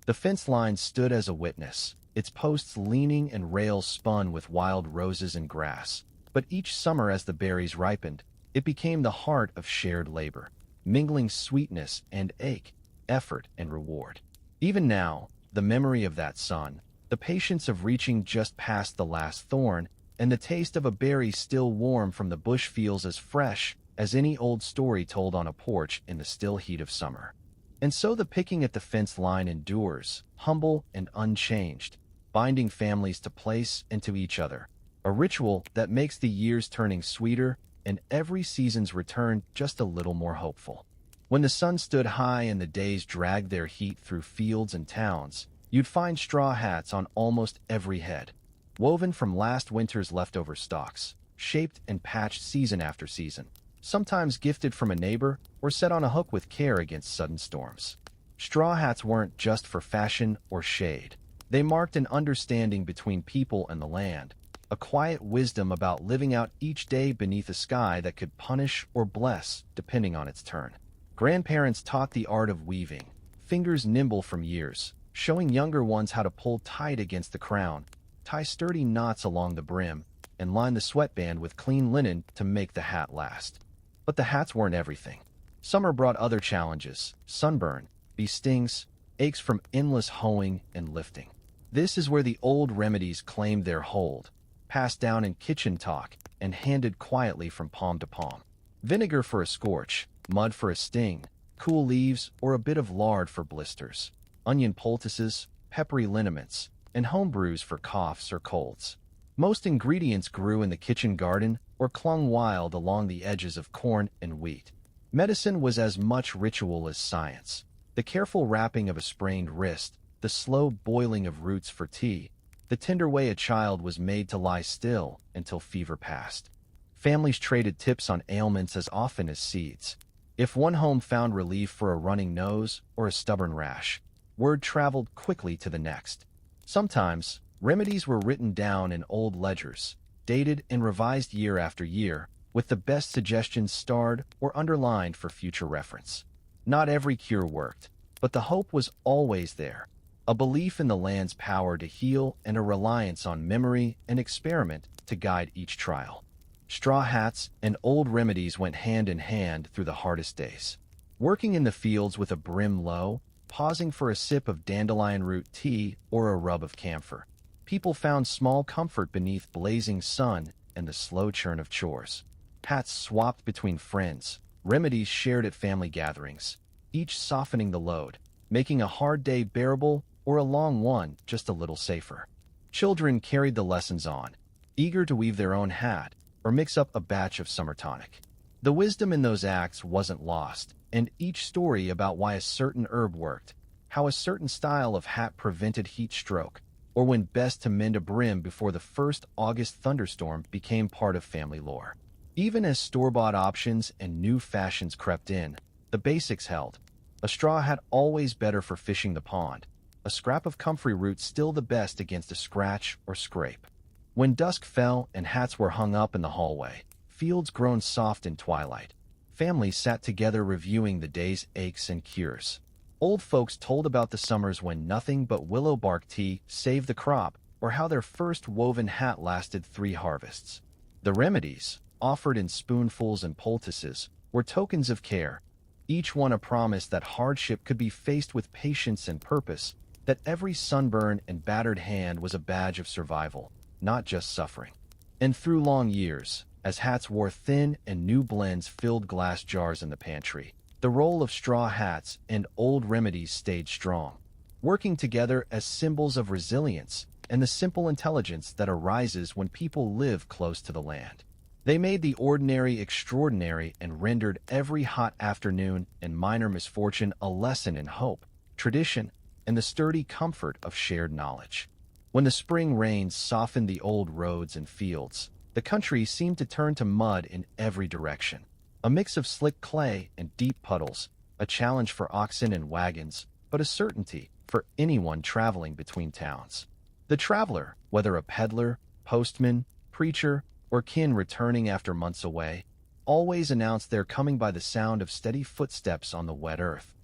The fence line stood as a witness, its posts leaning and rails spun with wild roses and grass. But each summer as the berries ripened, it became the heart of shared labor, mingling sweetness and ache, effort and reward. Even now, the memory of that sun, the patience of reaching just past the last thorn, and the taste of a berry still warm from the bush feels as fresh as any old story told on a porch in the still heat of summer. And so the picking at the fence line endures, humble and unchanged, binding families to place and to each other. A ritual that makes the years turning sweeter and every season's return just a little more hopeful. When the sun stood high and the days dragged their heat through fields and towns, you'd find straw hats on almost every head, woven from last winter's leftover stalks, shaped and patched season after season, sometimes gifted from a neighbor or set on a hook with care against sudden storms. Straw hats weren't just for fashion or shade. They marked an understanding between people and the land, a quiet wisdom about living out each day beneath a sky that could punish or bless depending on its turn. Grandparents taught the art of weaving, fingers nimble from years, showing younger ones how to pull tight against the crown, tie sturdy knots along the brim, and line the sweatband with clean linen to make the hat last. But the hats weren't everything. Summer brought other challenges: sunburn, bee stings, aches from endless hoeing and lifting. This is where the old remedies claimed their hold, passed down in kitchen talk and handed quietly from palm to palm. Vinegar for a scorch, mud for a sting, cool leaves or a bit of lard for blisters, onion poultices, peppery liniments, and home brews for coughs or colds. Most ingredients grew in the kitchen garden or clung wild along the edges of corn and wheat. Medicine was as much ritual as science. The careful wrapping of a sprained wrist, the slow boiling of roots for tea, the tender way a child was made to lie still until fever passed. Families traded tips on ailments as often as seeds. If one home found relief for a running nose or a stubborn rash, word traveled quickly to the next. Sometimes, remedies were written down in old ledgers, dated and revised year after year, with the best suggestions starred or underlined for future reference. Not every cure worked, but the hope was always there. A belief in the land's power to heal and a reliance on memory and experiment to guide each trial. Straw hats and old remedies went hand in hand through the hardest days. Working in the fields with a brim low, pausing for a sip of dandelion root tea or a rub of camphor, people found small comfort beneath blazing sun and the slow churn of chores. Hats swapped between friends, remedies shared at family gatherings, each softening the load, making a hard day bearable or a long one just a little safer. Children carried the lessons on, eager to weave their own hat or mix up a batch of summer tonic. The wisdom in those acts wasn't lost, and each story about why a certain herb worked, how a certain style of hat prevented heat stroke, or when best to mend a brim before the first August thunderstorm became part of family lore. Even as store-bought options and new fashions crept in, the basics held. A straw hat always better for fishing the pond, a scrap of comfrey root still the best against a scratch or scrape. When dusk fell and hats were hung up in the hallway, fields grown soft in twilight, families sat together reviewing the day's aches and cures. Old folks told about the summers when nothing but willow bark tea saved the crop, or how their first woven hat lasted 3 harvests. The remedies, offered in spoonfuls and poultices, were tokens of care, each one a promise that hardship could be faced with patience and purpose, that every sunburn and battered hand was a badge of survival, not just suffering. And through long years, as hats wore thin and new blends filled glass jars in the pantry, the role of straw hats and old remedies stayed strong, working together as symbols of resilience and the simple intelligence that arises when people live close to the land. They made the ordinary extraordinary and rendered every hot afternoon and minor misfortune a lesson in hope, tradition, and the sturdy comfort of shared knowledge. When the spring rains softened the old roads and fields, the country seemed to turn to mud in every direction. A mix of slick clay and deep puddles, a challenge for oxen and wagons, but a certainty for anyone traveling between towns. The traveler, whether a peddler, postman, preacher, or kin returning after months away, always announced their coming by the sound of steady footsteps on the wet earth.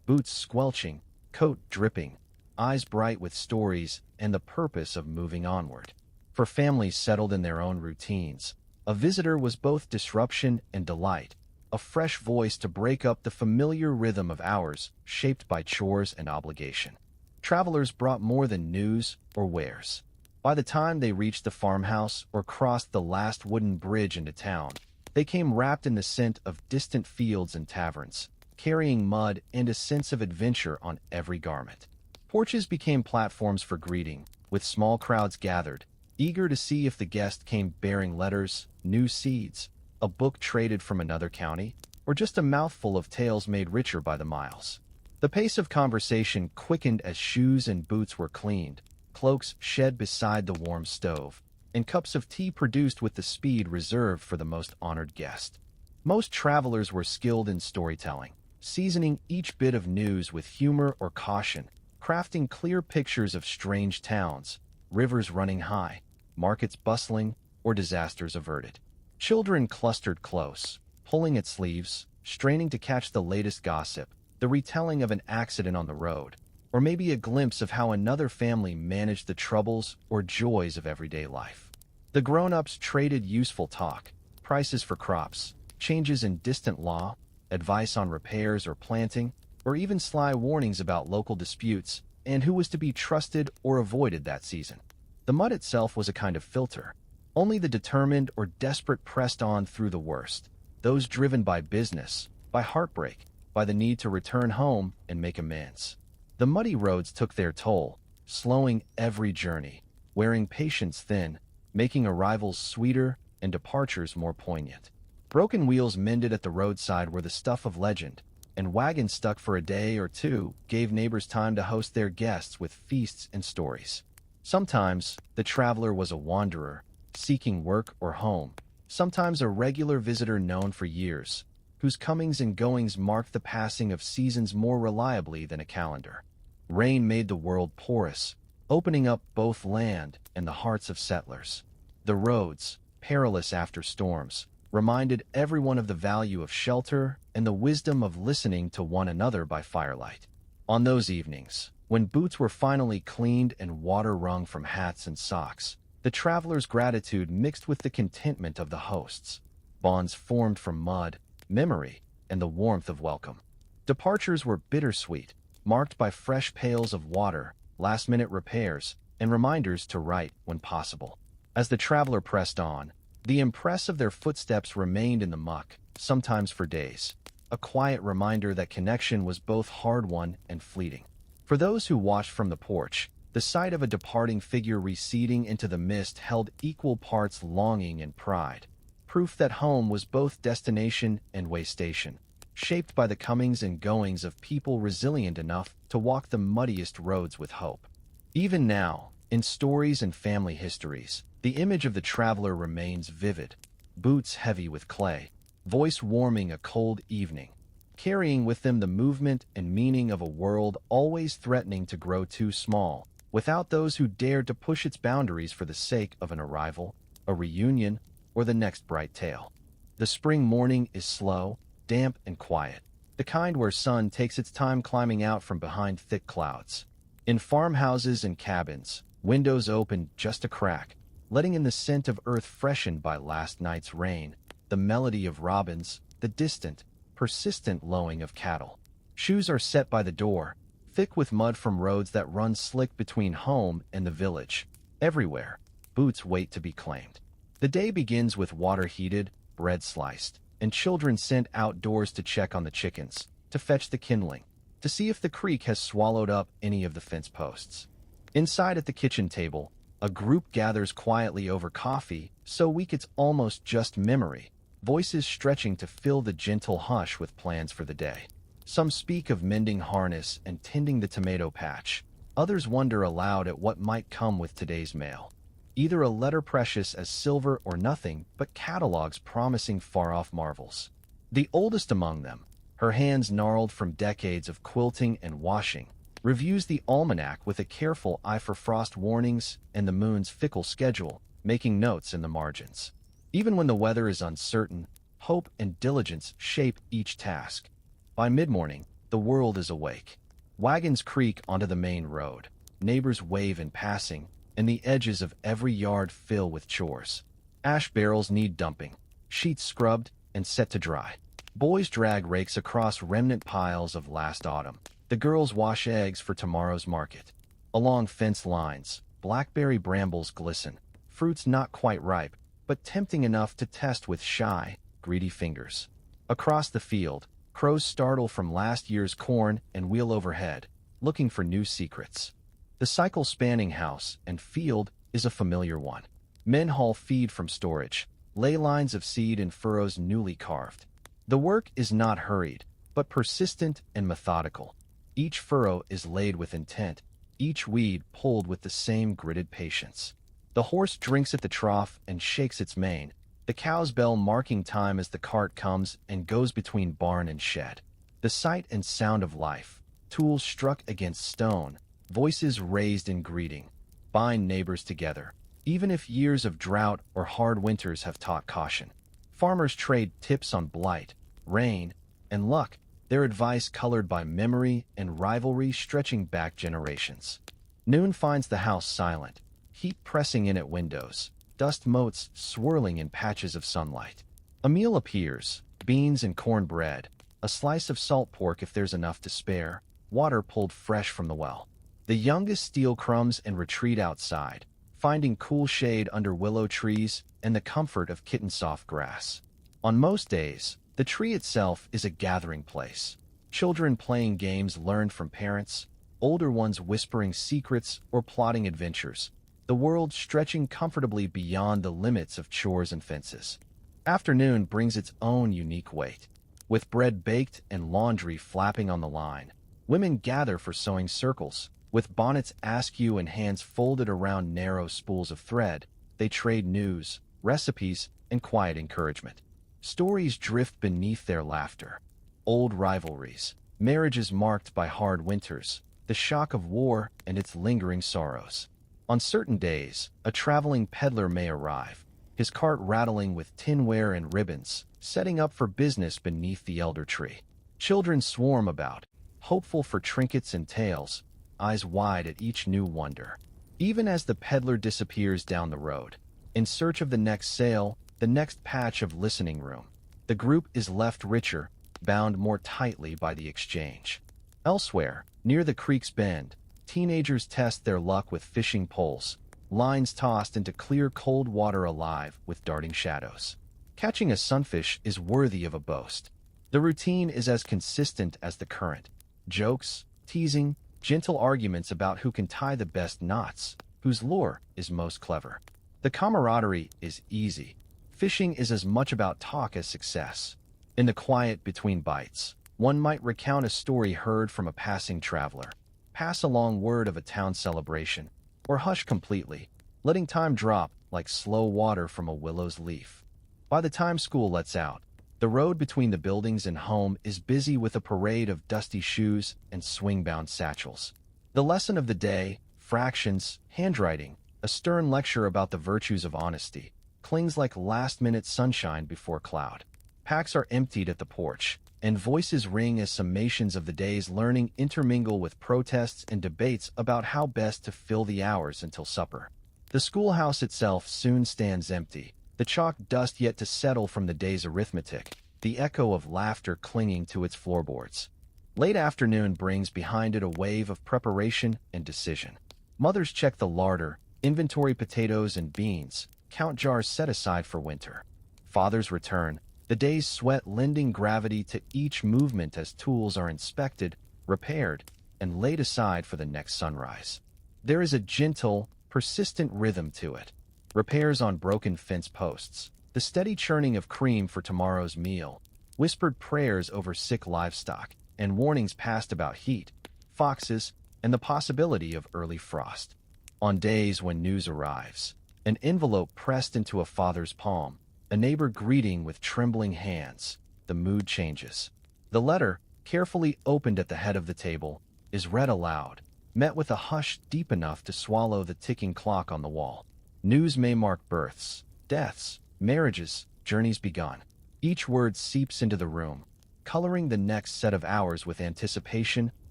Boots squelching, coat dripping, eyes bright with stories and the purpose of moving onward. For families settled in their own routines, a visitor was both disruption and delight, a fresh voice to break up the familiar rhythm of hours shaped by chores and obligation. Travelers brought more than news or wares. By the time they reached the farmhouse or crossed the last wooden bridge into town, they came wrapped in the scent of distant fields and taverns, carrying mud and a sense of adventure on every garment. Porches became platforms for greeting, with small crowds gathered, eager to see if the guest came bearing letters, new seeds, a book traded from another county, or just a mouthful of tales made richer by the miles. The pace of conversation quickened as shoes and boots were cleaned, cloaks shed beside the warm stove, and cups of tea produced with the speed reserved for the most honored guest. Most travelers were skilled in storytelling, seasoning each bit of news with humor or caution, crafting clear pictures of strange towns, rivers running high, markets bustling, or disasters averted. Children clustered close, pulling at sleeves, straining to catch the latest gossip, the retelling of an accident on the road, or maybe a glimpse of how another family managed the troubles or joys of everyday life. The grown-ups traded useful talk, prices for crops, changes in distant law, advice on repairs or planting, or even sly warnings about local disputes and who was to be trusted or avoided that season. The mud itself was a kind of filter. Only the determined or desperate pressed on through the worst, those driven by business, by heartbreak, by the need to return home and make amends. The muddy roads took their toll, slowing every journey, wearing patience thin, making arrivals sweeter and departures more poignant. Broken wheels mended at the roadside were the stuff of legend, and wagons stuck for a day or two gave neighbors time to host their guests with feasts and stories. Sometimes the traveler was a wanderer, seeking work or home, sometimes a regular visitor known for years, whose comings and goings marked the passing of seasons more reliably than a calendar. Rain made the world porous, opening up both land and the hearts of settlers. The roads, perilous after storms, reminded everyone of the value of shelter and the wisdom of listening to one another by firelight. On those evenings, when boots were finally cleaned and water wrung from hats and socks, the traveler's gratitude mixed with the contentment of the hosts. Bonds formed from mud, memory, and the warmth of welcome. Departures were bittersweet, marked by fresh pails of water, last-minute repairs, and reminders to write when possible. As the traveler pressed on, the impress of their footsteps remained in the muck, sometimes for days, a quiet reminder that connection was both hard-won and fleeting. For those who watched from the porch, the sight of a departing figure receding into the mist held equal parts longing and pride, proof that home was both destination and way station, shaped by the comings and goings of people resilient enough to walk the muddiest roads with hope. Even now, in stories and family histories, the image of the traveler remains vivid, boots heavy with clay, voice warming a cold evening, carrying with them the movement and meaning of a world always threatening to grow too small, without those who dared to push its boundaries for the sake of an arrival, a reunion, or the next bright tale. The spring morning is slow, damp, and quiet, the kind where sun takes its time climbing out from behind thick clouds. In farmhouses and cabins, windows open just a crack, letting in the scent of earth freshened by last night's rain, the melody of robins, the distant, persistent lowing of cattle. Shoes are set by the door, thick with mud from roads that run slick between home and the village. Everywhere, boots wait to be claimed. The day begins with water heated, bread sliced, and children sent outdoors to check on the chickens, to fetch the kindling, to see if the creek has swallowed up any of the fence posts. Inside at the kitchen table, a group gathers quietly over coffee, so weak it's almost just memory, voices stretching to fill the gentle hush with plans for the day. Some speak of mending harness and tending the tomato patch. Others wonder aloud at what might come with today's mail. Either a letter precious as silver or nothing but catalogs promising far-off marvels. The oldest among them, her hands gnarled from decades of quilting and washing, reviews the almanac with a careful eye for frost warnings and the moon's fickle schedule, making notes in the margins. Even when the weather is uncertain, hope and diligence shape each task. By mid-morning, the world is awake. Wagons creak onto the main road, neighbors wave in passing, and the edges of every yard fill with chores. Ash barrels need dumping, sheets scrubbed and set to dry. Boys drag rakes across remnant piles of last autumn. The girls wash eggs for tomorrow's market. Along fence lines, blackberry brambles glisten, fruits not quite ripe, but tempting enough to test with shy, greedy fingers. Across the field, crows startle from last year's corn and wheel overhead, looking for new secrets. The cycle-spanning house and field is a familiar one. Men haul feed from storage, lay lines of seed in furrows newly carved. The work is not hurried, but persistent and methodical. Each furrow is laid with intent, each weed pulled with the same gritted patience. The horse drinks at the trough and shakes its mane, the cow's bell marking time as the cart comes and goes between barn and shed. The sight and sound of life, tools struck against stone, voices raised in greeting, bind neighbors together, even if years of drought or hard winters have taught caution. Farmers trade tips on blight, rain, and luck, their advice colored by memory and rivalry stretching back generations. Noon finds the house silent, heat pressing in at windows, dust motes swirling in patches of sunlight. A meal appears, beans and cornbread, a slice of salt pork if there's enough to spare, water pulled fresh from the well. The youngest steal crumbs and retreat outside, finding cool shade under willow trees and the comfort of kitten-soft grass. On most days, the tree itself is a gathering place. Children playing games learned from parents, older ones whispering secrets or plotting adventures, the world stretching comfortably beyond the limits of chores and fences. Afternoon brings its own unique weight. With bread baked and laundry flapping on the line, women gather for sewing circles. With bonnets askew and hands folded around narrow spools of thread, they trade news, recipes, and quiet encouragement. Stories drift beneath their laughter. Old rivalries, marriages marked by hard winters, the shock of war and its lingering sorrows. On certain days, a traveling peddler may arrive, his cart rattling with tinware and ribbons, setting up for business beneath the elder tree. Children swarm about, hopeful for trinkets and tales, eyes wide at each new wonder. Even as the peddler disappears down the road, in search of the next sale, the next patch of listening room, the group is left richer, bound more tightly by the exchange. Elsewhere, near the creek's bend, teenagers test their luck with fishing poles, lines tossed into clear cold water alive with darting shadows. Catching a sunfish is worthy of a boast. The routine is as consistent as the current. Jokes, teasing, gentle arguments about who can tie the best knots, whose lure is most clever. The camaraderie is easy. Fishing is as much about talk as success. In the quiet between bites, one might recount a story heard from a passing traveler, pass along word of a town celebration, or hush completely, letting time drop like slow water from a willow's leaf. By the time school lets out, the road between the buildings and home is busy with a parade of dusty shoes and swing-bound satchels. The lesson of the day, fractions, handwriting, a stern lecture about the virtues of honesty, clings like last-minute sunshine before cloud. Packs are emptied at the porch, and voices ring as summations of the day's learning intermingle with protests and debates about how best to fill the hours until supper. The schoolhouse itself soon stands empty, the chalk dust yet to settle from the day's arithmetic, the echo of laughter clinging to its floorboards. Late afternoon brings behind it a wave of preparation and decision. Mothers check the larder, inventory potatoes and beans, count jars set aside for winter. Fathers return, the day's sweat lending gravity to each movement as tools are inspected, repaired, and laid aside for the next sunrise. There is a gentle, persistent rhythm to it. Repairs on broken fence posts, the steady churning of cream for tomorrow's meal, whispered prayers over sick livestock, and warnings passed about heat, foxes, and the possibility of early frost. On days when news arrives, an envelope pressed into a father's palm, a neighbor greeting with trembling hands, the mood changes. The letter, carefully opened at the head of the table, is read aloud, met with a hush deep enough to swallow the ticking clock on the wall. News may mark births, deaths, marriages, journeys begun. Each word seeps into the room, coloring the next set of hours with anticipation,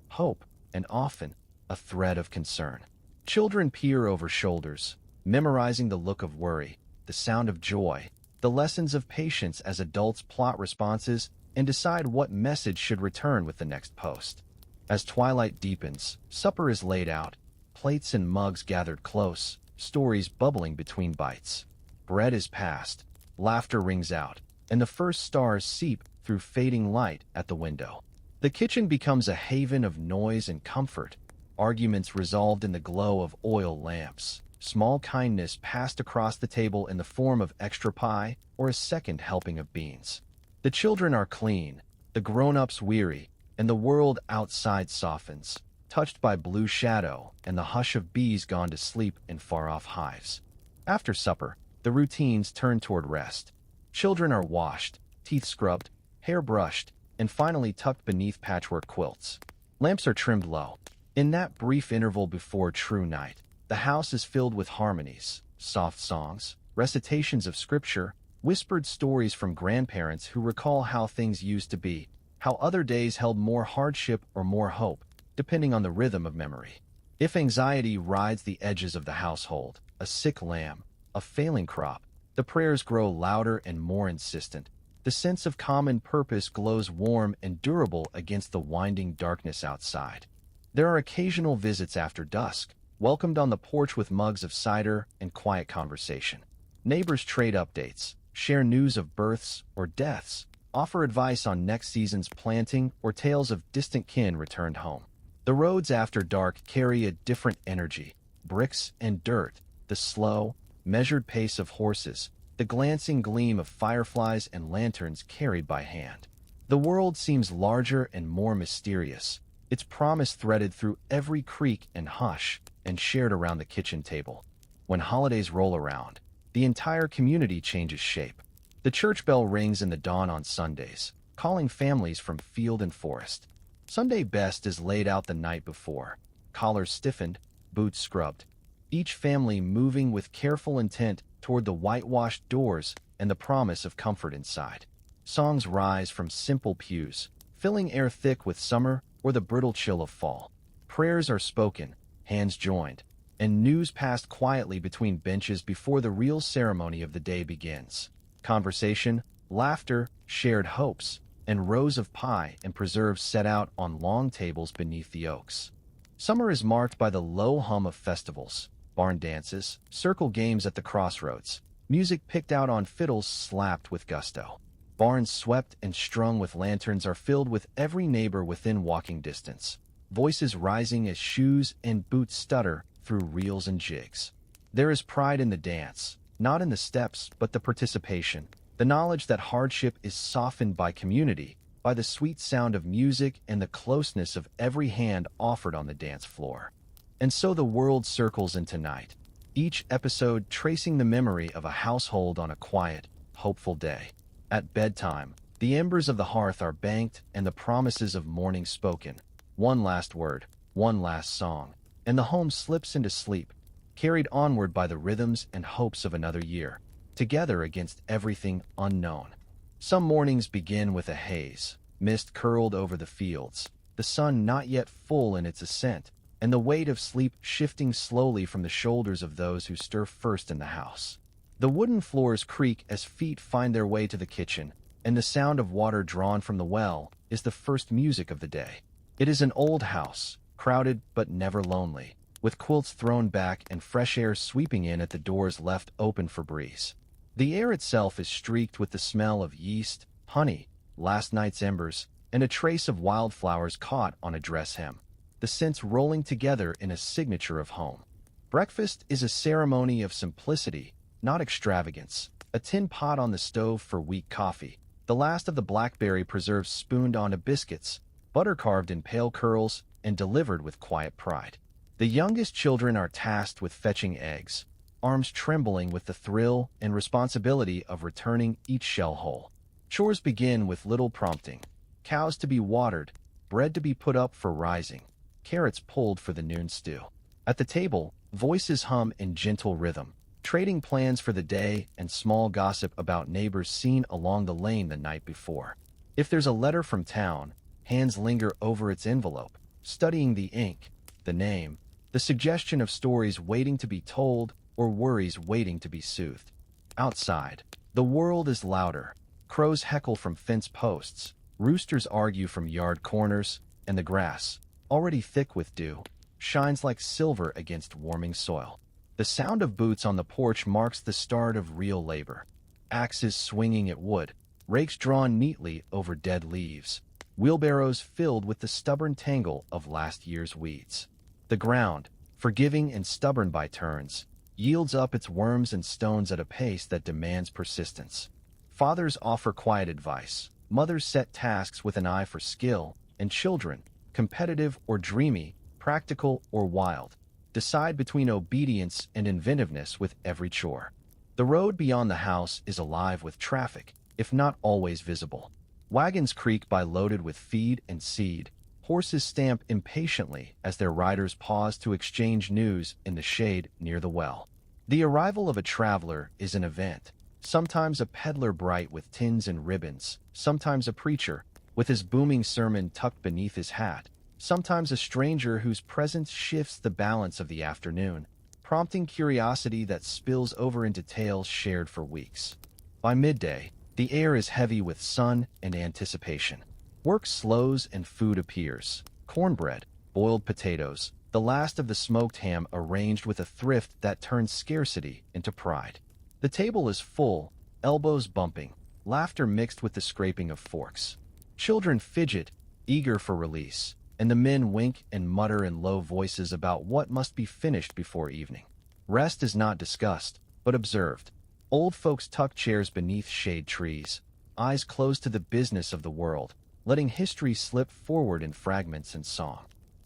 hope, and often a thread of concern. Children peer over shoulders, memorizing the look of worry, the sound of joy, the lessons of patience as adults plot responses and decide what message should return with the next post. As twilight deepens, supper is laid out, plates and mugs gathered close, stories bubbling between bites. Bread is passed, laughter rings out, and the first stars seep through fading light at the window. The kitchen becomes a haven of noise and comfort, arguments resolved in the glow of oil lamps, small kindness passed across the table in the form of extra pie or a second helping of beans. The children are clean, the grown-ups weary, and the world outside softens, touched by blue shadow and the hush of bees gone to sleep in far-off hives. After supper, the routines turn toward rest. Children are washed, teeth scrubbed, hair brushed, and finally tucked beneath patchwork quilts. Lamps are trimmed low. In that brief interval before true night, the house is filled with harmonies, soft songs, recitations of scripture, whispered stories from grandparents who recall how things used to be, how other days held more hardship or more hope, depending on the rhythm of memory. If anxiety rides the edges of the household, a sick lamb, a failing crop, the prayers grow louder and more insistent. The sense of common purpose glows warm and durable against the winding darkness outside. There are occasional visits after dusk, welcomed on the porch with mugs of cider and quiet conversation. Neighbors trade updates, share news of births or deaths, offer advice on next season's planting or tales of distant kin returned home. The roads after dark carry a different energy, bricks and dirt, the slow, measured pace of horses, the glancing gleam of fireflies and lanterns carried by hand. The world seems larger and more mysterious, its promise threaded through every creak and hush and shared around the kitchen table. When holidays roll around, the entire community changes shape. The church bell rings in the dawn on Sundays, calling families from field and forest. Sunday best is laid out the night before, collars stiffened, boots scrubbed, each family moving with careful intent toward the whitewashed doors and the promise of comfort inside. Songs rise from simple pews, filling air thick with summer or the brittle chill of fall. Prayers are spoken, hands joined, and news passed quietly between benches before the real ceremony of the day begins. Conversation, laughter, shared hopes, and rows of pie and preserves set out on long tables beneath the oaks. Summer is marked by the low hum of festivals, barn dances, circle games at the crossroads, music picked out on fiddles slapped with gusto. Barns swept and strung with lanterns are filled with every neighbor within walking distance, voices rising as shoes and boots stutter through reels and jigs. There is pride in the dance, not in the steps but the participation, the knowledge that hardship is softened by community, by the sweet sound of music and the closeness of every hand offered on the dance floor. And so the world circles into night, each episode tracing the memory of a household on a quiet, hopeful day. At bedtime, the embers of the hearth are banked and the promises of morning spoken. One last word, one last song, and the home slips into sleep, carried onward by the rhythms and hopes of another year, together against everything unknown. Some mornings begin with a haze, mist curled over the fields, the sun not yet full in its ascent, and the weight of sleep shifting slowly from the shoulders of those who stir first in the house. The wooden floors creak as feet find their way to the kitchen, and the sound of water drawn from the well is the first music of the day. It is an old house, crowded but never lonely, with quilts thrown back and fresh air sweeping in at the doors left open for breeze. The air itself is streaked with the smell of yeast, honey, last night's embers, and a trace of wildflowers caught on a dress hem, the scents rolling together in a signature of home. Breakfast is a ceremony of simplicity, not extravagance. A tin pot on the stove for weak coffee, the last of the blackberry preserves spooned onto biscuits, butter carved in pale curls and delivered with quiet pride. The youngest children are tasked with fetching eggs, arms trembling with the thrill and responsibility of returning each shell whole. Chores begin with little prompting. Cows to be watered, bread to be put up for rising, carrots pulled for the noon stew. At the table, voices hum in gentle rhythm, trading plans for the day and small gossip about neighbors seen along the lane the night before. If there's a letter from town, hands linger over its envelope, studying the ink, the name, the suggestion of stories waiting to be told or worries waiting to be soothed. Outside, the world is louder. Crows heckle from fence posts, roosters argue from yard corners, and the grass, already thick with dew, shines like silver against warming soil. The sound of boots on the porch marks the start of real labor. Axes swinging at wood, rakes drawn neatly over dead leaves, wheelbarrows filled with the stubborn tangle of last year's weeds. The ground, forgiving and stubborn by turns, yields up its worms and stones at a pace that demands persistence. Fathers offer quiet advice, mothers set tasks with an eye for skill, and children, competitive or dreamy, practical or wild, decide between obedience and inventiveness with every chore. The road beyond the house is alive with traffic, if not always visible. Wagons creak by loaded with feed and seed. Horses stamp impatiently as their riders pause to exchange news in the shade near the well. The arrival of a traveler is an event. Sometimes a peddler bright with tins and ribbons, sometimes a preacher with his booming sermon tucked beneath his hat, sometimes a stranger whose presence shifts the balance of the afternoon, prompting curiosity that spills over into tales shared for weeks. By midday, the air is heavy with sun and anticipation. Work slows and food appears. Cornbread, boiled potatoes, the last of the smoked ham arranged with a thrift that turns scarcity into pride. The table is full, elbows bumping, laughter mixed with the scraping of forks. Children fidget, eager for release, and the men wink and mutter in low voices about what must be finished before evening. Rest is not discussed, but observed. Old folks tuck chairs beneath shade trees, eyes closed to the business of the world, letting history slip forward in fragments and song.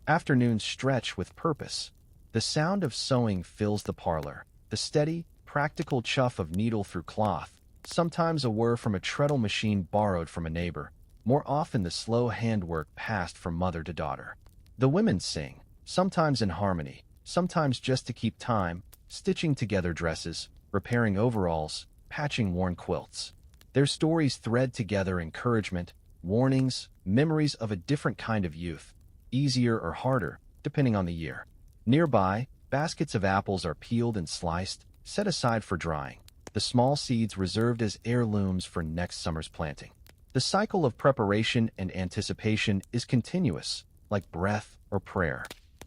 Afternoons stretch with purpose. The sound of sewing fills the parlor, the steady, practical chuff of needle through cloth, sometimes a whir from a treadle machine borrowed from a neighbor, more often the slow handwork passed from mother to daughter. The women sing, sometimes in harmony, sometimes just to keep time, stitching together dresses, repairing overalls, patching worn quilts. Their stories thread together encouragement, warnings, memories of a different kind of youth, easier or harder, depending on the year. Nearby, baskets of apples are peeled and sliced, set aside for drying, the small seeds reserved as heirlooms for next summer's planting. The cycle of preparation and anticipation is continuous, like breath or prayer.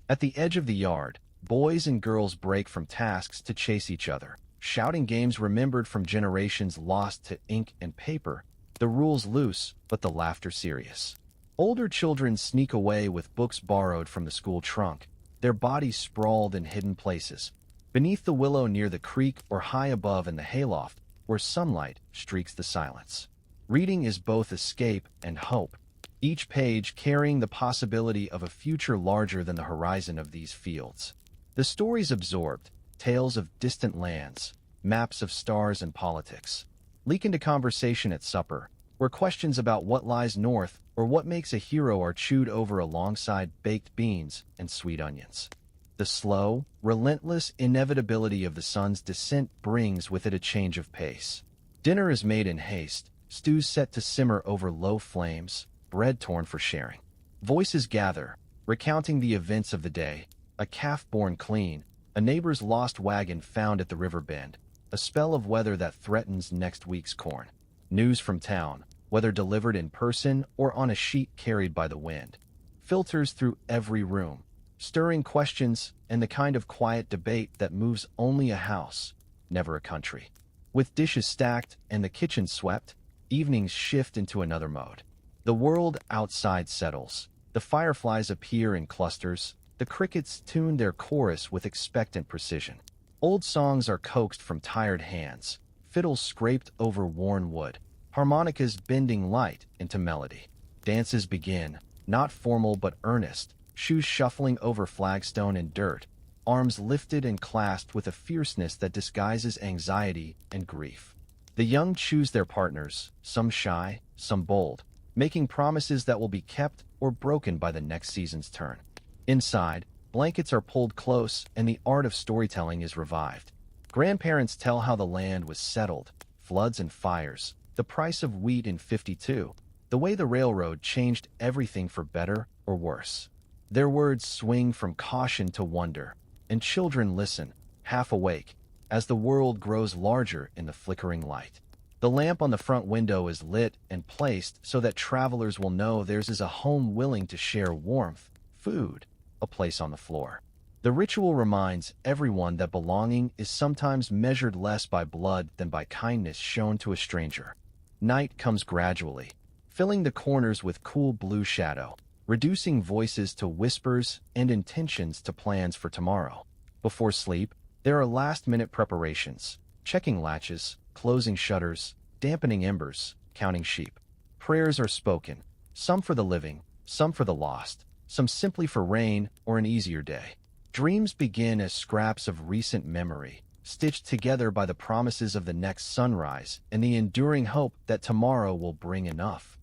At the edge of the yard, boys and girls break from tasks to chase each other, shouting games remembered from generations lost to ink and paper, the rules loose but the laughter serious. Older children sneak away with books borrowed from the school trunk, their bodies sprawled in hidden places, beneath the willow near the creek or high above in the hayloft where sunlight streaks the silence. Reading is both escape and hope, each page carrying the possibility of a future larger than the horizon of these fields. The stories absorbed, tales of distant lands, maps of stars and politics. leak into conversation at supper, where questions about what lies north or what makes a hero are chewed over alongside baked beans and sweet onions. The slow, relentless inevitability of the sun's descent brings with it a change of pace. Dinner is made in haste, stews set to simmer over low flames, bread torn for sharing. Voices gather, recounting the events of the day, a calf born clean, a neighbor's lost wagon found at the river bend, a spell of weather that threatens next week's corn. News from town, whether delivered in person or on a sheet carried by the wind, filters through every room, stirring questions and the kind of quiet debate that moves only a house, never a country. With dishes stacked and the kitchen swept, evenings shift into another mode. The world outside settles. The fireflies appear in clusters. The crickets tune their chorus with expectant precision. Old songs are coaxed from tired hands, fiddles scraped over worn wood, harmonicas bending light into melody. Dances begin, not formal but earnest, shoes shuffling over flagstone and dirt, arms lifted and clasped with a fierceness that disguises anxiety and grief. The young choose their partners, some shy, some bold, making promises that will be kept or broken by the next season's turn. Inside, blankets are pulled close and the art of storytelling is revived. Grandparents tell how the land was settled, floods and fires, the price of wheat in '52, the way the railroad changed everything for better or worse. Their words swing from caution to wonder, and children listen, half awake, as the world grows larger in the flickering light. The lamp on the front window is lit and placed so that travelers will know theirs is a home willing to share warmth, food, a place on the floor. The ritual reminds everyone that belonging is sometimes measured less by blood than by kindness shown to a stranger. Night comes gradually, filling the corners with cool blue shadow, reducing voices to whispers and intentions to plans for tomorrow. Before sleep, there are last-minute preparations, checking latches, closing shutters, dampening embers, counting sheep. Prayers are spoken, some for the living, some for the lost, some simply for rain or an easier day. Dreams begin as scraps of recent memory, stitched together by the promises of the next sunrise and the enduring hope that tomorrow will bring enough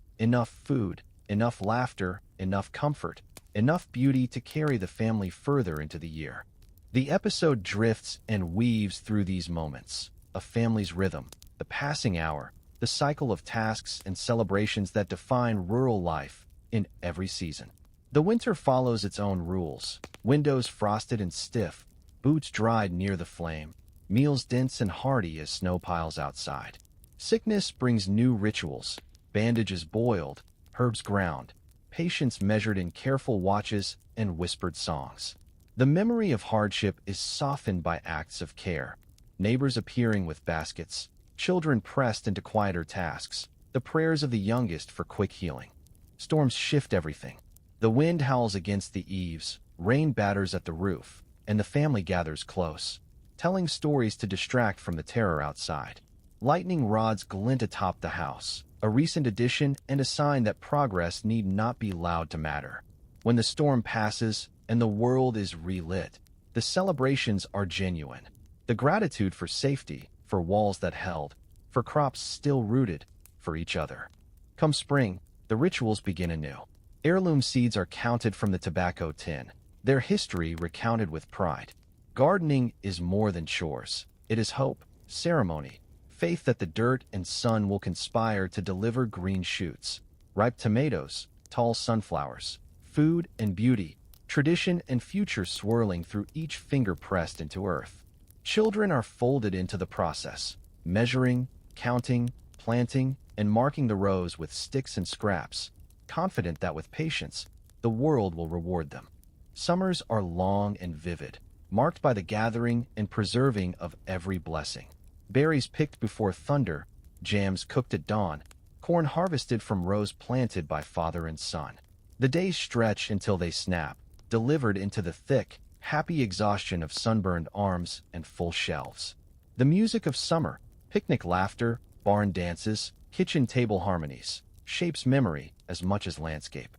food, enough laughter, enough comfort, enough beauty to carry the family further into the year. The episode drifts and weaves through these moments, a family's rhythm, the passing hour, the cycle of tasks and celebrations that define rural life in every season. The winter follows its own rules, windows frosted and stiff, boots dried near the flame, meals dense and hearty as snow piles outside. Sickness brings new rituals, bandages boiled, herbs ground, patience measured in careful watches and whispered songs. The memory of hardship is softened by acts of care, neighbors appearing with baskets, children pressed into quieter tasks, the prayers of the youngest for quick healing. Storms shift everything. The wind howls against the eaves, rain batters at the roof, and the family gathers close, telling stories to distract from the terror outside. Lightning rods glint atop the house, a recent addition and a sign that progress need not be loud to matter. When the storm passes and the world is relit, the celebrations are genuine. The gratitude for safety, for walls that held, for crops still rooted, for each other. Come spring, the rituals begin anew. Heirloom seeds are counted from the tobacco tin, their history recounted with pride. Gardening is more than chores. It is hope, ceremony, faith that the dirt and sun will conspire to deliver green shoots, ripe tomatoes, tall sunflowers, food and beauty, tradition and future swirling through each finger pressed into earth. Children are folded into the process, measuring, counting, planting, and marking the rows with sticks and scraps, confident that with patience, the world will reward them. Summers are long and vivid, marked by the gathering and preserving of every blessing. Berries picked before thunder, jams cooked at dawn, corn harvested from rows planted by father and son. The days stretch until they snap, delivered into the thick, happy exhaustion of sunburned arms and full shelves. The music of summer, picnic laughter, barn dances, kitchen table harmonies, shapes memory as much as landscape.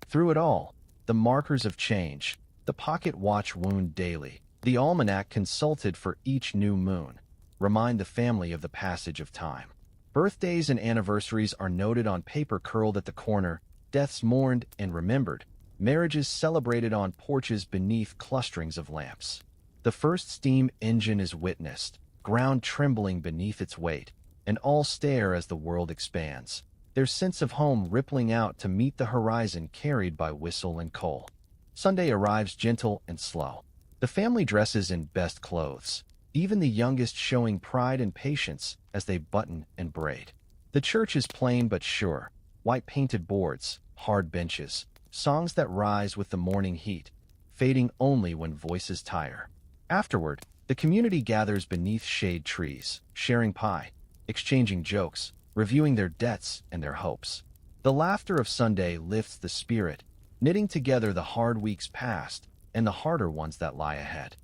Through it all, the markers of change, the pocket watch wound daily, the almanac consulted for each new moon, remind the family of the passage of time. Birthdays and anniversaries are noted on paper curled at the corner, deaths mourned and remembered, marriages celebrated on porches beneath clusterings of lamps. The first steam engine is witnessed, ground trembling beneath its weight, and all stare as the world expands, their sense of home rippling out to meet the horizon carried by whistle and coal. Sunday arrives gentle and slow. The family dresses in best clothes, even the youngest showing pride and patience as they button and braid. The church is plain but sure, white painted boards, hard benches, songs that rise with the morning heat, fading only when voices tire. Afterward, the community gathers beneath shade trees, sharing pie, exchanging jokes, reviewing their debts and their hopes. The laughter of Sunday lifts the spirit, knitting together the hard weeks past and the harder ones that lie ahead.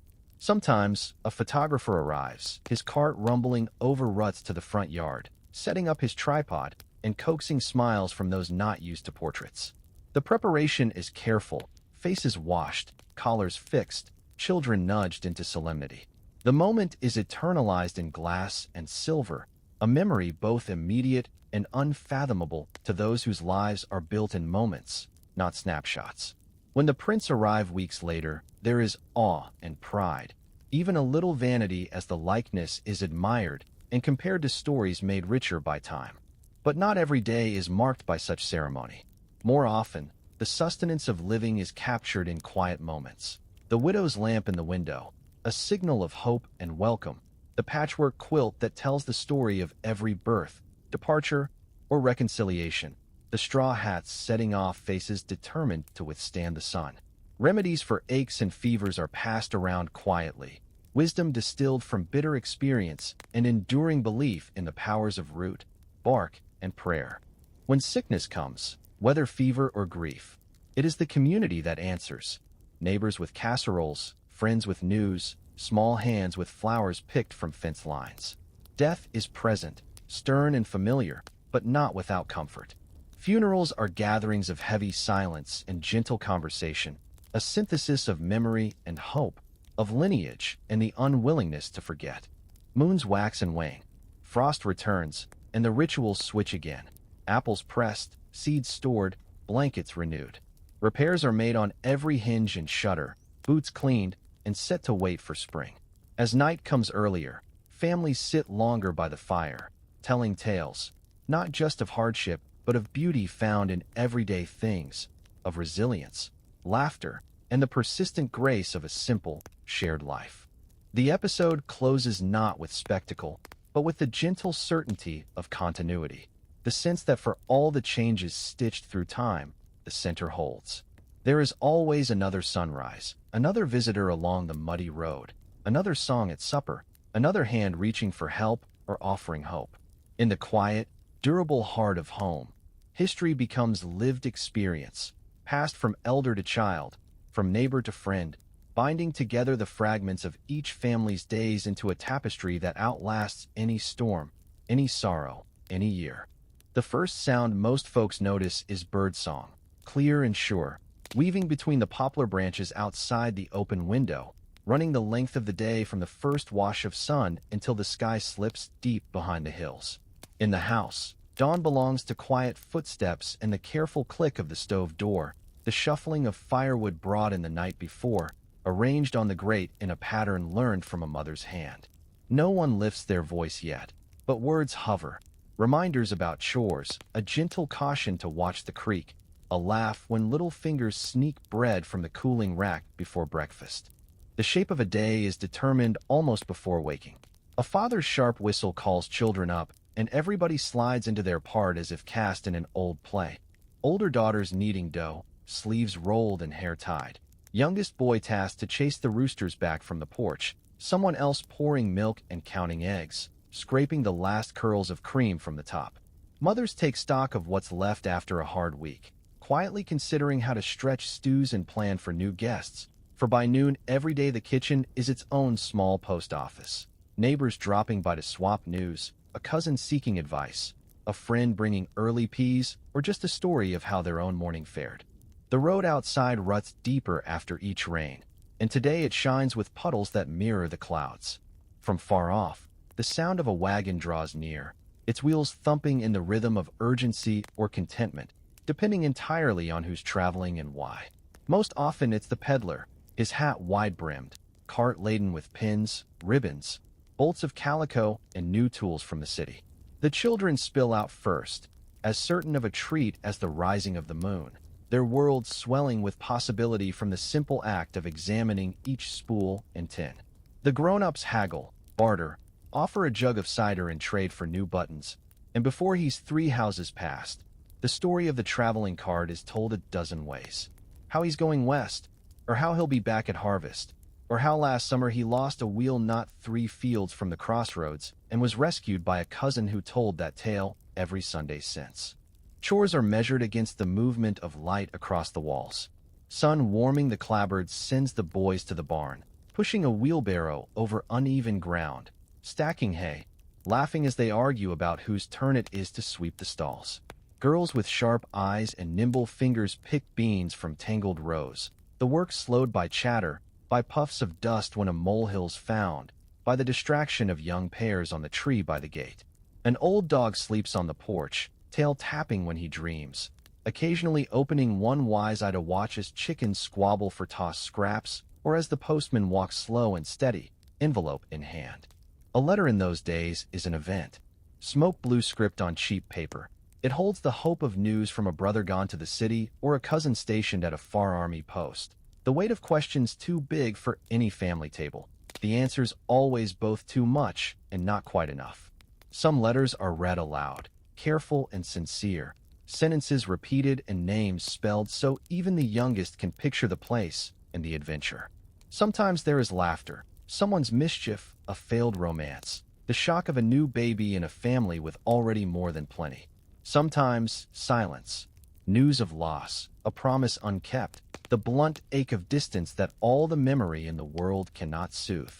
Sometimes, a photographer arrives, his cart rumbling over ruts to the front yard, setting up his tripod and coaxing smiles from those not used to portraits. The preparation is careful, faces washed, collars fixed, children nudged into solemnity. The moment is eternalized in glass and silver, a memory both immediate and unfathomable to those whose lives are built in moments, not snapshots. When the prints arrive weeks later, there is awe and pride, even a little vanity as the likeness is admired and compared to stories made richer by time. But not every day is marked by such ceremony. More often, the sustenance of living is captured in quiet moments. The widow's lamp in the window, a signal of hope and welcome, the patchwork quilt that tells the story of every birth, departure, or reconciliation, the straw hats setting off faces determined to withstand the sun. Remedies for aches and fevers are passed around quietly, wisdom distilled from bitter experience and enduring belief in the powers of root, bark, and prayer. When sickness comes, whether fever or grief, it is the community that answers. Neighbors with casseroles, friends with news, small hands with flowers picked from fence lines. Death is present, stern and familiar, but not without comfort. Funerals are gatherings of heavy silence and gentle conversation, a synthesis of memory and hope, of lineage and the unwillingness to forget. Moons wax and wane. Frost returns, and the rituals switch again. Apples pressed, seeds stored, blankets renewed. Repairs are made on every hinge and shutter, boots cleaned, and set to wait for spring. As night comes earlier, families sit longer by the fire, telling tales, not just of hardship, but of beauty found in everyday things, of resilience, laughter, and the persistent grace of a simple, shared life. The episode closes not with spectacle, but with the gentle certainty of continuity, the sense that for all the changes stitched through time, the center holds. There is always another sunrise, another visitor along the muddy road, another song at supper, another hand reaching for help or offering hope. In the quiet, durable heart of home, history becomes lived experience, passed from elder to child, from neighbor to friend, binding together the fragments of each family's days into a tapestry that outlasts any storm, any sorrow, any year. The first sound most folks notice is birdsong, clear and sure, weaving between the poplar branches outside the open window, running the length of the day from the first wash of sun until the sky slips deep behind the hills. In the house, dawn belongs to quiet footsteps and the careful click of the stove door, the shuffling of firewood brought in the night before, arranged on the grate in a pattern learned from a mother's hand. No one lifts their voice yet, but words hover, reminders about chores, a gentle caution to watch the creak, a laugh when little fingers sneak bread from the cooling rack before breakfast. The shape of a day is determined almost before waking. A father's sharp whistle calls children up, and everybody slides into their part as if cast in an old play. Older daughters kneading dough, sleeves rolled and hair tied. Youngest boy tasked to chase the roosters back from the porch, someone else pouring milk and counting eggs, scraping the last curls of cream from the top. Mothers take stock of what's left after a hard week, quietly considering how to stretch stews and plan for new guests, for by noon every day the kitchen is its own small post office. Neighbors dropping by to swap news, a cousin seeking advice, a friend bringing early peas, or just a story of how their own morning fared. The road outside ruts deeper after each rain, and today it shines with puddles that mirror the clouds. From far off, the sound of a wagon draws near, its wheels thumping in the rhythm of urgency or contentment, depending entirely on who's traveling and why. Most often it's the peddler, his hat wide-brimmed, cart laden with pins, ribbons, bolts of calico, and new tools from the city. The children spill out first, as certain of a treat as the rising of the moon, their worlds swelling with possibility from the simple act of examining each spool and tin. The grown-ups haggle, barter, offer a jug of cider in trade for new buttons, and before he's 3 houses past, the story of the traveling cart is told a dozen ways. How he's going west, or how he'll be back at harvest, or how last summer he lost a wheel not 3 fields from the crossroads and was rescued by a cousin who told that tale every Sunday since. Chores are measured against the movement of light across the walls. Sun warming the clapboards sends the boys to the barn, pushing a wheelbarrow over uneven ground, stacking hay, laughing as they argue about whose turn it is to sweep the stalls. Girls with sharp eyes and nimble fingers pick beans from tangled rows, the work slowed by chatter, by puffs of dust when a molehill's found, by the distraction of young pears on the tree by the gate. An old dog sleeps on the porch, tail tapping when he dreams, occasionally opening one wise eye to watch as chickens squabble for tossed scraps, or as the postman walks slow and steady, envelope in hand. A letter in those days is an event. Smoke blue script on cheap paper. It holds the hope of news from a brother gone to the city or a cousin stationed at a far army post. The weight of questions too big for any family table. The answers always both too much and not quite enough. Some letters are read aloud, careful and sincere, sentences repeated and names spelled so even the youngest can picture the place and the adventure. Sometimes there is laughter, someone's mischief, a failed romance, the shock of a new baby in a family with already more than plenty. Sometimes silence, news of loss, a promise unkept, the blunt ache of distance that all the memory in the world cannot soothe.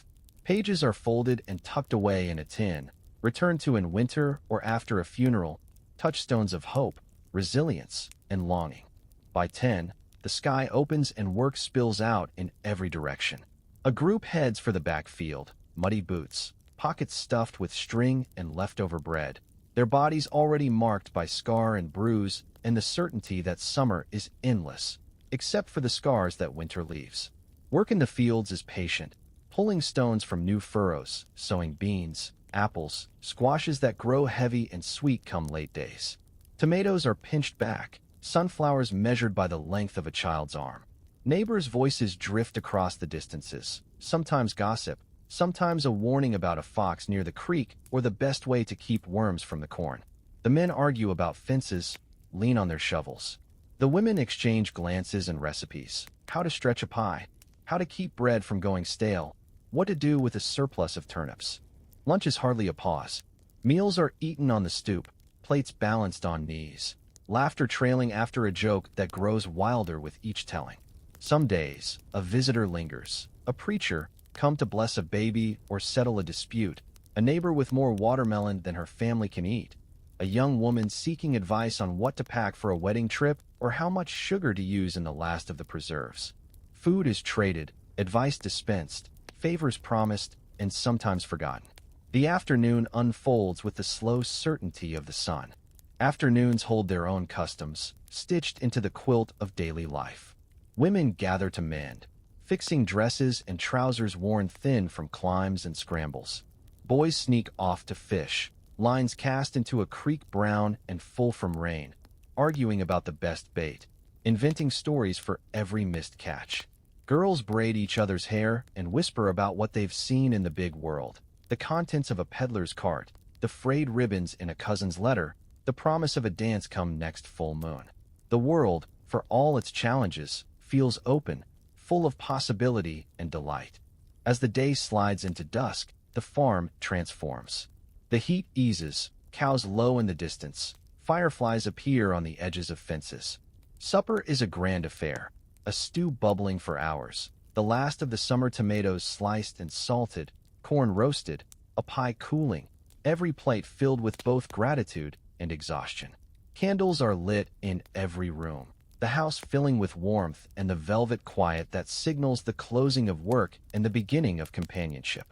Pages are folded and tucked away in a tin, returned to in winter or after a funeral, touchstones of hope, resilience, and longing. By 10, the sky opens and work spills out in every direction. A group heads for the backfield, muddy boots, pockets stuffed with string and leftover bread, their bodies already marked by scar and bruise and the certainty that summer is endless, except for the scars that winter leaves. Work in the fields is patient, pulling stones from new furrows, sowing beans, apples, squashes that grow heavy and sweet come late days. Tomatoes are pinched back, sunflowers measured by the length of a child's arm. Neighbors' voices drift across the distances, sometimes gossip, sometimes a warning about a fox near the creek or the best way to keep worms from the corn. The men argue about fences, lean on their shovels. The women exchange glances and recipes, how to stretch a pie, how to keep bread from going stale, what to do with a surplus of turnips. Lunch is hardly a pause. Meals are eaten on the stoop, plates balanced on knees, laughter trailing after a joke that grows wilder with each telling. Some days, a visitor lingers, a preacher, come to bless a baby or settle a dispute, a neighbor with more watermelon than her family can eat, a young woman seeking advice on what to pack for a wedding trip or how much sugar to use in the last of the preserves. Food is traded, advice dispensed, favors promised, and sometimes forgotten. The afternoon unfolds with the slow certainty of the sun. Afternoons hold their own customs, stitched into the quilt of daily life. Women gather to mend, fixing dresses and trousers worn thin from climbs and scrambles. Boys sneak off to fish, lines cast into a creek brown and full from rain, arguing about the best bait, inventing stories for every missed catch. Girls braid each other's hair and whisper about what they've seen in the big world, the contents of a peddler's cart, the frayed ribbons in a cousin's letter, the promise of a dance come next full moon. The world, for all its challenges, feels open, full of possibility and delight. As the day slides into dusk, the farm transforms. The heat eases, cows low in the distance, fireflies appear on the edges of fences. Supper is a grand affair, a stew bubbling for hours, the last of the summer tomatoes sliced and salted, corn roasted, a pie cooling, every plate filled with both gratitude and exhaustion. Candles are lit in every room, the house filling with warmth and the velvet quiet that signals the closing of work and the beginning of companionship.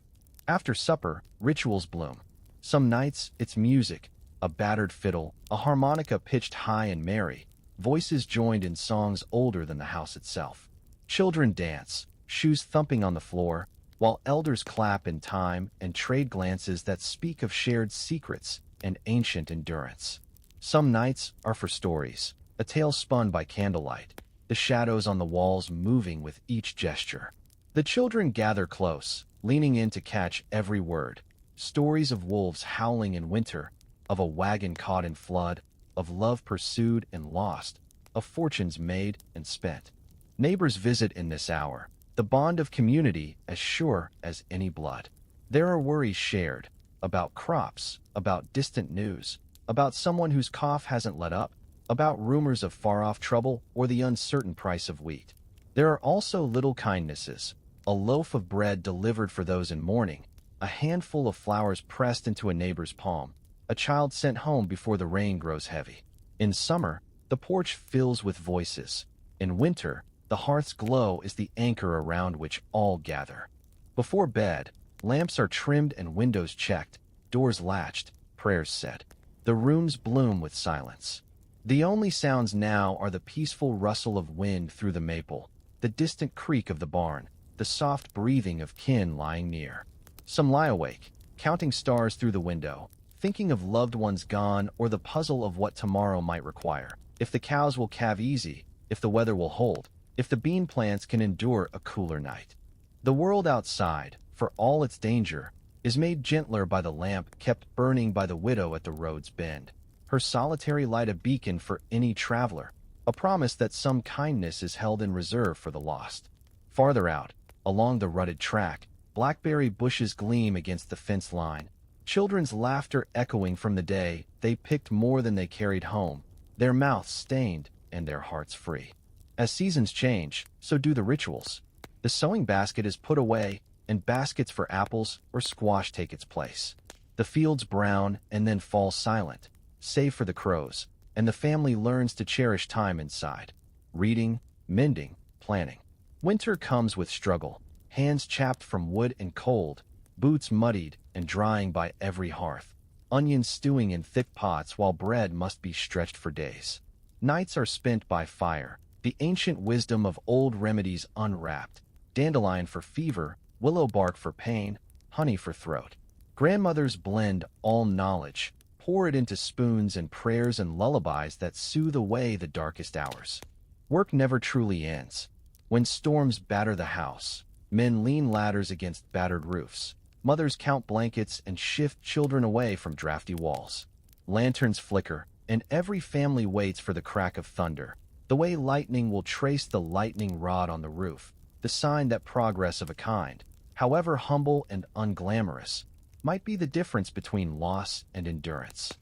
After supper, rituals bloom. Some nights, it's music, a battered fiddle, a harmonica pitched high and merry, voices joined in songs older than the house itself. Children dance, shoes thumping on the floor, while elders clap in time and trade glances that speak of shared secrets and ancient endurance. Some nights are for stories, a tale spun by candlelight, the shadows on the walls moving with each gesture. The children gather close, leaning in to catch every word. Stories of wolves howling in winter, of a wagon caught in flood, of love pursued and lost, of fortunes made and spent. Neighbors visit in this hour, the bond of community as sure as any blood. There are worries shared, about crops, about distant news, about someone whose cough hasn't let up, about rumors of far-off trouble or the uncertain price of wheat. There are also little kindnesses, a loaf of bread delivered for those in mourning, a handful of flowers pressed into a neighbor's palm, a child sent home before the rain grows heavy. In summer, the porch fills with voices. In winter, the hearth's glow is the anchor around which all gather. Before bed, lamps are trimmed and windows checked, doors latched, prayers said. The rooms bloom with silence. The only sounds now are the peaceful rustle of wind through the maple, the distant creak of the barn, the soft breathing of kin lying near. Some lie awake, counting stars through the window, thinking of loved ones gone or the puzzle of what tomorrow might require. If the cows will calve easy, if the weather will hold, if the bean plants can endure a cooler night. The world outside, for all its danger, is made gentler by the lamp kept burning by the widow at the road's bend. Her solitary light a beacon for any traveler, a promise that some kindness is held in reserve for the lost. Farther out, along the rutted track, blackberry bushes gleam against the fence line, children's laughter echoing from the day they picked more than they carried home, their mouths stained and their hearts free. As seasons change, so do the rituals. The sewing basket is put away, and baskets for apples or squash take its place. The fields brown and then fall silent, save for the crows, and the family learns to cherish time inside. Reading, mending, planning. Winter comes with struggle, hands chapped from wood and cold, boots muddied and drying by every hearth, onions stewing in thick pots while bread must be stretched for days. Nights are spent by fire, the ancient wisdom of old remedies unwrapped, dandelion for fever, willow bark for pain, honey for throat. Grandmothers blend all knowledge, pour it into spoons and prayers and lullabies that soothe away the darkest hours. Work never truly ends. When storms batter the house, men lean ladders against battered roofs. Mothers count blankets and shift children away from drafty walls. Lanterns flicker, and every family waits for the crack of thunder, the way lightning will trace the lightning rod on the roof, the sign that progress of a kind, however humble and unglamorous, might be the difference between loss and endurance.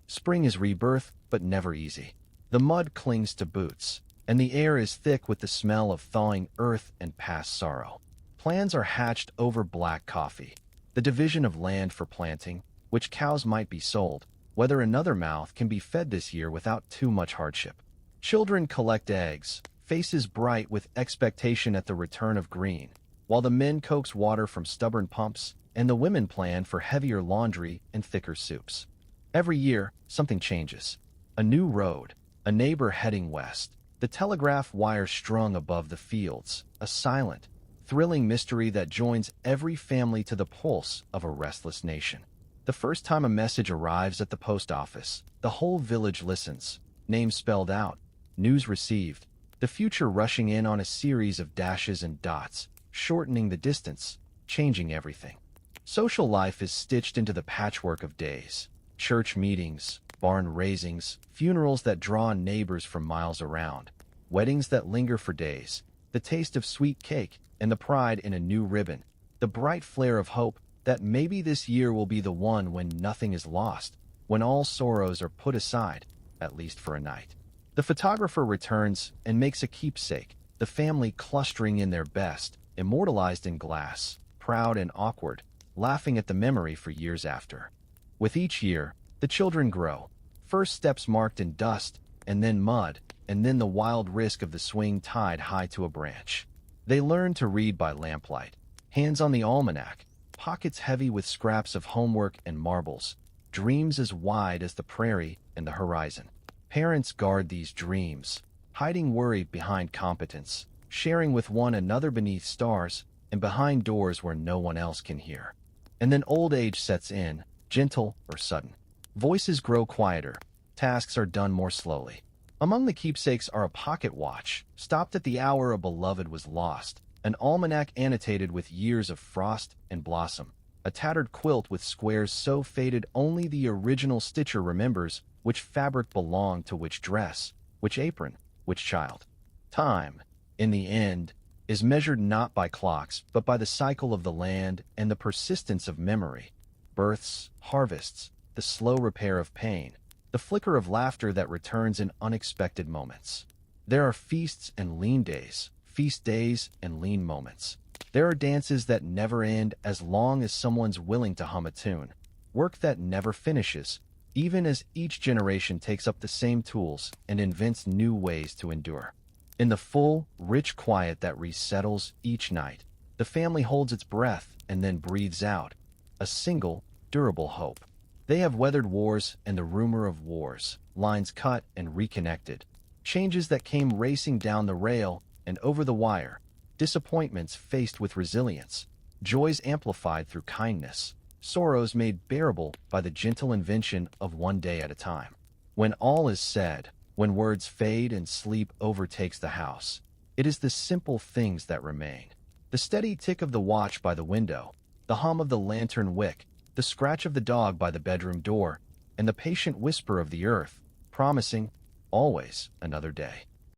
Spring is rebirth, but never easy. The mud clings to boots, and the air is thick with the smell of thawing earth and past sorrow. Plans are hatched over black coffee, the division of land for planting, which cows might be sold, whether another mouth can be fed this year without too much hardship. Children collect eggs, faces bright with expectation at the return of green, while the men coax water from stubborn pumps, and the women plan for heavier laundry and thicker soups. Every year, something changes. A new road, a neighbor heading west, the telegraph wire strung above the fields, a silent, thrilling mystery that joins every family to the pulse of a restless nation. The first time a message arrives at the post office, the whole village listens, names spelled out, news received, the future rushing in on a series of dashes and dots, shortening the distance, changing everything. Social life is stitched into the patchwork of days. Church meetings, barn raisings, funerals that draw neighbors from miles around, weddings that linger for days, the taste of sweet cake and the pride in a new ribbon, the bright flare of hope that maybe this year will be the one when nothing is lost, when all sorrows are put aside, at least for a night. The photographer returns and makes a keepsake, the family clustering in their best, immortalized in glass, proud and awkward, laughing at the memory for years after. With each year, the children grow, first steps marked in dust, and then mud, and then the wild risk of the swing tied high to a branch. They learn to read by lamplight, hands on the almanac, pockets heavy with scraps of homework and marbles, dreams as wide as the prairie and the horizon. Parents guard these dreams, hiding worry behind competence, sharing with one another beneath stars and behind doors where no one else can hear. And then old age sets in, gentle or sudden. Voices grow quieter, tasks are done more slowly. Among the keepsakes are a pocket watch, stopped at the hour a beloved was lost, an almanac annotated with years of frost and blossom, a tattered quilt with squares so faded only the original stitcher remembers which fabric belonged to which dress, which apron, which child. Time, in the end, is measured not by clocks, but by the cycle of the land and the persistence of memory. Births, harvests, the slow repair of pain, the flicker of laughter that returns in unexpected moments. There are feasts and lean days, feast days and lean moments. There are dances that never end as long as someone's willing to hum a tune. Work that never finishes, even as each generation takes up the same tools and invents new ways to endure. In the full, rich quiet that resettles each night, the family holds its breath and then breathes out, a single, durable hope. They have weathered wars and the rumor of wars, lines cut and reconnected, changes that came racing down the rail and over the wire, disappointments faced with resilience, joys amplified through kindness, sorrows made bearable by the gentle invention of one day at a time. When all is said, when words fade and sleep overtakes the house, it is the simple things that remain. The steady tick of the watch by the window, the hum of the lantern wick, the scratch of the dog by the bedroom door, and the patient whisper of the earth, promising, always, another day.